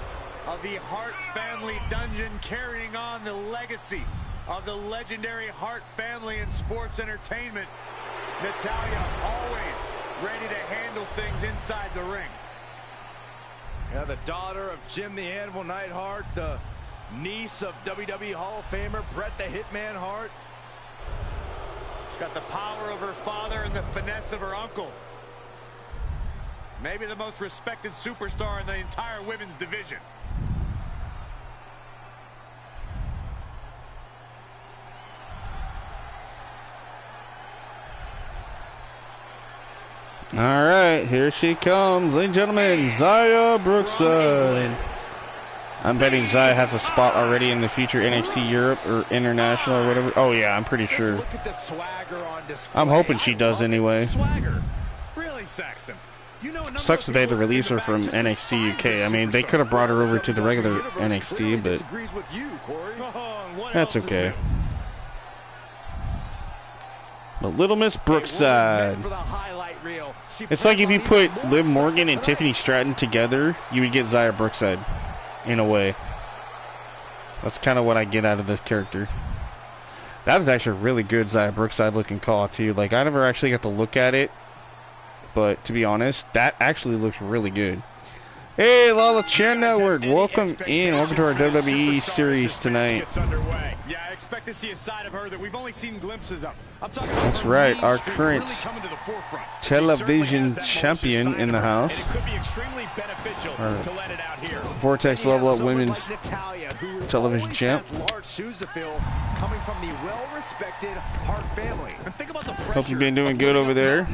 of the Hart family dungeon, carrying on the legacy of the legendary Hart family in sports entertainment. Natalya always ready to handle things inside the ring. Yeah, the daughter of Jim the Animal Neidhart, the niece of WWE Hall of Famer Bret the Hitman Hart. She's got the power of her father and the finesse of her uncle. Maybe the most respected superstar in the entire women's division. Alright, here she comes. Ladies and gentlemen, Zaya Brookside. I'm betting Zaya has a spot already in the future NXT Europe or International or whatever. Oh yeah, I'm pretty sure. Look at the swagger on display. I'm hoping she does anyway. Swagger. Really, Saxton? You know, Sucks that they had to release her from NXT UK. I mean, they could have brought her over to the regular NXT, but that's okay. But Little Miss Brookside. It's like if you put Liv Morgan and Tiffany Stratton together, you would get Zaya Brookside. In a way. That's kind of what I get out of this character. That was actually a really good Zaya Brookside looking call too. Like, I never actually got to look at it, but to be honest, that actually looks really good. Hey, Lala Chan Network, welcome in. Welcome to our WWE series tonight. Yeah, I expect to see a side of her that we've only seen glimpses of. That's right, our current television champion in the house. Our Vortex Level Up Women's Television Champ. Coming from the well-respected Hart family. Hope you've been doing good over there.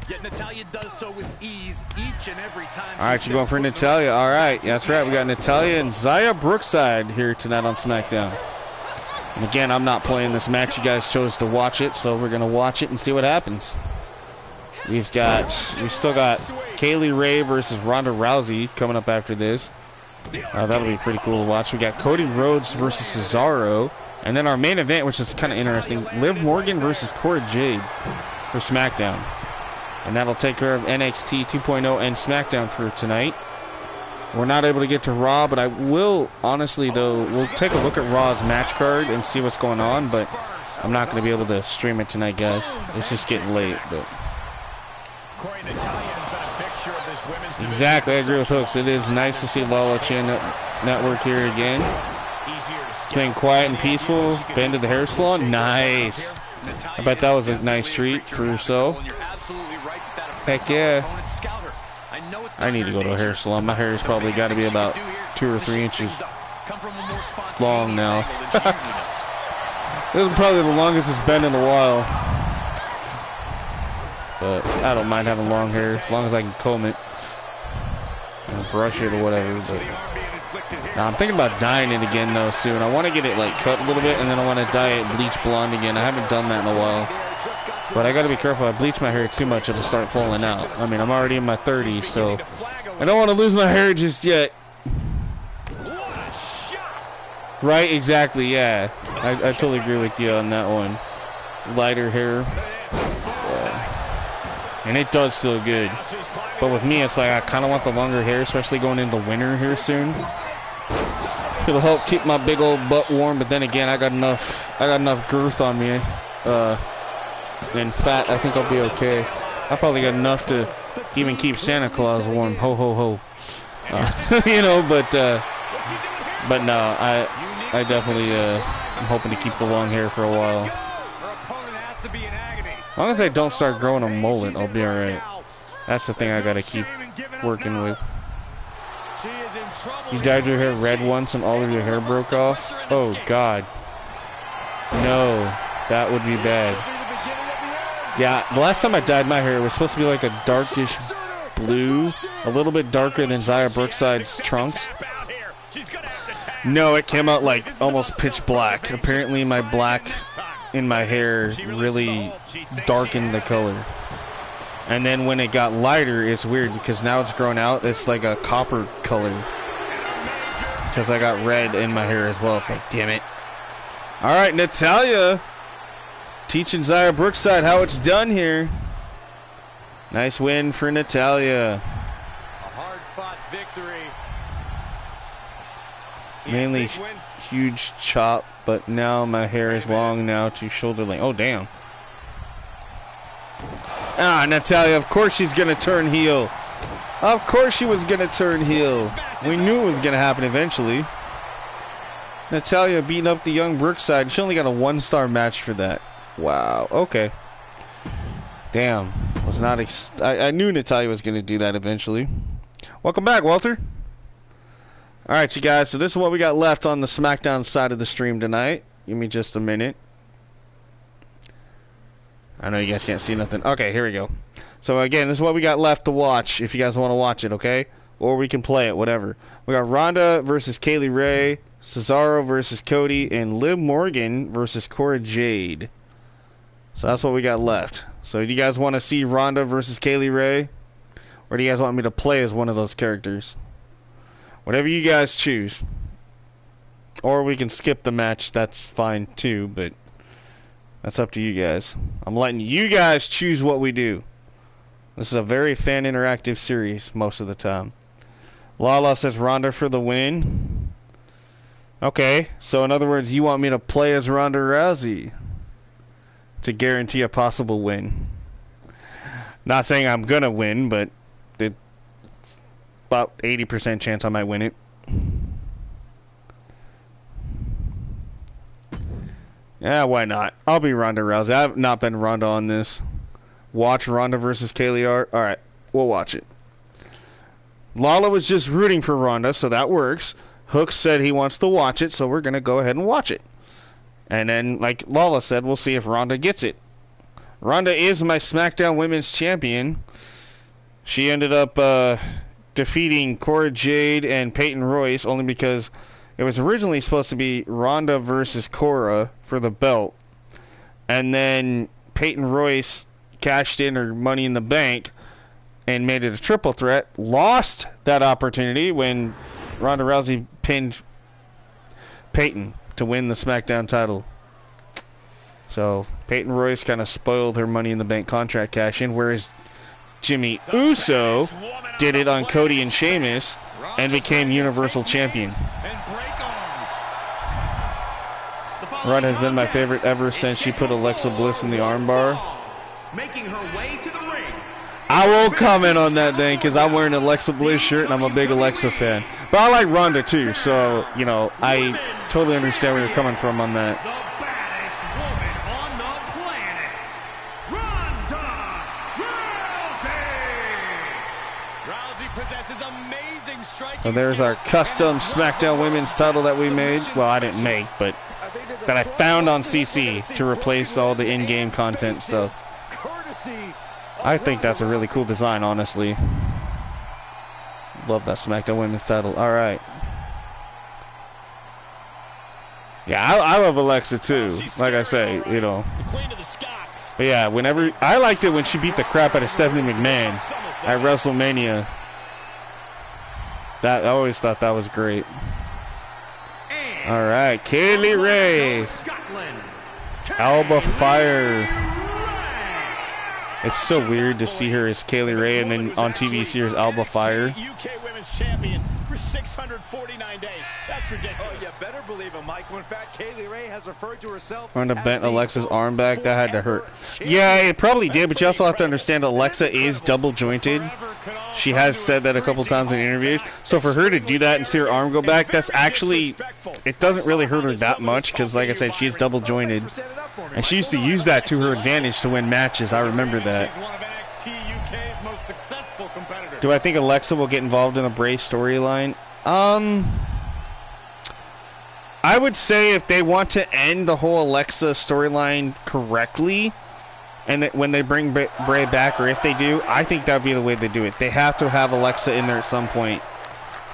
Yet Natalya does so with ease each and every time. All right, you're going for Natalya. All right, that's right. We got Natalya and Zaya Brookside here tonight on SmackDown. And again, I'm not playing this match. You guys chose to watch it, so we're gonna watch it and see what happens. We still got Kaylee Ray versus Ronda Rousey coming up after this. That'll be pretty cool to watch. We got Cody Rhodes versus Cesaro, and then our main event, which is kind of interesting, Liv Morgan versus Cora Jade for SmackDown. And that'll take care of NXT 2.0 and SmackDown for tonight. We're not able to get to Raw, but I will, honestly, though, we'll take a look at Raw's match card and see what's going on, but I'm not going to be able to stream it tonight, guys. It's just getting late. But exactly, I agree with Hooks. It is nice to see Lala Chin Network here again. It's been quiet and peaceful. Been to the hair salon. Nice. I bet that was a nice treat for herself. Heck yeah. I need to go to a hair salon. My hair has probably got to be about 2 or 3 inches long now. This is probably the longest it's been in a while. But I don't mind having long hair as long as I can comb it and brush it or whatever. But now I'm thinking about dyeing it again though soon. I want to get it like cut a little bit and then I want to dye it bleach blonde again. I haven't done that in a while. But I gotta be careful. If I bleach my hair too much, it'll start falling out. I mean, I'm already in my 30s, so I don't want to lose my hair just yet. Right, exactly, yeah. I totally agree with you on that one. Lighter hair. Yeah. And it does feel good. But with me, it's like I kind of want the longer hair, especially going into winter here soon. It'll help keep my big old butt warm, but then again, I got enough girth on me. And fat, I think I'll be okay. I probably got enough to even keep Santa Claus warm. Ho, ho, ho. You know, but But no, I definitely I'm hoping to keep the long hair for a while. As long as I don't start growing a mullet, I'll be alright. That's the thing I gotta keep working with. You dyed your hair red once and all of your hair broke off? Oh god. No, that would be bad. Yeah, the last time I dyed my hair, it was supposed to be like a darkish blue, a little bit darker than Xia Brookside's trunks. No, it came out like almost pitch black. Apparently my black in my hair really darkened the color. And then when it got lighter, it's weird because now it's grown out. It's like a copper color. Because I got red in my hair as well. It's like, damn it. Alright, Natalya. Teaching Xia Brookside how it's done here. Nice win for Natalya. A hard-fought victory. Mainly huge chop, but now my hair is long now to shoulder length. Oh, damn. Ah, Natalya, of course she's going to turn heel. Of course she was going to turn heel. We knew it was going to happen eventually. Natalya beating up the young Brookside. She only got a 1-star match for that. Wow, okay. Damn. Was not I knew Natalya was going to do that eventually. Welcome back, Walter. Alright, you guys, so this is what we got left on the SmackDown side of the stream tonight. Give me just a minute. I know you guys can't see nothing. Okay, here we go. So again, this is what we got left to watch if you guys want to watch it, okay? Or we can play it, whatever. We got Ronda versus Kaylee Ray, Cesaro versus Cody, and Liv Morgan versus Cora Jade. So that's what we got left. So do you guys want to see Ronda versus Kaylee Ray? Or do you guys want me to play as one of those characters? Whatever you guys choose. Or we can skip the match, that's fine too, but that's up to you guys. I'm letting you guys choose what we do. This is a very fan interactive series most of the time. Lala says Ronda for the win. Okay, so in other words, you want me to play as Ronda Rousey to guarantee a possible win. Not saying I'm gonna win, but it's about 80% chance I might win it. Yeah, why not? I'll be Ronda Rousey. I've not been Ronda on this. Watch Ronda versus Kaylee Art. Alright, we'll watch it. Lala was just rooting for Ronda, so that works. Hook said he wants to watch it, so we're going to go ahead and watch it. And then, like Lala said, we'll see if Ronda gets it. Ronda is my SmackDown Women's Champion. She ended up defeating Cora Jade and Peyton Royce only because it was originally supposed to be Ronda versus Cora for the belt. And then Peyton Royce cashed in her Money in the Bank and made it a triple threat. Lost that opportunity when Ronda Rousey pinned Peyton to win the SmackDown title. So Peyton Royce kind of spoiled her Money in the Bank contract cash in, whereas Jimmy Uso did it on Cody and Sheamus and became Universal Champion. Ronda has been my favorite ever since she put Alexa Bliss in the armbar. Making her way to the ring. I won't comment on that thing because I'm wearing an Alexa Bliss shirt and I'm a big Alexa fan. But I like Ronda too, so, you know, I totally understand where you're coming from on that. The baddest woman on the planet, Ronda Rousey. Rousey possesses amazing striking. So there's our custom SmackDown Women's title that we made. Well, I didn't make, but that I found on CC to replace all the in-game content stuff. I think that's a really cool design, honestly. Love that SmackDown Women's title. Alright. Yeah, I love Alexa too. Like I say, you know. But yeah, whenever I liked it when she beat the crap out of Stephanie McMahon at WrestleMania. I always thought that was great. Alright, Kaylee Ray. Alba Fire. It's so weird to see her as Kaylee Ray and then on TV see her as Alba Fire. UK Women's Champion for 649 days. That's ridiculous. Oh, you better believe it, Michael. In fact, Kaylee Ray has referred to herself Trying to as bent the Alexa's arm back. That had to hurt. champion. Yeah, it probably did, but you also have to understand Alexa is double jointed. She has said that a couple times in interviews. So for her to do that and see her arm go back, that's actually, it doesn't really hurt her that much because, like I said, she's double jointed. And she used to use that to her advantage to win matches. I remember that. She's one of NXT UK's most successful competitors. Do I think Alexa will get involved in a Bray storyline? I would say if they want to end the whole Alexa storyline correctly, and when they bring Bray back, or if they do, I think that would be the way they do it. They have to have Alexa in there at some point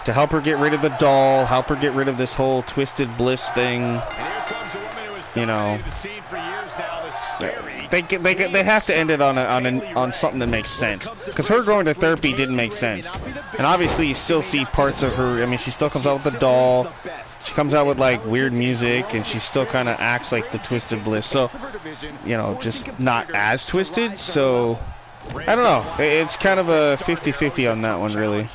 to help her get rid of the doll, help her get rid of this whole Twisted Bliss thing. And here comes a woman who has You know. dominated the scene for years now, the scary. They have to end it on something that makes sense, because her going to therapy didn't make sense. And obviously you still see parts of her. I mean, she still comes out with the doll. She comes out with like weird music, and she still kind of acts like the Twisted Bliss. So, you know, just not as twisted. So, I don't know. It's kind of a 50-50 on that one, really.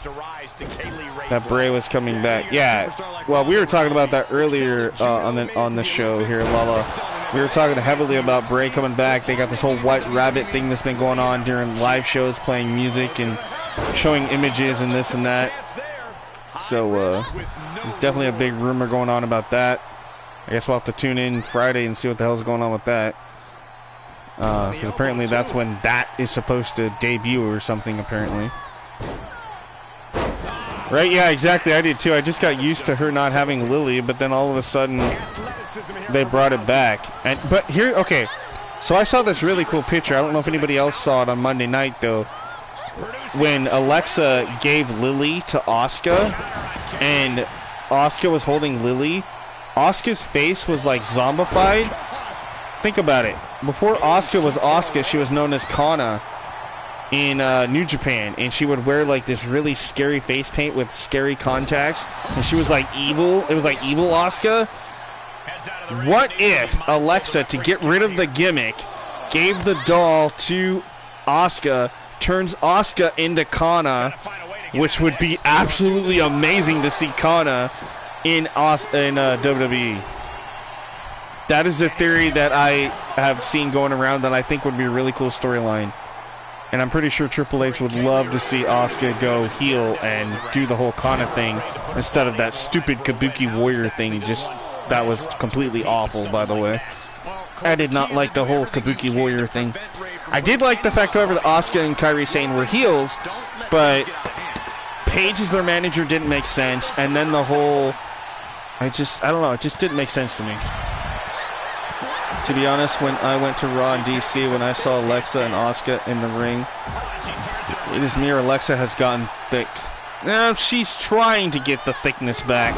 That Bray was coming back. Yeah. Well, we were talking about that earlier on the show here, Lala. We were talking heavily about Bray coming back. They got this whole White Rabbit thing that's been going on during live shows, playing music and showing images and this and that. So, definitely a big rumor going on about that. I guess we'll have to tune in Friday and see what the hell's going on with that. Because apparently that's when that is supposed to debut or something, apparently. Right, yeah, exactly. I did too. I just got used to her not having Lily, but then all of a sudden they brought it back. But here, okay, so I saw this really cool picture. I don't know if anybody else saw it on Monday night, though. When Alexa gave Lily to Asuka, and Asuka was holding Lily, Asuka's face was like zombified. Think about it. Before Asuka was Asuka, she was known as Kana in New Japan, and she would wear like this really scary face paint with scary contacts, and she was like evil. It was like evil Asuka. What if Alexa, to get rid of the gimmick, gave the doll to Asuka, turns Asuka into Kana, which would be absolutely amazing to see Kana in WWE. That is a theory that I have seen going around that I think would be a really cool storyline. And I'm pretty sure Triple H would love to see Asuka go heel and do the whole Kana thing instead of that stupid Kabuki Warrior thing. That was completely awful, by the way. I did not like the whole Kabuki Warrior thing. I did like the fact, however, that Asuka and Kairi Sane were heels, but Paige as their manager didn't make sense, and then the whole... I don't know, it just didn't make sense to me. To be honest, when I went to Raw in DC, when I saw Alexa and Asuka in the ring, it is mere Alexa has gotten thick. She's trying to get the thickness back,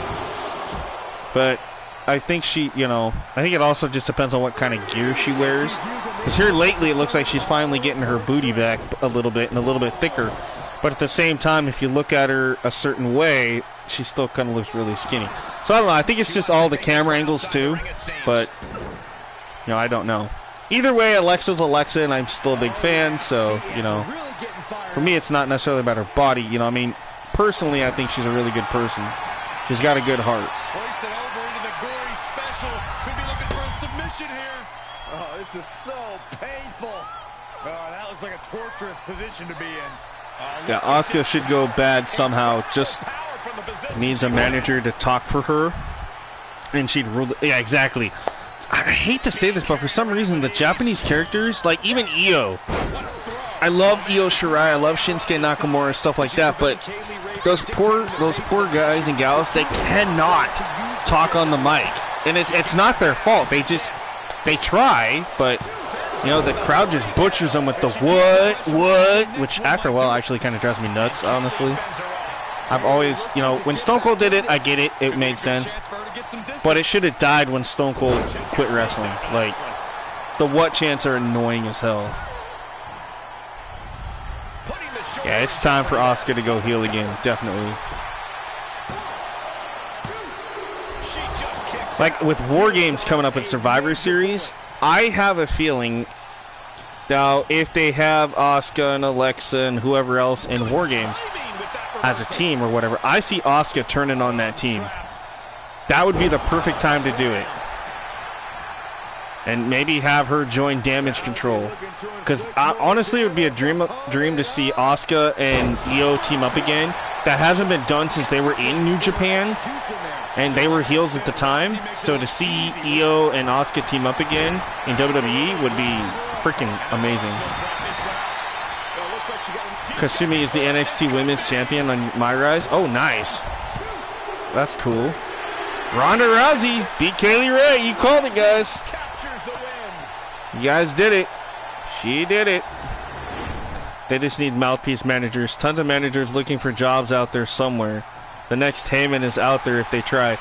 but I think I think it also just depends on what kind of gear she wears. Because here lately it looks like she's finally getting her booty back a little bit and a little bit thicker. But at the same time, if you look at her a certain way, she still kind of looks really skinny. So I don't know, I think it's just all the camera angles too, but... I don't know. Either way, Alexa's Alexa, and I'm still a big fan, so, for me, it's not necessarily about her body, I mean, personally, I think she's a really good person. She's got a good heart. Hoisted over into the gory special. Could be looking for a submission here. Oh, this is so painful. Oh, that looks like a torturous position to be in. Yeah, Asuka should go bad somehow. Just needs a manager to talk for her, and she'd rule. Yeah, exactly. I hate to say this, but for some reason, the Japanese characters, like even Io, I love Io Shirai, I love Shinsuke Nakamura, stuff like that, but those poor guys and gals, they cannot talk on the mic, and it's not their fault. They try, but the crowd just butchers them with the what, which after a while actually kind of drives me nuts, honestly. I've always, when Stone Cold did it, I get it, it made sense. But it should have died when Stone Cold quit wrestling. Like, the what chants are annoying as hell. Yeah, it's time for Asuka to go heel again, definitely. Like, with War Games coming up at Survivor Series, I have a feeling now if they have Asuka and Alexa and whoever else in War Games, as a team or whatever, I see Asuka turning on that team. That would be the perfect time to do it. And maybe have her join Damage Control. Because honestly, it would be a dream to see Asuka and Io team up again. That hasn't been done since they were in New Japan. And they were heels at the time. So to see Io and Asuka team up again in WWE would be freaking amazing. Kasumi is the NXT Women's Champion on My Rise. Oh, nice. That's cool. Ronda Rousey beat Kaylee Ray. You called it, guys. You guys did it. She did it. They just need mouthpiece managers. Tons of managers looking for jobs out there somewhere. The next Heyman is out there if they try.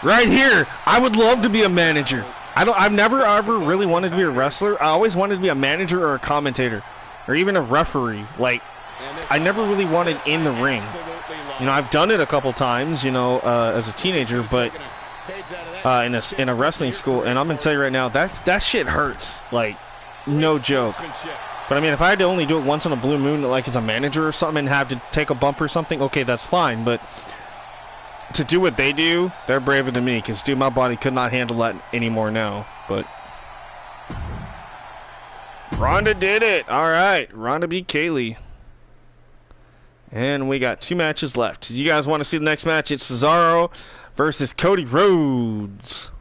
Right here. I would love to be a manager. I've never ever really wanted to be a wrestler. I always wanted to be a manager or a commentator or even a referee. Like, I never really wanted in the ring. You know, I've done it a couple times, you know, as a teenager, but in a wrestling school, and I'm gonna tell you right now, that shit hurts, like, no joke. But I mean, if I had to only do it once on a blue moon, like as a manager or something, and have to take a bump or something, okay, that's fine. But to do what they do, they're braver than me, because dude, my body could not handle that anymore now. But Ronda did it. All right, Ronda beat Kaylee. And we got 2 matches left. You guys want to see the next match? It's Cesaro versus Cody Rhodes.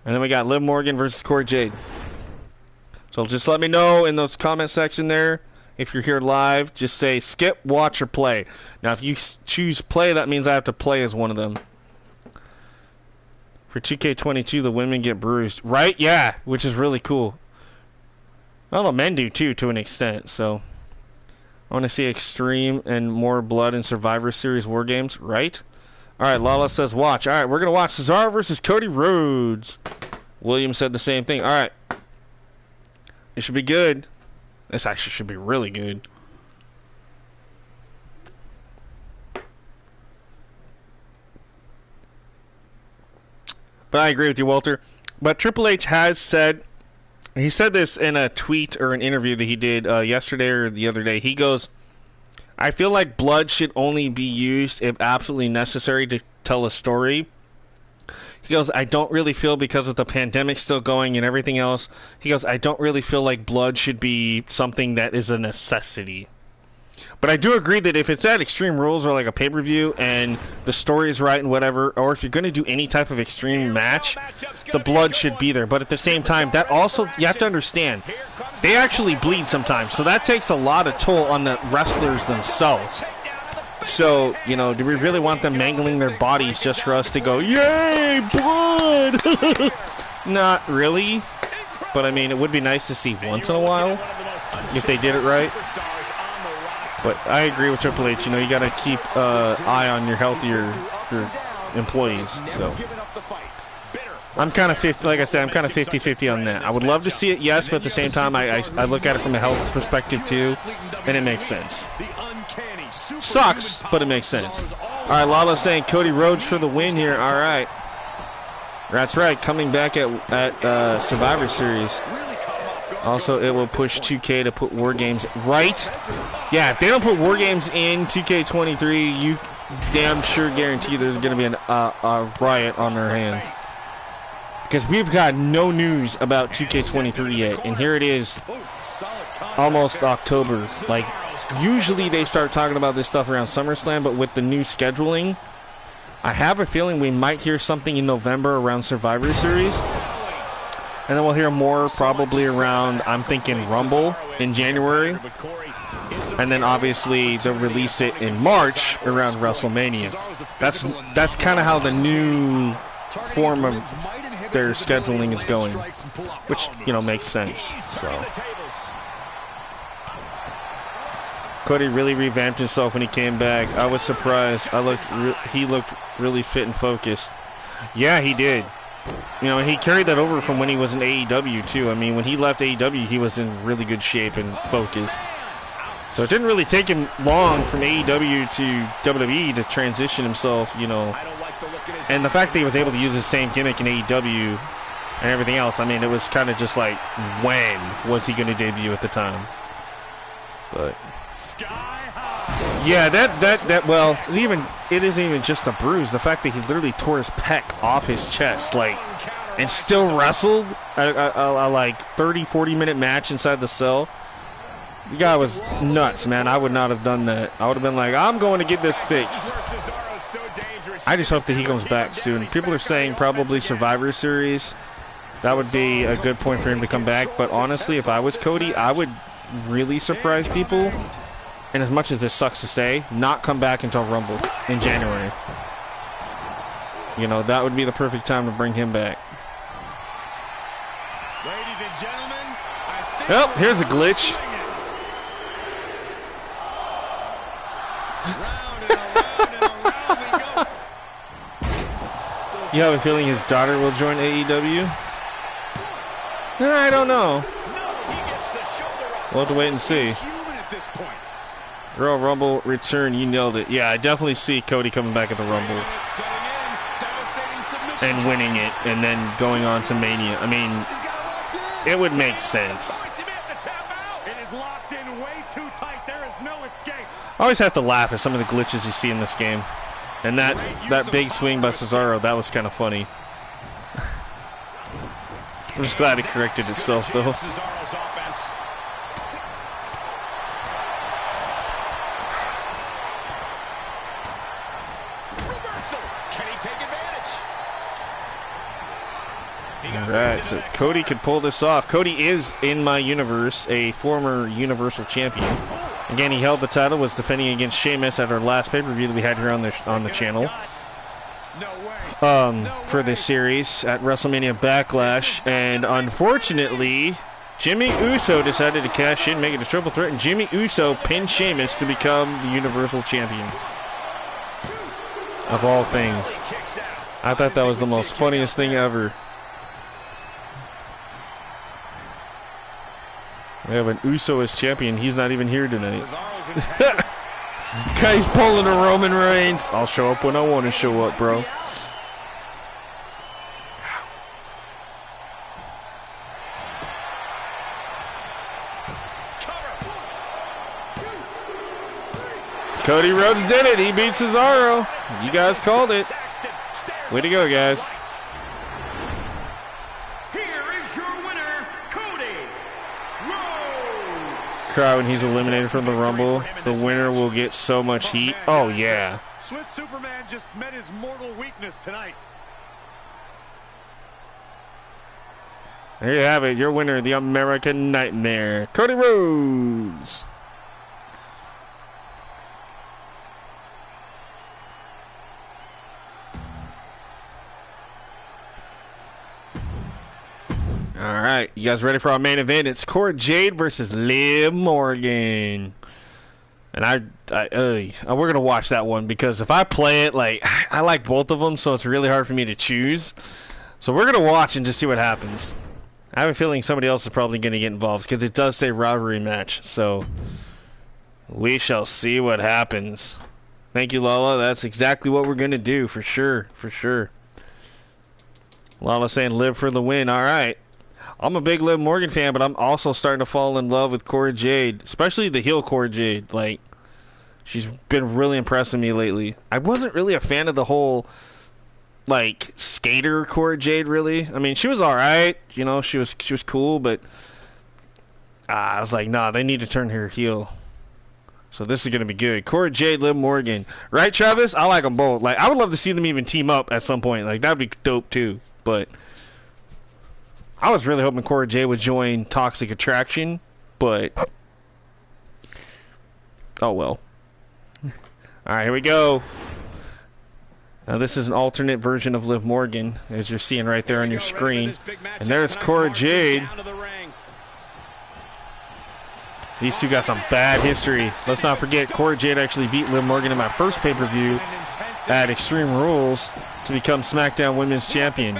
And then we got Liv Morgan versus Cora Jade. So just let me know in those comment section there. If you're here live, just say skip, watch, or play. Now, if you choose play, that means I have to play as one of them. For 2K22, the women get bruised. Right? Yeah, which is really cool. Well, the men do too, to an extent, so... I want to see extreme and more blood in Survivor Series War Games, right? Alright, Lala says watch. Alright, we're going to watch Cesaro versus Cody Rhodes. William said the same thing. Alright. It should be good. This actually should be really good. But I agree with you, Walter. But Triple H has said... He said this in a tweet or an interview that he did yesterday or the other day. He goes, I feel like blood should only be used if absolutely necessary to tell a story. He goes, I don't really feel, because of the pandemic still going and everything else, he goes, I don't really feel like blood should be something that is a necessity. But I do agree that if it's at Extreme Rules or like a pay-per-view and the story is right and whatever, or if you're going to do any type of extreme match, the blood should be there. But at the same time, that also, you have to understand, they actually bleed sometimes. So that takes a lot of toll on the wrestlers themselves. So, you know, do we really want them mangling their bodies just for us to go, yay, blood? Not really. But I mean, it would be nice to see once in a while if they did it right. But I agree with Triple H. You know, you got to keep eye on your health of your employees. So I'm kind of 50. Like I said, I'm kind of 50-50 on that. I would love to see it, yes, but at the same time, I look at it from a health perspective too, and it makes sense. Sucks, but it makes sense. All right, Lala's saying Cody Rhodes for the win here. All right, that's right. Coming back at Survivor Series. Also, it will push 2K to put War Games right. Yeah, if they don't put War Games in 2K23, you damn sure guarantee there's going to be a riot on their hands. Because we've got no news about 2K23 yet, and here it is, almost October. Like, usually they start talking about this stuff around SummerSlam, but with the new scheduling, I have a feeling we might hear something in November around Survivor Series. And then we'll hear more probably around, I'm thinking, Rumble in January. And then obviously they'll release it in March around WrestleMania. That's kind of how the new form of their scheduling is going, which, you know, makes sense. So Cody really revamped himself when he came back. I was surprised. He looked really fit and focused. Yeah, he did. You know, and he carried that over from when he was in AEW too. I mean, when he left AEW, he was in really good shape and focus. So it didn't really take him long from AEW to WWE to transition himself, you know. And the fact that he was able to use the same gimmick in AEW and everything else, I mean, it was kind of just like, when was he going to debut at the time? But Yeah, well, it isn't even just a bruise. The fact that he literally tore his pec off his chest, like, and still wrestled a like 30-40 minute match inside the cell. The guy was nuts, man. I would not have done that. I would have been like, I'm going to get this fixed. I just hope that he comes back soon. People are saying probably Survivor Series. That would be a good point for him to come back. But honestly, if I was Cody, I would really surprise people. And as much as this sucks to say, not come back until Rumble in January. You know, that would be the perfect time to bring him back. Ladies and gentlemen, I think Oh, here's a glitch. round and around and around we go. You have a feeling his daughter will join AEW? I don't know. We'll have to wait and see. Human at this point. Royal Rumble return, you nailed it. Yeah, I definitely see Cody coming back at the Rumble and winning it and then going on to Mania. I mean, it would make sense. It is locked in way too tight. There is no escape. I always have to laugh at some of the glitches you see in this game. And that big swing by Cesaro, that was kind of funny. I'm just glad it corrected itself, though. Cesaro's offense. Reversal. Can he take advantage? Alright, so Cody could pull this off. Cody is, in my universe, a former Universal Champion. Again, he held the title, was defending against Sheamus at our last pay-per-view that we had here on the channel. For this series at WrestleMania Backlash, and unfortunately, Jimmy Uso decided to cash in, make it a triple threat, and Jimmy Uso pinned Sheamus to become the Universal Champion. Of all things. I thought that was the most funniest thing ever. We have an Uso as champion. He's not even here tonight. Guy's pulling a Roman Reigns. I'll show up when I want to show up, bro. Cody Rhodes did it. He beat Cesaro. You guys called it. Way to go, guys. Here is your winner, Cody Rhodes. Crowd, when he's eliminated from the Rumble, the winner will get so much heat. Oh, yeah. Swiss Superman just met his mortal weakness tonight. There you have it. Your winner, the American Nightmare, Cody Rhodes. All right, you guys ready for our main event? It's Cora Jade versus Liv Morgan, and we're gonna watch that one because if I play it, like I like both of them, so it's really hard for me to choose. So we're gonna watch and just see what happens. I have a feeling somebody else is probably gonna get involved because it does say rivalry match. So we shall see what happens. Thank you, Lala. That's exactly what we're gonna do for sure, for sure. Lala saying Liv for the win. All right. I'm a big Liv Morgan fan, but I'm also starting to fall in love with Cora Jade, especially the heel Cora Jade. Like, she's been really impressing me lately. I wasn't really a fan of the whole, like, skater Cora Jade, really. I mean, she was all right, you know, she was cool, but I was like, nah, they need to turn her heel. So this is gonna be good. Cora Jade, Liv Morgan, right, Travis? I like them both. Like, I would love to see them even team up at some point. Like, that'd be dope too, but I was really hoping Cora Jade would join Toxic Attraction, but oh well. Alright, here we go. Now this is an alternate version of Liv Morgan, as you're seeing right there on your screen. And there's Cora Jade. These two got some bad history. Let's not forget, Cora Jade actually beat Liv Morgan in my first pay-per-view at Extreme Rules to become SmackDown Women's Champion.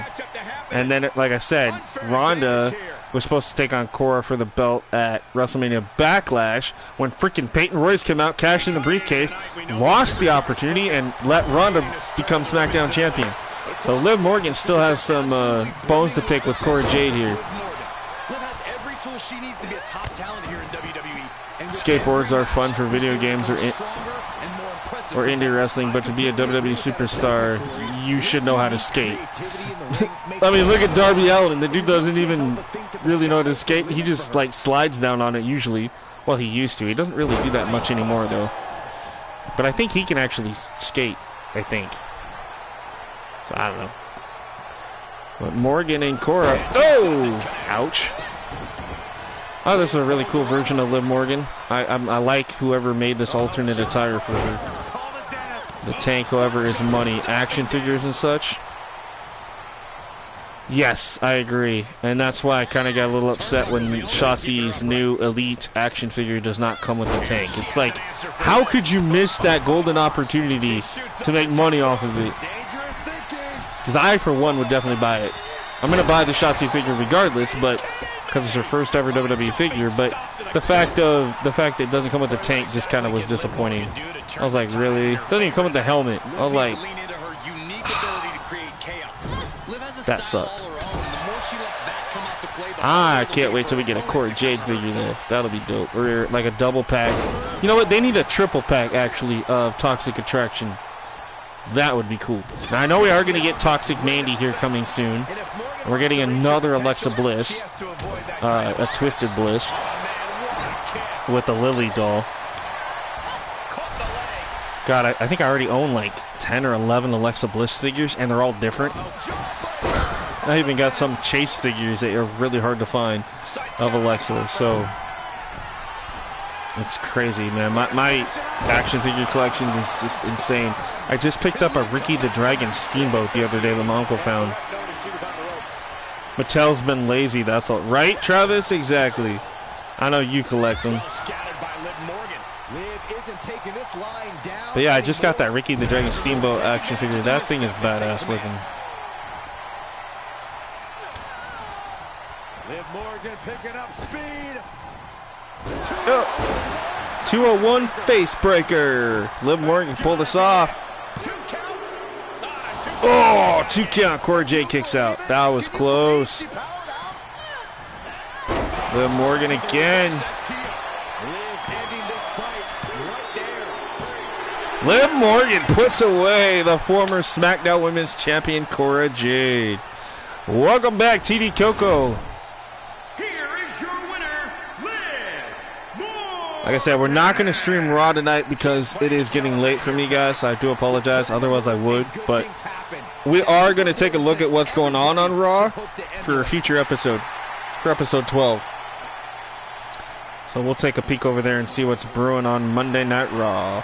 And then, like I said, Ronda was supposed to take on Cora for the belt at WrestleMania Backlash when freaking Peyton Royce came out, cashed in the briefcase, lost the opportunity, and let Ronda become SmackDown Champion. So Liv Morgan still has some bones to pick with Cora Jade here. Skateboards are fun for video games or or indie wrestling, but to be a WWE superstar, you should know how to skate. I mean, look at Darby Allin. The dude doesn't even really know how to skate. He just, like, slides down on it usually. Well, he used to. He doesn't really do that much anymore, though. But I think he can actually skate, I think. So, I don't know. But Morgan and Cora. Oh! Ouch. Oh, this is a really cool version of Liv Morgan. I like whoever made this alternate attire for her. The tank, however, is money. Action figures and such. Yes, I agree. And that's why I kind of got a little upset when Shotzi's new Elite action figure does not come with the tank. It's like, how could you miss that golden opportunity to make money off of it? Because I, for one, would definitely buy it. I'm going to buy the Shotzi figure regardless, but because it's her first ever WWE figure. But the fact that it doesn't come with the tank just kind of was disappointing. I was like, really? It doesn't even come with the helmet. I was like, that sucked. I can't wait till we get a Cora Jade figure there. That'll be dope. Or like a double pack. You know what? They need a triple pack, actually, of Toxic Attraction. That would be cool. Now, I know we are going to get Toxic Mandy here coming soon. We're getting another Alexa Bliss. A Twisted Bliss. With the Lily doll. God, I think I already own like 10 or 11 Alexa Bliss figures, and they're all different. I even got some Chase figures that are really hard to find of Alexa, so it's crazy, man. My action figure collection is just insane. I just picked up a Ricky the Dragon Steamboat the other day that my uncle found. Mattel's been lazy, that's all. Right, Travis? Exactly. I know you collect them. But yeah, I just got that Ricky the Dragon Steamboat action figure. That thing is badass looking. Liv Morgan picking up speed. 201 face breaker. Liv Morgan pulled this off. Oh, 2 count. Cora Jade kicks out. That was close. Liv Morgan again. Liv Morgan puts away the former SmackDown Women's Champion Cora Jade. Welcome back, TD Coco. Here is your winner, Liv Morgan. Like I said, we're not going to stream Raw tonight because it is getting late for me, guys. I do apologize. Otherwise, I would. But we are going to take a look at what's going on Raw for a future episode, for episode 12. So we'll take a peek over there and see what's brewing on Monday Night Raw.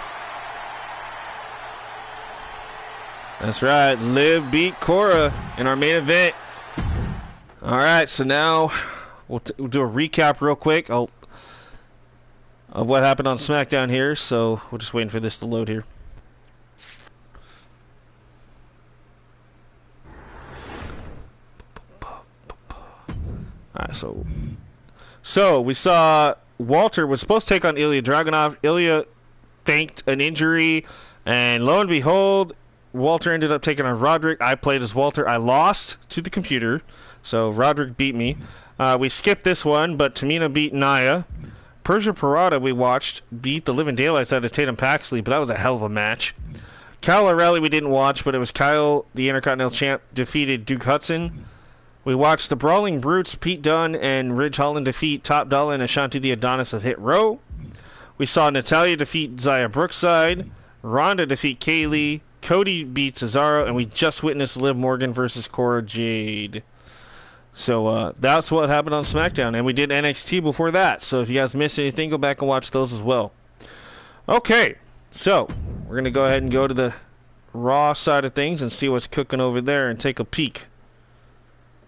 That's right. Liv beat Cora in our main event. All right, so now we'll do a recap real quick of what happened on SmackDown here. So we're just waiting for this to load here. All right, so we saw Walter was supposed to take on Ilya Dragunov. Ilya faked an injury, and lo and behold, Walter ended up taking on Roderick. I played as Walter. I lost to the computer, so Roderick beat me. We skipped this one, but Tamina beat Nia. Persia Parada, we watched, beat the living daylights out of Tatum Paxley, but that was a hell of a match. Kyle O'Reilly we didn't watch, but it was Kyle, the Intercontinental Champ, defeated Duke Hudson. We watched the Brawling Brutes, Pete Dunne and Ridge Holland defeat Top Dollar and Ashanti the Adonis of Hit Row. We saw Natalya defeat Zaya Brookside. Ronda defeat Kaylee. Cody beat Cesaro, and we just witnessed Liv Morgan versus Cora Jade. So that's what happened on SmackDown, and we did NXT before that. So if you guys missed anything, go back and watch those as well. Okay, so we're going to go ahead and go to the Raw side of things and see what's cooking over there and take a peek.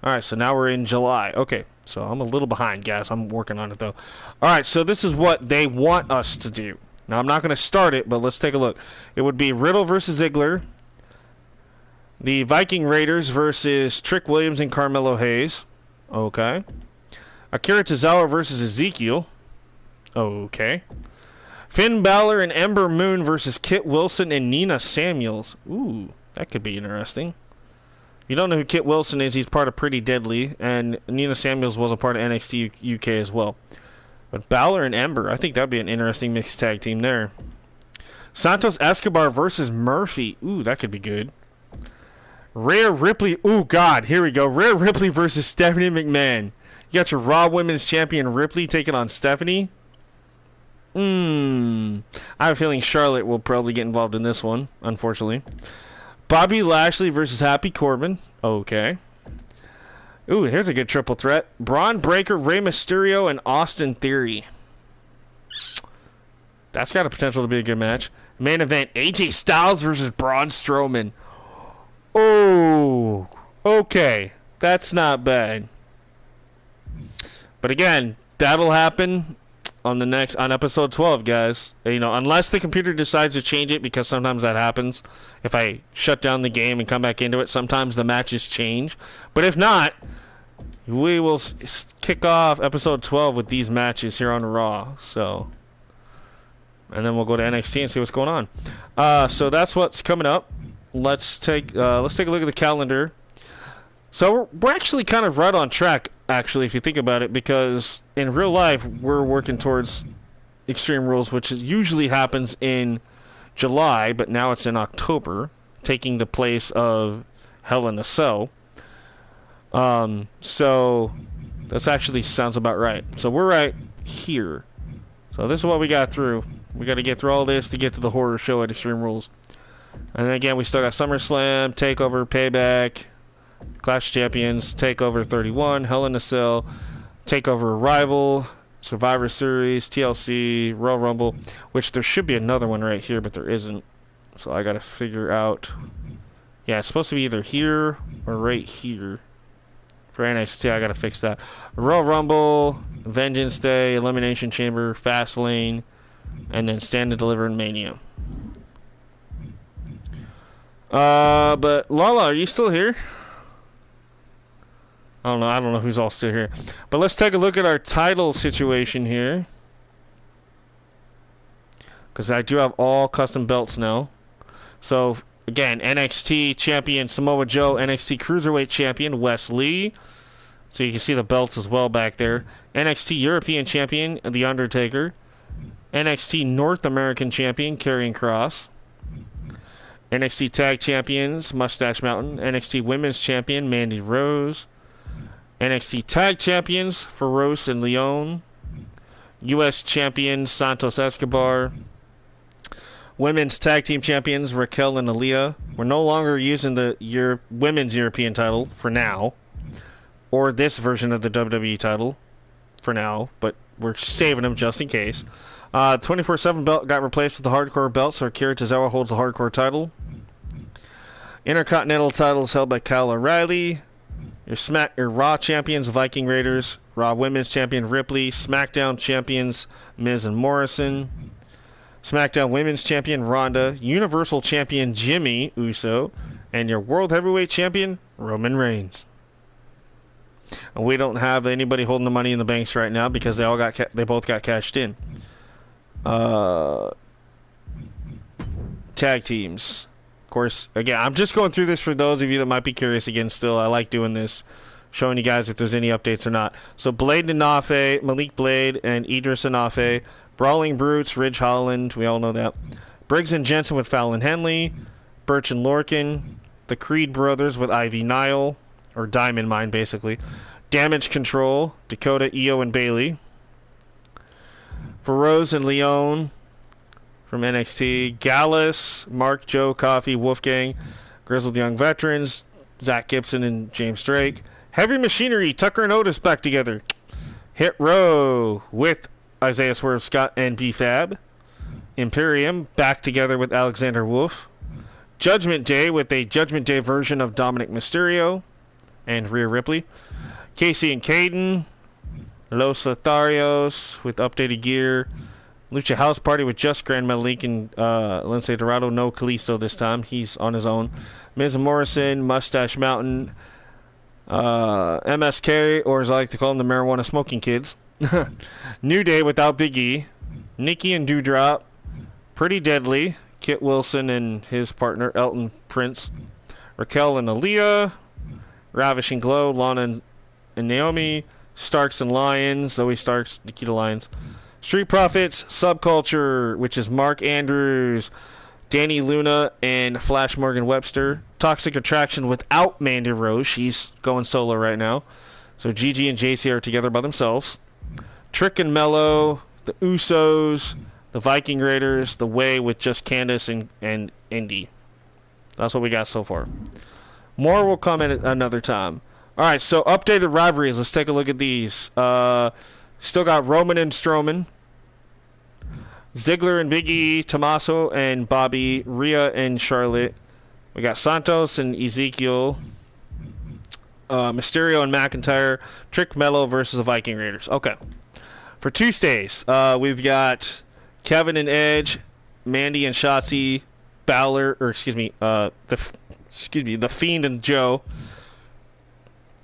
All right, so now we're in July. Okay, so I'm a little behind, guys. I'm working on it, though. All right, so this is what they want us to do. Now, I'm not going to start it, but let's take a look. It would be Riddle versus Ziggler. The Viking Raiders versus Trick Williams and Carmelo Hayes. Okay. Akira Tozawa versus Ezekiel. Okay. Finn Balor and Ember Moon versus Kit Wilson and Nina Samuels. Ooh, that could be interesting. If you don't know who Kit Wilson is, he's part of Pretty Deadly, and Nina Samuels was a part of NXT UK as well. But Balor and Ember, I think that'd be an interesting mixed tag team there. Santos Escobar versus Murphy. Ooh, that could be good. Rhea Ripley. Ooh, God. Here we go. Rhea Ripley versus Stephanie McMahon. You got your Raw Women's Champion Ripley taking on Stephanie. I have a feeling Charlotte will probably get involved in this one, unfortunately. Bobby Lashley versus Happy Corbin. Okay. Ooh, here's a good triple threat. Braun Breaker, Rey Mysterio, and Austin Theory. That's got a potential to be a good match. Main event, AJ Styles versus Braun Strowman. Oh, okay. That's not bad. But again, that'll happen on episode 12, guys. You know, unless the computer decides to change it, because sometimes that happens. If I shut down the game and come back into it, sometimes the matches change. But if not, we will kick off episode 12 with these matches here on Raw. So, and then we'll go to NXT and see what's going on. So that's what's coming up. Let's take a look at the calendar. So we're actually kind of right on track, actually, if you think about it, because in real life we're working towards Extreme Rules, which usually happens in July, but now it's in October, taking the place of Hell in a Cell. So that actually sounds about right. So we're right here. So this is what we got through. We got to get through all this to get to the horror show at Extreme Rules. And then again, we still got SummerSlam, TakeOver, Payback, Clash of Champions, TakeOver 31, Hell in a Cell, TakeOver Arrival, Survivor Series, TLC, Royal Rumble, which there should be another one right here, but there isn't. So I got to figure out. Yeah, it's supposed to be either here or right here. For NXT, I got to fix that. Royal Rumble, Vengeance Day, Elimination Chamber, Fastlane, and then Stand and Deliver in Mania. But Lala, are you still here? I don't know who's all still here. But let's take a look at our title situation here. Because I do have all custom belts now. So, again, NXT Champion Samoa Joe, NXT Cruiserweight Champion Wes Lee. So you can see the belts as well back there. NXT European Champion The Undertaker. NXT North American Champion Karrion Kross. NXT Tag Champions Mustache Mountain. NXT Women's Champion Mandy Rose. NXT Tag Champions Feroz and Leon. US Champion Santos Escobar. Women's Tag Team Champions Raquel and Aaliyah. We're no longer using the Women's European title for now. Or this version of the WWE title for now. But we're saving them just in case. 24/7 belt got replaced with the Hardcore belt, so Akira Tozawa holds the Hardcore title. Intercontinental title is held by Kyle O'Reilly. Your Raw Champions Viking Raiders. Raw Women's Champion Ripley. SmackDown Champions Miz and Morrison. SmackDown Women's Champion Ronda. Universal Champion Jimmy Uso. And your World Heavyweight Champion Roman Reigns. And we don't have anybody holding the money in the banks right now because they both got cashed in. Tag teams. Of course, again, I'm just going through this for those of you that might be curious again still. I like doing this, showing you guys if there's any updates or not. So Blade and Anafe, Malik Blade and Idris Anafe. Brawling Brutes, Ridge Holland, we all know that. Briggs and Jensen with Fallon Henley. Birch and Lorcan. The Creed Brothers with Ivy Nile, or Diamond Mine basically. Damage Control, Dakota, Io, and Bailey. Feroz and Leon from NXT. Gallus, Mark, Joe, Coffee, Wolfgang. Grizzled Young Veterans, Zach Gibson and James Drake. Heavy Machinery, Tucker and Otis back together. Hit Row with Isaiah Swerve Scott and B-Fab. Imperium back together with Alexander Wolf. Judgment Day with a Judgment Day version of Dominic Mysterio and Rhea Ripley. Casey and Caden. Los Lotharios with updated gear. Lucha House Party with just Grand Metalik and Lince Dorado. No Kalisto this time. He's on his own. Miz Morrison, Mustache Mountain, MSK, or as I like to call them, the Marijuana Smoking Kids. New Day without Big E. Nikki and Doudrop. Pretty Deadly. Kit Wilson and his partner, Elton Prince. Raquel and Aaliyah. Ravish and Glow, Lana and Naomi. Starks and Lyons, Zoe Starks, Nikita Lyons. Street Profits, Subculture, which is Mark Andrews, Danny Luna, and Flash Morgan Webster. Toxic Attraction without Mandy Rose. She's going solo right now. So Gigi and JC are together by themselves. Trick and Mello, the Usos, the Viking Raiders, The Way with just Candice and Indy. That's what we got so far. More will come at another time. Alright, so updated rivalries. Let's take a look at these. Still got Roman and Strowman. Ziggler and Big E, Tommaso and Bobby, Rhea and Charlotte. We got Santos and Ezekiel. Mysterio and McIntyre. Trick Mello versus the Viking Raiders. Okay. For Tuesdays, we've got Kevin and Edge, Mandy and Shotzi, Balor, or the Fiend and Joe,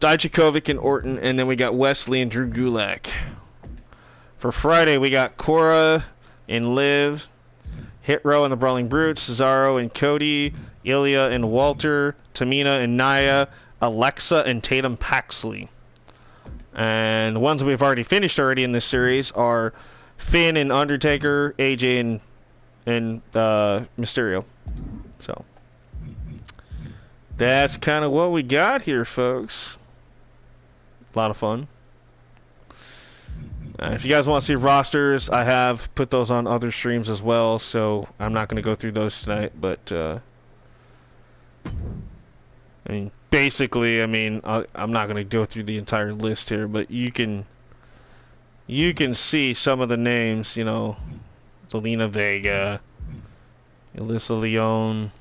Dijakovic and Orton, and then we got Wesley and Drew Gulak. For Friday, we got Cora and Liv, Hit Row and the Brawling Brutes, Cesaro and Cody, Ilya and Walter, Tamina and Nia, Alexa and Tatum Paxley. And the ones we've already finished in this series are Finn and Undertaker, AJ and Mysterio. So that's kind of what we got here, folks. A lot of fun. If you guys want to see rosters, I have put those on other streams as well, so I'm not going to go through those tonight, but I mean, basically, I mean, I'm not going to go through the entire list here, but you can see some of the names, you know, Zelina Vega, Alyssa Leone,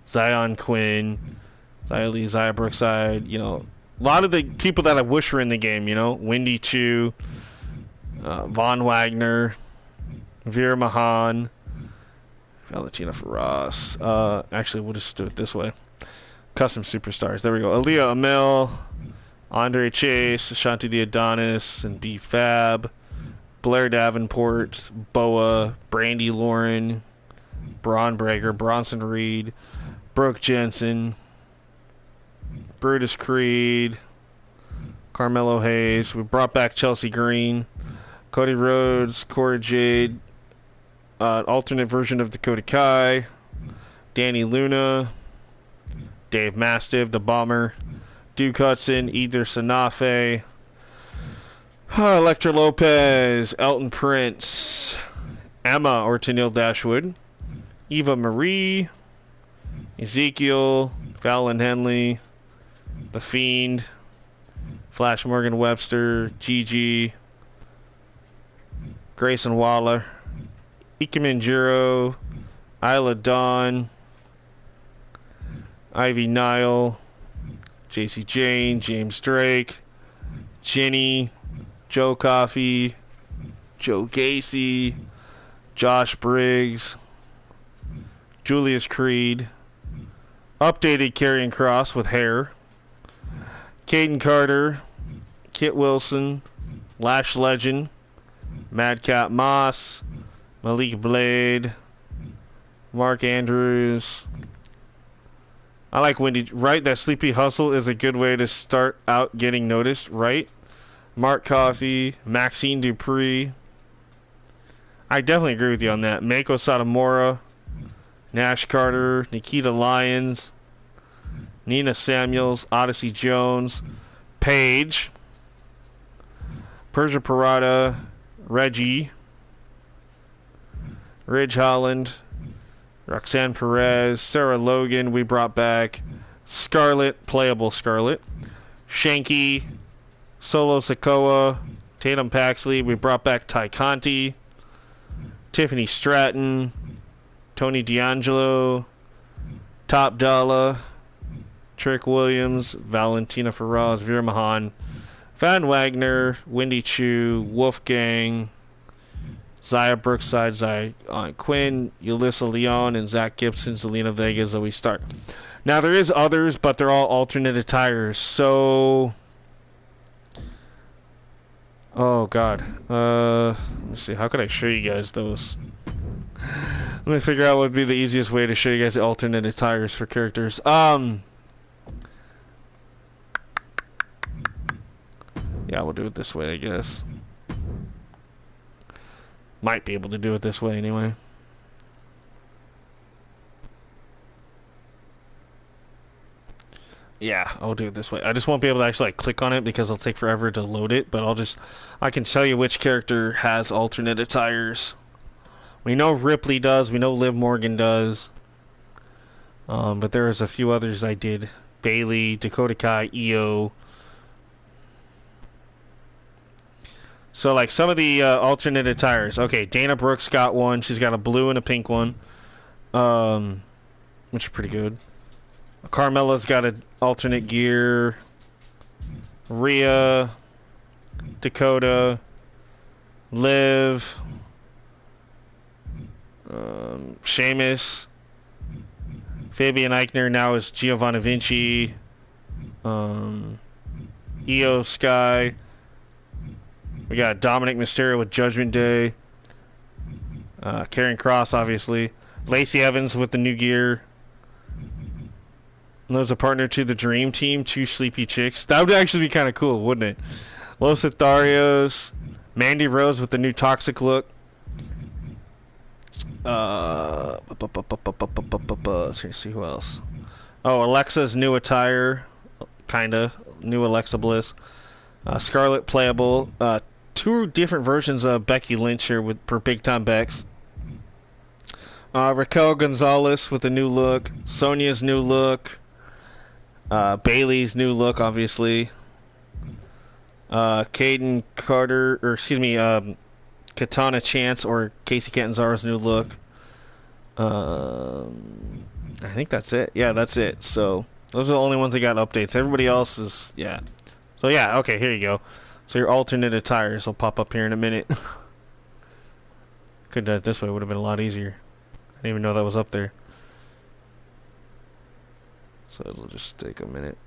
Zion Quinn, Xia Li, Xia Brookside, you know, a lot of the people that I wish were in the game, you know, Wendy Chu, Von Wagner, Veer Mahan, Valentina Ferraz. Actually, we'll just do it this way. Custom Superstars. There we go. Aaliyah Amel, Andre Chase, Ashanti the Adonis, and B Fab, Blair Davenport, Boa, Brandy Lauren, Braun Breaker, Bronson Reed, Brooke Jensen, Brutus Creed, Carmelo Hayes. We brought back Chelsea Green, Cody Rhodes, Cora Jade, alternate version of Dakota Kai, Danny Luna, Dave Mastiff, the Bomber, Duke Hudson, Ether Sanafe, Electra Lopez, Elton Prince, Emma or Tennille Dashwood, Eva Marie, Ezekiel, Fallon Henley, The Fiend, Flash Morgan Webster, Gigi, Grayson Waller, Ikemen Jiro, Isla Dawn, Ivy Nile, JC Jane, James Drake, Jenny, Joe Coffey, Joe Gacy, Josh Briggs, Julius Creed, updated Karrion Kross with hair, Caden Carter, Kit Wilson, Lash Legend, Madcap Moss, Malik Blade, Mark Andrews. I like Wendy, right? That Sleepy Hustle is a good way to start out getting noticed, right? Mark Coffey, Maxine Dupree. I definitely agree with you on that. Mako Satomura, Nash Carter, Nikita Lyons, Nina Samuels, Odyssey Jones, Paige, Persia Parada, Reggie, Ridge Holland, Roxanne Perez, Sarah Logan, we brought back Scarlett, playable Scarlett, Shanky, Solo Sikoa, Tatum Paxley, we brought back Ty Conti, Tiffany Stratton, Tony D'Angelo, Top Dollar, Trick Williams, Valentina Ferraz, Veer Mahan, Van Wagner, Wendy Chu, Wolfgang, Zaya Brookside, Zion Quinn, Ulyssa Leon, and Zach Gibson, Zelina Vega, Zoe Stark. Now there is others, but they're all alternate attires. So, oh god, let me see. How could I show you guys those? Let me figure out what would be the easiest way to show you guys the alternate attires for characters. Yeah, we'll do it this way, I guess. Might be able to do it this way anyway. Yeah, I'll do it this way. I just won't be able to actually like click on it because it'll take forever to load it, but I can tell you which character has alternate attires. We know Ripley does, we know Liv Morgan does. But there's a few others I did. Bailey, Dakota Kai, Io. So like some of the alternate attires. Okay, Dana Brooks got one. She's got a blue and a pink one. Which is pretty good. Carmella's got an alternate gear. Rhea, Dakota, Liv, Sheamus, Fabian Eichner now is Giovanni Vinci, Io Sky. We got Dominic Mysterio with Judgment Day. Karrion Kross, obviously. Lacey Evans with the new gear. And there's a partner to the Dream Team, 2 Sleepy Chicks. That would actually be kind of cool, wouldn't it? Los Lotharios, Mandy Rose with the new Toxic look. Let's see who else. Oh, Alexa's new attire, kinda new Alexa Bliss. Scarlett playable. 2 different versions of Becky Lynch here for Big Time Bex. Raquel Gonzalez with a new look. Sonya's new look. Bailey's new look, obviously. Caden Carter, or excuse me, Katana Chance or Casey Catanzaro's new look. I think that's it. Yeah, that's it. So those are the only ones that got updates. Everybody else is, yeah. So yeah, okay, here you go. So your alternate attires will pop up here in a minute. Could have done it this way, would have been a lot easier. I didn't even know that was up there. So it'll just take a minute.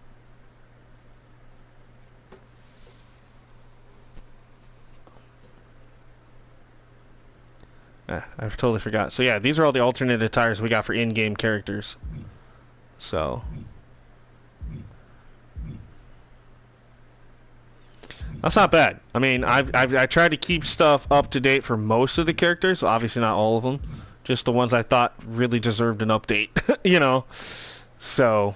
I totally forgot. So yeah, these are all the alternate attires we got for in-game characters. So that's not bad. I mean, I tried to keep stuff up to date for most of the characters. Obviously not all of them. Just the ones I thought really deserved an update. You know. So,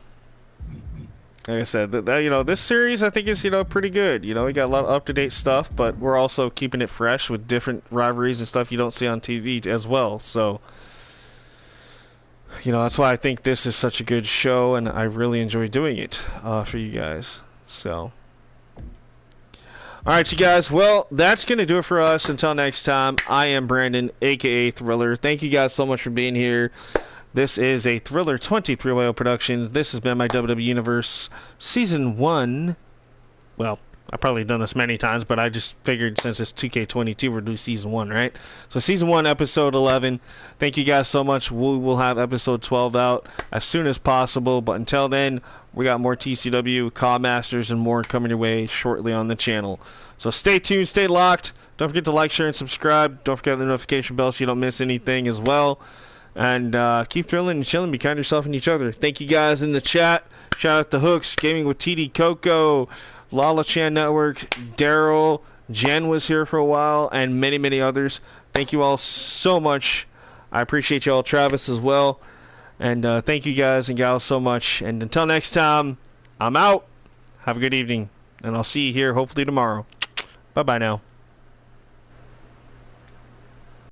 like I said, you know, this series I think is, you know, pretty good. You know, we got a lot of up-to-date stuff, but we're also keeping it fresh with different rivalries and stuff you don't see on TV as well. So, you know, that's why I think this is such a good show, and I really enjoy doing it for you guys. So, all right, you guys. Well, that's going to do it for us. Until next time, I am Brandon, a.k.a. Thriller. Thank you guys so much for being here. This is a Thriller 23YO production. This has been my WWE Universe Season 1. Well, I've probably done this many times, but I just figured since it's 2K22, we'll do Season 1, right? So Season 1, Episode 11. Thank you guys so much. We will have Episode 12 out as soon as possible. But until then, we got more TCW, COD Masters, and more coming your way shortly on the channel. So stay tuned, stay locked. Don't forget to like, share, and subscribe. Don't forget the notification bell so you don't miss anything as well. And keep thrilling and chilling. Be kind to yourself and each other. Thank you guys in the chat. Shout out to Hooks, Gaming with TD Coco, Lala Chan Network, Daryl, Jen was here for a while, and many, many others. Thank you all so much. I appreciate you all, Travis, as well. And thank you guys and gals so much. And until next time, I'm out. Have a good evening. And I'll see you here hopefully tomorrow. Bye-bye now.